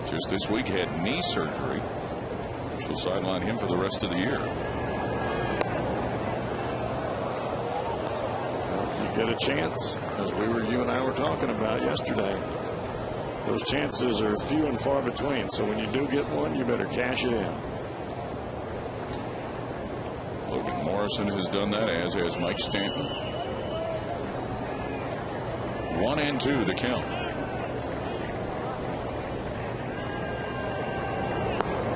Just this week had knee surgery, which will sideline him for the rest of the year. Well, you get a chance, as you and I were talking about yesterday. Those chances are few and far between, so when you do get one, you better cash it in. Logan Morrison has done that, as has Mike Stanton. 1-2 the count.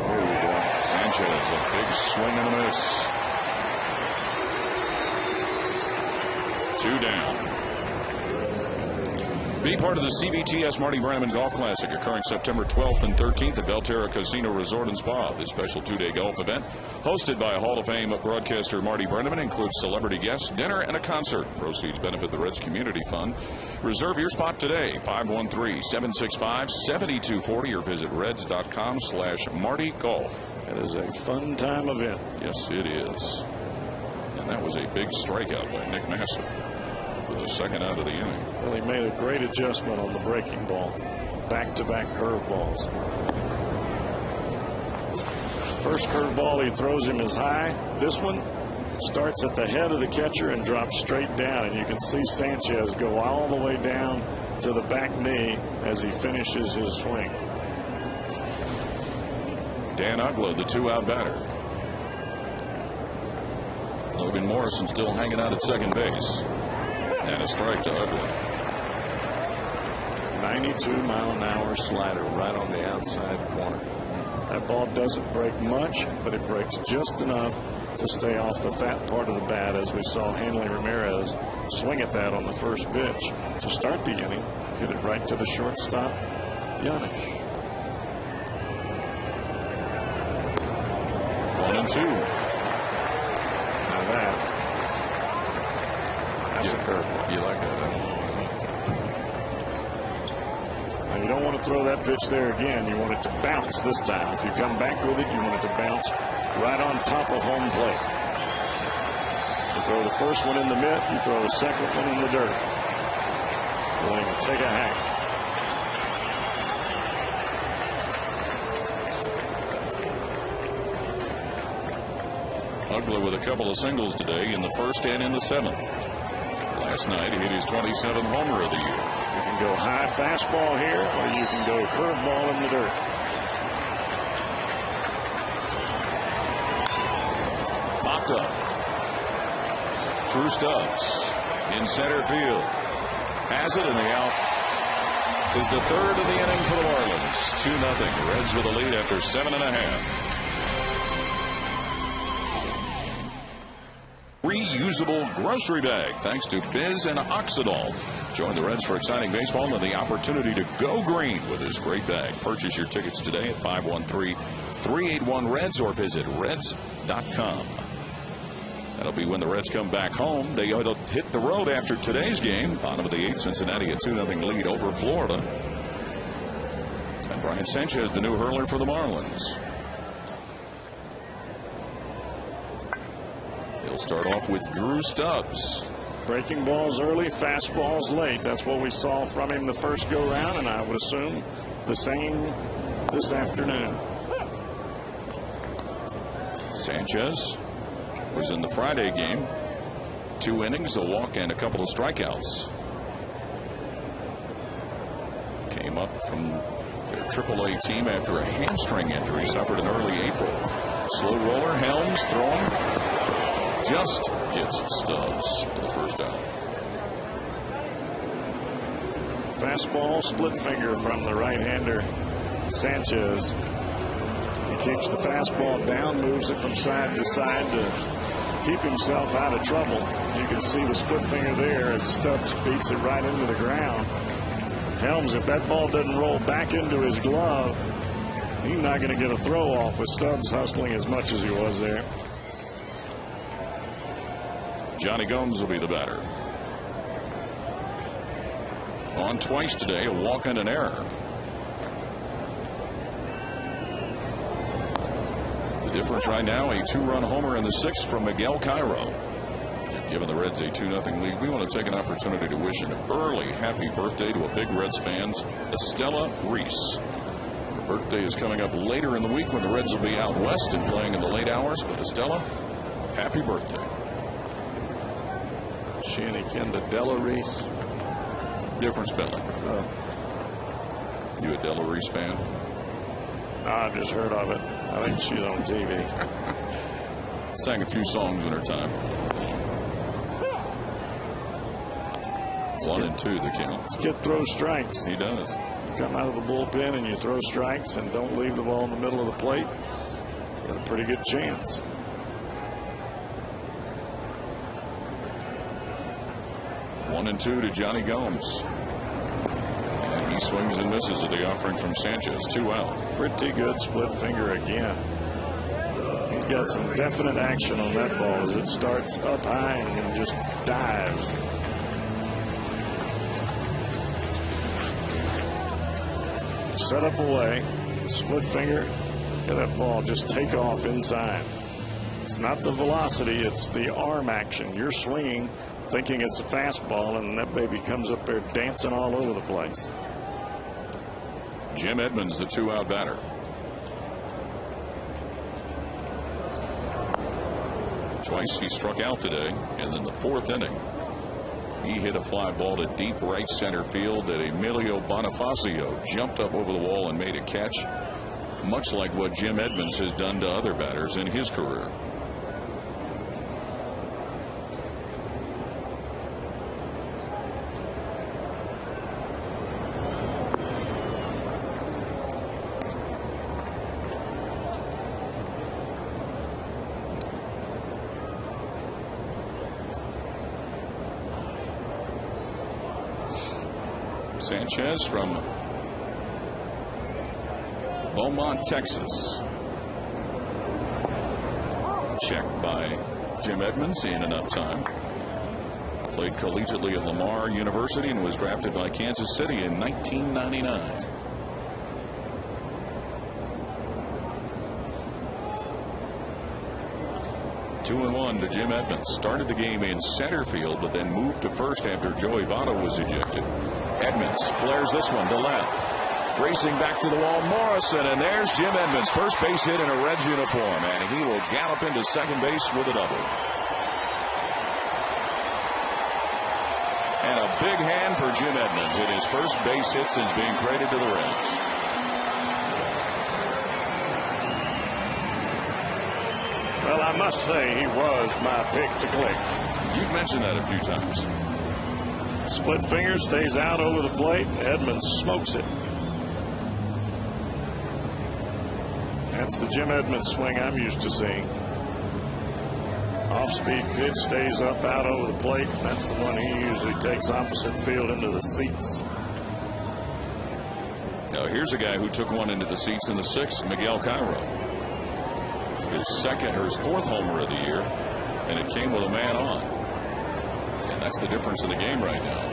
There you go. Sanchez, a big swing and a miss. 2 down. Be part of the CBTS Marty Brennaman Golf Classic, occurring September 12th and 13th at Belterra Casino Resort and Spa. This special 2-day golf event, hosted by Hall of Fame broadcaster Marty Brennaman, includes celebrity guests, dinner, and a concert. Proceeds benefit the Reds Community Fund. Reserve your spot today, 513-765-7240, or visit reds.com/MartyGolf. That is a fun time event. Yes, it is. And that was a big strikeout by Nick Masser. The second out of the inning. Well, he made a great adjustment on the breaking ball. Back-to-back curveballs. First curveball he throws him is high. This one starts at the head of the catcher and drops straight down. And you can see Sanchez go all the way down to the back knee as he finishes his swing. Dan Ugla, the 2-out batter. Logan Morrison still hanging out at second base. And a strike to Ugly. 92-mile-an-hour slider right on the outside corner. That ball doesn't break much, but it breaks just enough to stay off the fat part of the bat, as we saw Hanley Ramirez swing at that on the first pitch to start the inning. Hit it right to the shortstop, Yanish. 1-2. Now that's a curveball. You like that, huh? Now you don't want to throw that pitch there again. You want it to bounce this time. If you come back with it, you want it to bounce right on top of home plate. You throw the first one in the mitt, you throw the second one in the dirt. Willing to take a hack. Ugla with a couple of singles today in the first and in the seventh. Last night he hit his 27th homer of the year. You can go high fastball here, or you can go curveball in the dirt. Popped up. Drew Stubbs in center field. Has it, and the out is the third of the inning for the Marlins. 2-0. Reds with a lead after 7.5. Reusable grocery bag, thanks to Biz and Oxidol. Join the Reds for exciting baseball and the opportunity to go green with this great bag. Purchase your tickets today at 513-381-REDS or visit reds.com. That'll be when the Reds come back home. They ought to hit the road after today's game. Bottom of the 8th, Cincinnati a 2-0 lead over Florida. And Brian Sanchez, the new hurler for the Marlins. He'll start off with Drew Stubbs. Breaking balls early, fastballs late. That's what we saw from him the first go round, and I would assume the same this afternoon. Sanchez was in the Friday game. 2 innings, a walk, and a couple of strikeouts. Came up from their AAA team after a hamstring injury suffered in early April. Slow roller, Helms throwing. Just gets Stubbs for the first out. Fastball, split finger from the right-hander Sanchez. He keeps the fastball down, moves it from side to side to keep himself out of trouble. You can see the split finger there as Stubbs beats it right into the ground. Helms, if that ball doesn't roll back into his glove, he's not going to get a throw off with Stubbs hustling as much as he was there. Johnny Gomes will be the batter. On twice today, a walk and an error. The Difference right now, a 2-run homer in the 6th from Miguel Cairo. Giving the Reds a 2-0 lead. We want to take an opportunity to wish an early happy birthday to a big Reds fan, Estella Reese. Her birthday is coming up later in the week when the Reds will be out west and playing in the late hours. But Estella, happy birthday. She any kin to Della Reese? Different spelling. You a Della Reese fan? I've just heard of it. I think she's on TV. Sang a few songs in her time. 1-2 the count. This kid throws strikes. He does. Come out of the bullpen and you throw strikes and don't leave the ball in the middle of the plate, you got a pretty good chance. One and two to Johnny Gomes. And he swings and misses at the offering from Sanchez. 2 out. Pretty good split finger again. He's got some definite action on that ball as it starts up high and just dives. Set up away, split finger, get that ball just take off inside. It's not the velocity, it's the arm action. You're swinging, thinking it's a fastball, and that baby comes up there dancing all over the place. Jim Edmonds, the 2-out batter. Twice he struck out today, and in the 4th inning, he hit a fly ball to deep right center field that Emilio Bonifacio jumped up over the wall and made a catch, much like what Jim Edmonds has done to other batters in his career. Sanchez from Beaumont, Texas. Checked by Jim Edmonds in enough time. Played collegiately at Lamar University and was drafted by Kansas City in 1999. Two and one to Jim Edmonds. Started the game in center field, but then moved to first after Joey Votto was ejected. Edmonds flares this one to left. Racing back to the wall, Morrison, and there's Jim Edmonds. First base hit in a Reds uniform, and he will gallop into second base with a double. And a big hand for Jim Edmonds in his first base hit since being traded to the Reds. Well, I must say he was my pick to click. You've mentioned that a few times. Split finger, stays out over the plate. Edmonds smokes it. That's the Jim Edmonds swing I'm used to seeing. Off-speed pitch, stays up, out over the plate. That's the one he usually takes opposite field into the seats. Now here's a guy who took one into the seats in the 6th, Miguel Cairo. His 2nd or his 4th homer of the year, and it came with a man on. And that's the difference in the game right now.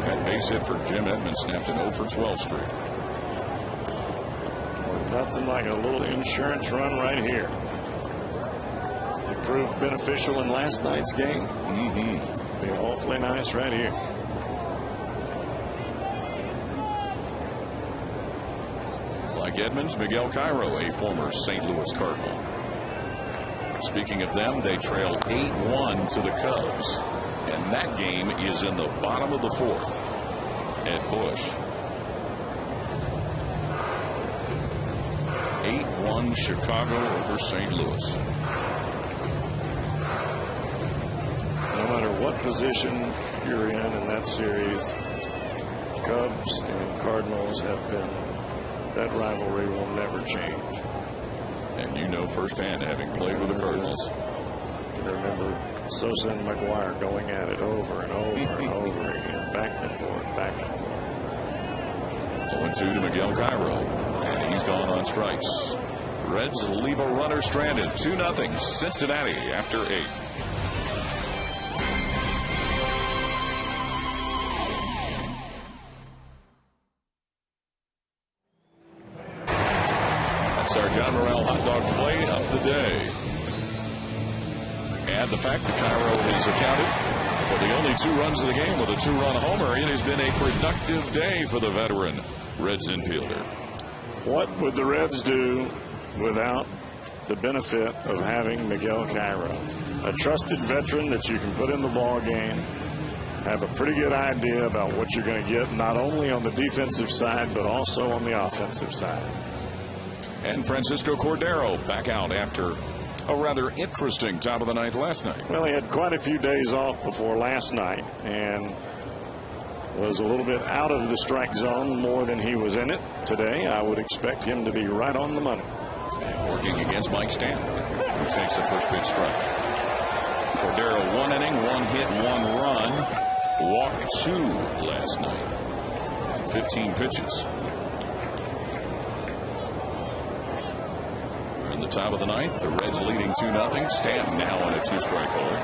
That base hit for Jim Edmonds snapped an 0 for 12 streak. Well, nothing like a little insurance run right here. It proved beneficial in last night's game. Be awfully nice right here. Like Edmonds, Miguel Cairo, a former St. Louis Cardinal. Speaking of them, they trail 8-1 to the Cubs. And that game is in the bottom of the 4th at Busch. 8-1 Chicago over St. Louis. No matter what position you're in that series, Cubs and Cardinals have been, that rivalry will never change. And you know firsthand, having played with the Cardinals. You can remember Sosa and McGuire going at it over and over and over again, back and forth, back and forth. 0-2 to Miguel Cairo, and he's gone on strikes. Reds leave a runner stranded. 2-0 Cincinnati after 8. That's our John Morrell NFL hot dog play of the day. Add the fact that Cairo has accounted for the only 2 runs of the game with a 2-run homer. It has been a productive day for the veteran Reds infielder. What would the Reds do without the benefit of having Miguel Cairo? A trusted veteran that you can put in the ball game, have a pretty good idea about what you're going to get, not only on the defensive side, but also on the offensive side. And Francisco Cordero back out after a rather interesting top of the ninth last night. Well, he had quite a few days off before last night and was a little bit out of the strike zone more than he was in it. Today, I would expect him to be right on the money. And working against Mike Stanton, who takes the first pitch strike. Cordero 1 inning, 1 hit, 1 run, walked 2 last night. 15 pitches. We're in the top of the ninth. The Reds leading 2-0. Stanton now on a 2-strike hold.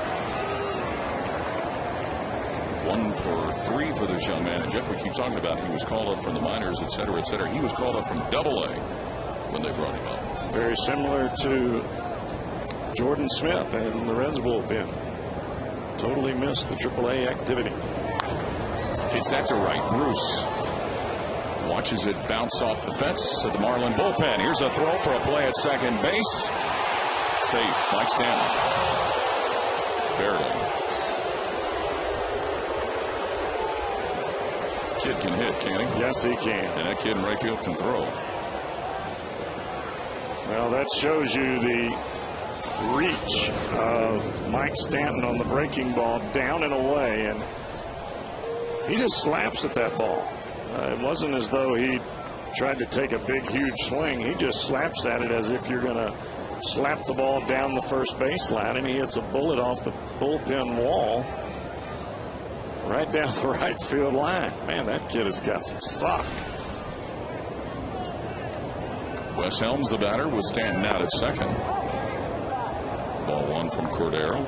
1 for 3 for this young man. And Jeff, we keep talking about he was called up from the minors, et cetera, et cetera. He was called up from Double-A when they brought him up. Very similar to Jordan Smith and the Reds bullpen. Totally missed the Triple-A activity. Hits that to right. Bruce watches it bounce off the fence at the Marlin bullpen. Here's a throw for a play at second base. Safe. Mike Stanton. Barely. Kid can hit, can't he? Yes, he can. And that kid in right field can throw. Well, that shows you the reach of Mike Stanton on the breaking ball, down and away, and he just slaps at that ball. It wasn't as though he tried to take a big, huge swing. He just slaps at it as if you're going to slap the ball down the first baseline, and he hits a bullet off the bullpen wall right down the right field line. Man, that kid has got some sock. Wes Helms, the batter, was standing out at second. Ball 1 from Cordero.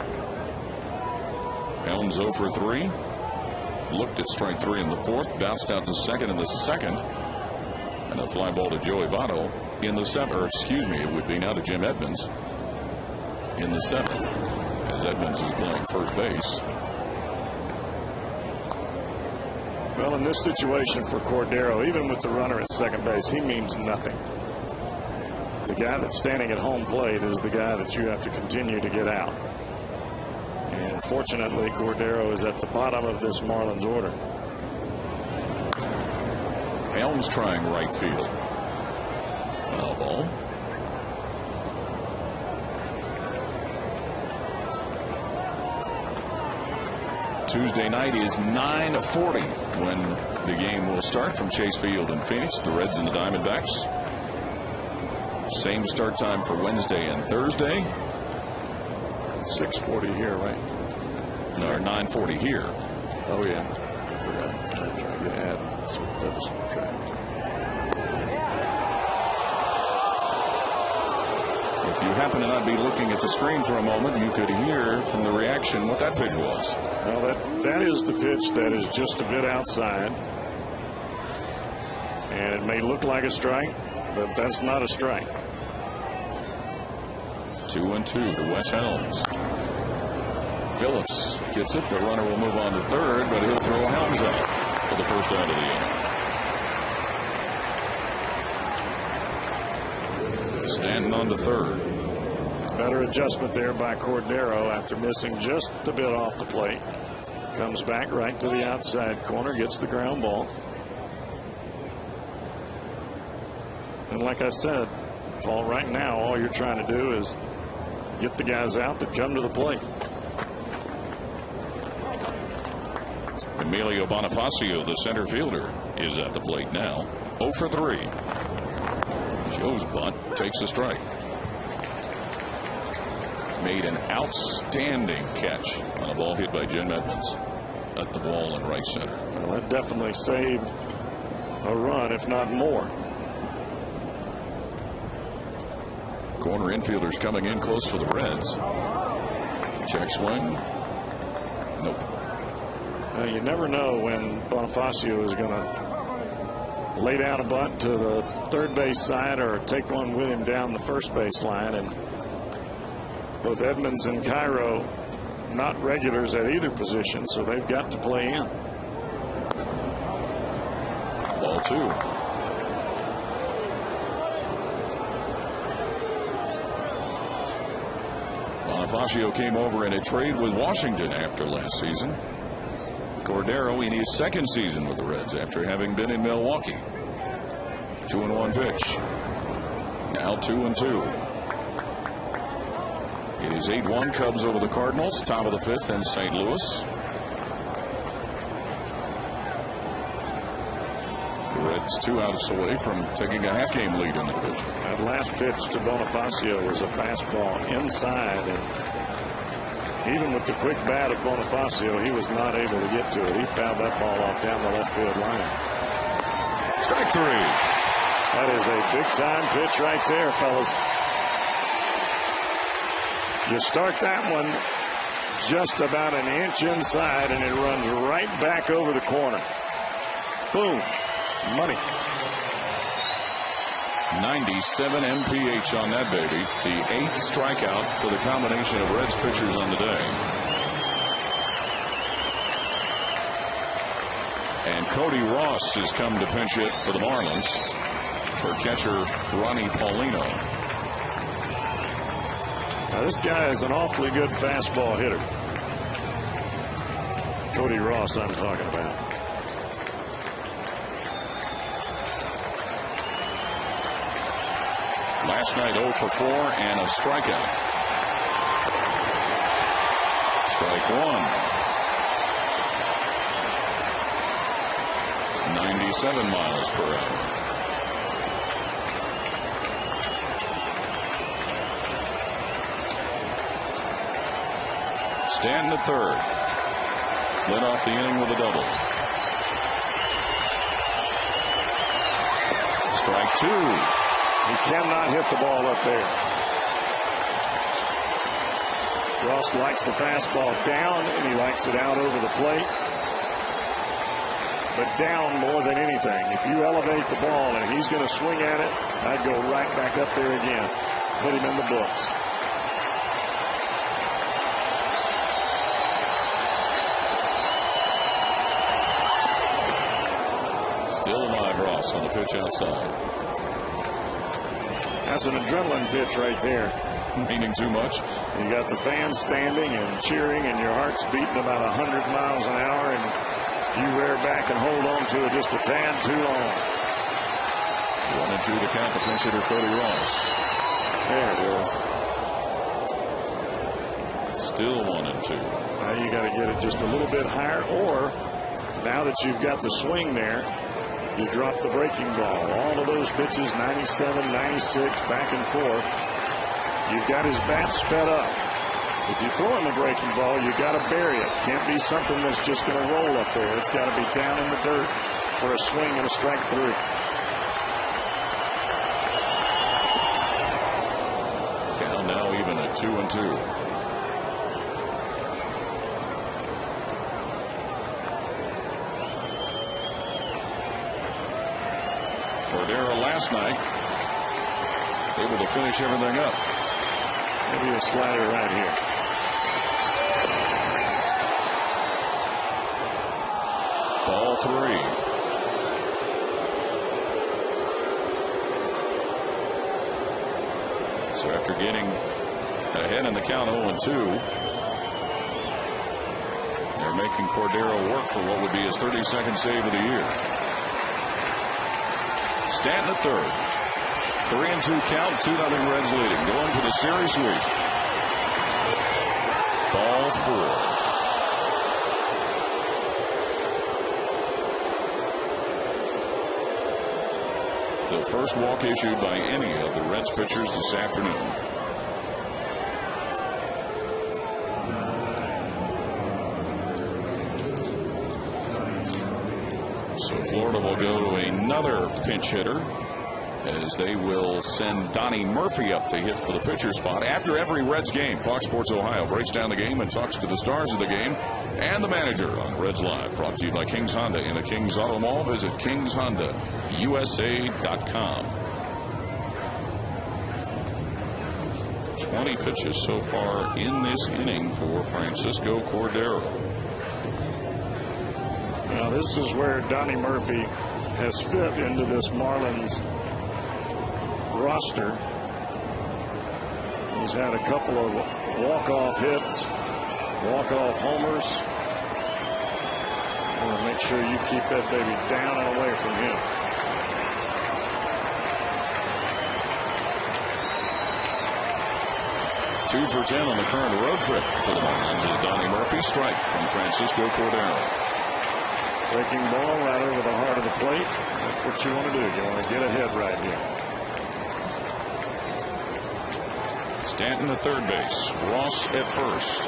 Helms 0 for 3. Looked at strike 3 in the 4th. Bounced out to second in the 2nd. And a fly ball to Joey Votto in the 7th. Or excuse me, it would be now to Jim Edmonds in the 7th. As Edmonds is playing first base. Well, in this situation for Cordero, even with the runner at second base, he means nothing. The guy that's standing at home plate is the guy that you have to continue to get out. And fortunately, Cordero is at the bottom of this Marlins order. Helms trying right field. Foul ball. Tuesday night is 9:40 when the game will start from Chase Field in Phoenix. The Reds and the Diamondbacks. Same start time for Wednesday and Thursday. 6:40 here, right? No, 9:40 here. Oh, yeah. I forgot. I'm trying to get ahead. So that was track. If you happen to not be looking at the screen for a moment, you could hear from the reaction what that pitch was. Well, that is the pitch that is just a bit outside. And it may look like a strike, but that's not a strike. 2-2 to Wes Helms. Phillips gets it. The runner will move on to third, but he'll throw Helms out for the first out of the inning. Stanton on to third. Better adjustment there by Cordero after missing just a bit off the plate. Comes back right to the outside corner, gets the ground ball. And like I said, Paul, right now all you're trying to do is get the guys out that come to the plate. Emilio Bonifacio, the center fielder, is at the plate now. 0 for 3. Joe's bunt takes a strike. Made an outstanding catch on a ball hit by Jim Edmonds at the wall in right center. Well, that definitely saved a run, if not more. Corner infielders coming in close for the Reds. Check swing. Nope. You never know when Bonifacio is going to lay down a bunt to the third base side or take one with him down the first base line. And both Edmonds and Cairo not regulars at either position, so they've got to play in. Ball 2. Bonifacio came over in a trade with Washington after last season. Cordero in his second season with the Reds after having been in Milwaukee. 2-1 pitch. Now 2-2. It is 8-1 Cubs over the Cardinals. Top of the 5th in St. Louis. The Reds 2 outs away from taking a half-game lead in the division. That last pitch to Bonifacio was a fastball inside, and even with the quick bat of Bonifacio, he was not able to get to it. He fouled that ball off down the left field line. Strike 3. That is a big-time pitch right there, fellas. You start that one just about an inch inside, and it runs right back over the corner. Boom. Money. 97 mph on that baby. The 8th strikeout for the combination of Reds pitchers on the day. And Cody Ross has come to pinch hit for the Marlins for catcher Ronnie Paulino. Now this guy is an awfully good fastball hitter. Cody Ross I'm talking about. Last night 0 for 4 and a strikeout. Strike 1. 97 miles per hour. Stanton at third. Led off the inning with a double. Strike 2. He cannot hit the ball up there. Ross likes the fastball down, and he likes it out over the plate. But down more than anything. If you elevate the ball and he's going to swing at it, I'd go right back up there again. Put him in the books. Still alive, Ross on the pitch outside. That's an adrenaline pitch right there. Meaning too much. You got the fans standing and cheering, and your heart's beating about 100 miles an hour, and you rear back and hold on to it just a tad too long. 1-2 to count the pinch hitter Cody Ross. There it is. Still 1-2. Now you got to get it just a little bit higher, or now that you've got the swing there, you drop the breaking ball. All of those pitches, 97, 96, back and forth. You've got his bat sped up. If you throw him a breaking ball, you got to bury it. Can't be something that's just going to roll up there. It's got to be down in the dirt for a swing and a strike 3. Count now even at 2-2. Cordero last night able to finish everything up. Maybe a slider right here. Ball 3. So after getting ahead in the count 0-2, they're making Cordero work for what would be his 32nd save of the year. Stanton at third. 3-2 count, 2-0 Reds leading. Going for the series sweep. Ball 4. The first walk issued by any of the Reds pitchers this afternoon. So Florida will go to another pinch hitter as they will send Donnie Murphy up to hit for the pitcher spot. After every Reds game, Fox Sports Ohio breaks down the game and talks to the stars of the game and the manager on Reds Live. Brought to you by Kings Honda in the Kings Auto Mall. Visit KingsHondaUSA.com. 20 pitches so far in this inning for Francisco Cordero. Now this is where Donnie Murphy has fit into this Marlins roster. He's had a couple of walk-off hits, walk-off homers. I want to make sure you keep that baby down and away from him. Two for 10 on the current road trip for the Marlins is Donnie Murphy. Strike from Francisco Cordero. Breaking ball right over the heart of the plate. That's what you want to do. You want to get ahead right here. Stanton at third base. Ross at first.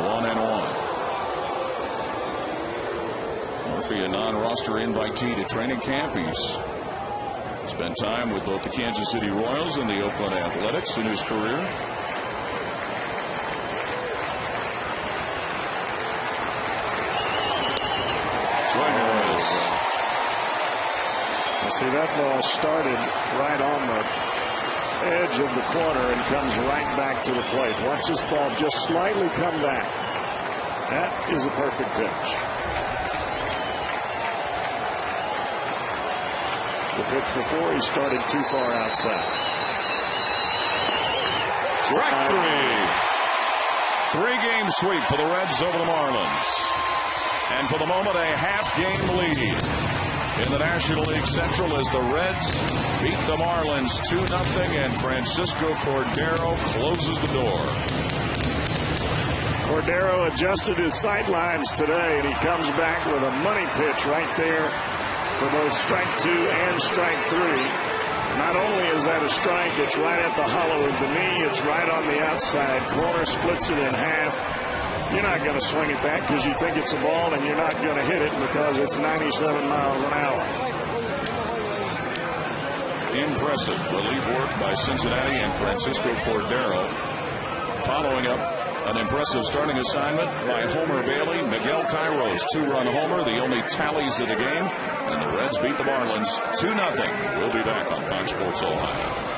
One and one. Murphy, a non-roster invitee to training camp. He's spent time with both the Kansas City Royals and the Oakland Athletics in his career. See, that ball started right on the edge of the corner and comes right back to the plate. Watch this ball just slightly come back. That is a perfect pitch. The pitch before, he started too far outside. Strike three. Three-game sweep for the Reds over the Marlins. And for the moment, a half-game lead in the National League Central as the Reds beat the Marlins 2-0, and Francisco Cordero closes the door. Cordero adjusted his sightlines today, and he comes back with a money pitch right there for both strike two and strike three. Not only is that a strike, it's right at the hollow of the knee. It's right on the outside corner, splits it in half. You're not going to swing at that because you think it's a ball, and you're not going to hit it because it's 97 miles an hour. Impressive relief work by Cincinnati and Francisco Cordero. Following up an impressive starting assignment by Homer Bailey. Miguel Cairo's two-run homer, the only tallies of the game. And the Reds beat the Marlins 2-0. We'll be back on Fox Sports Ohio.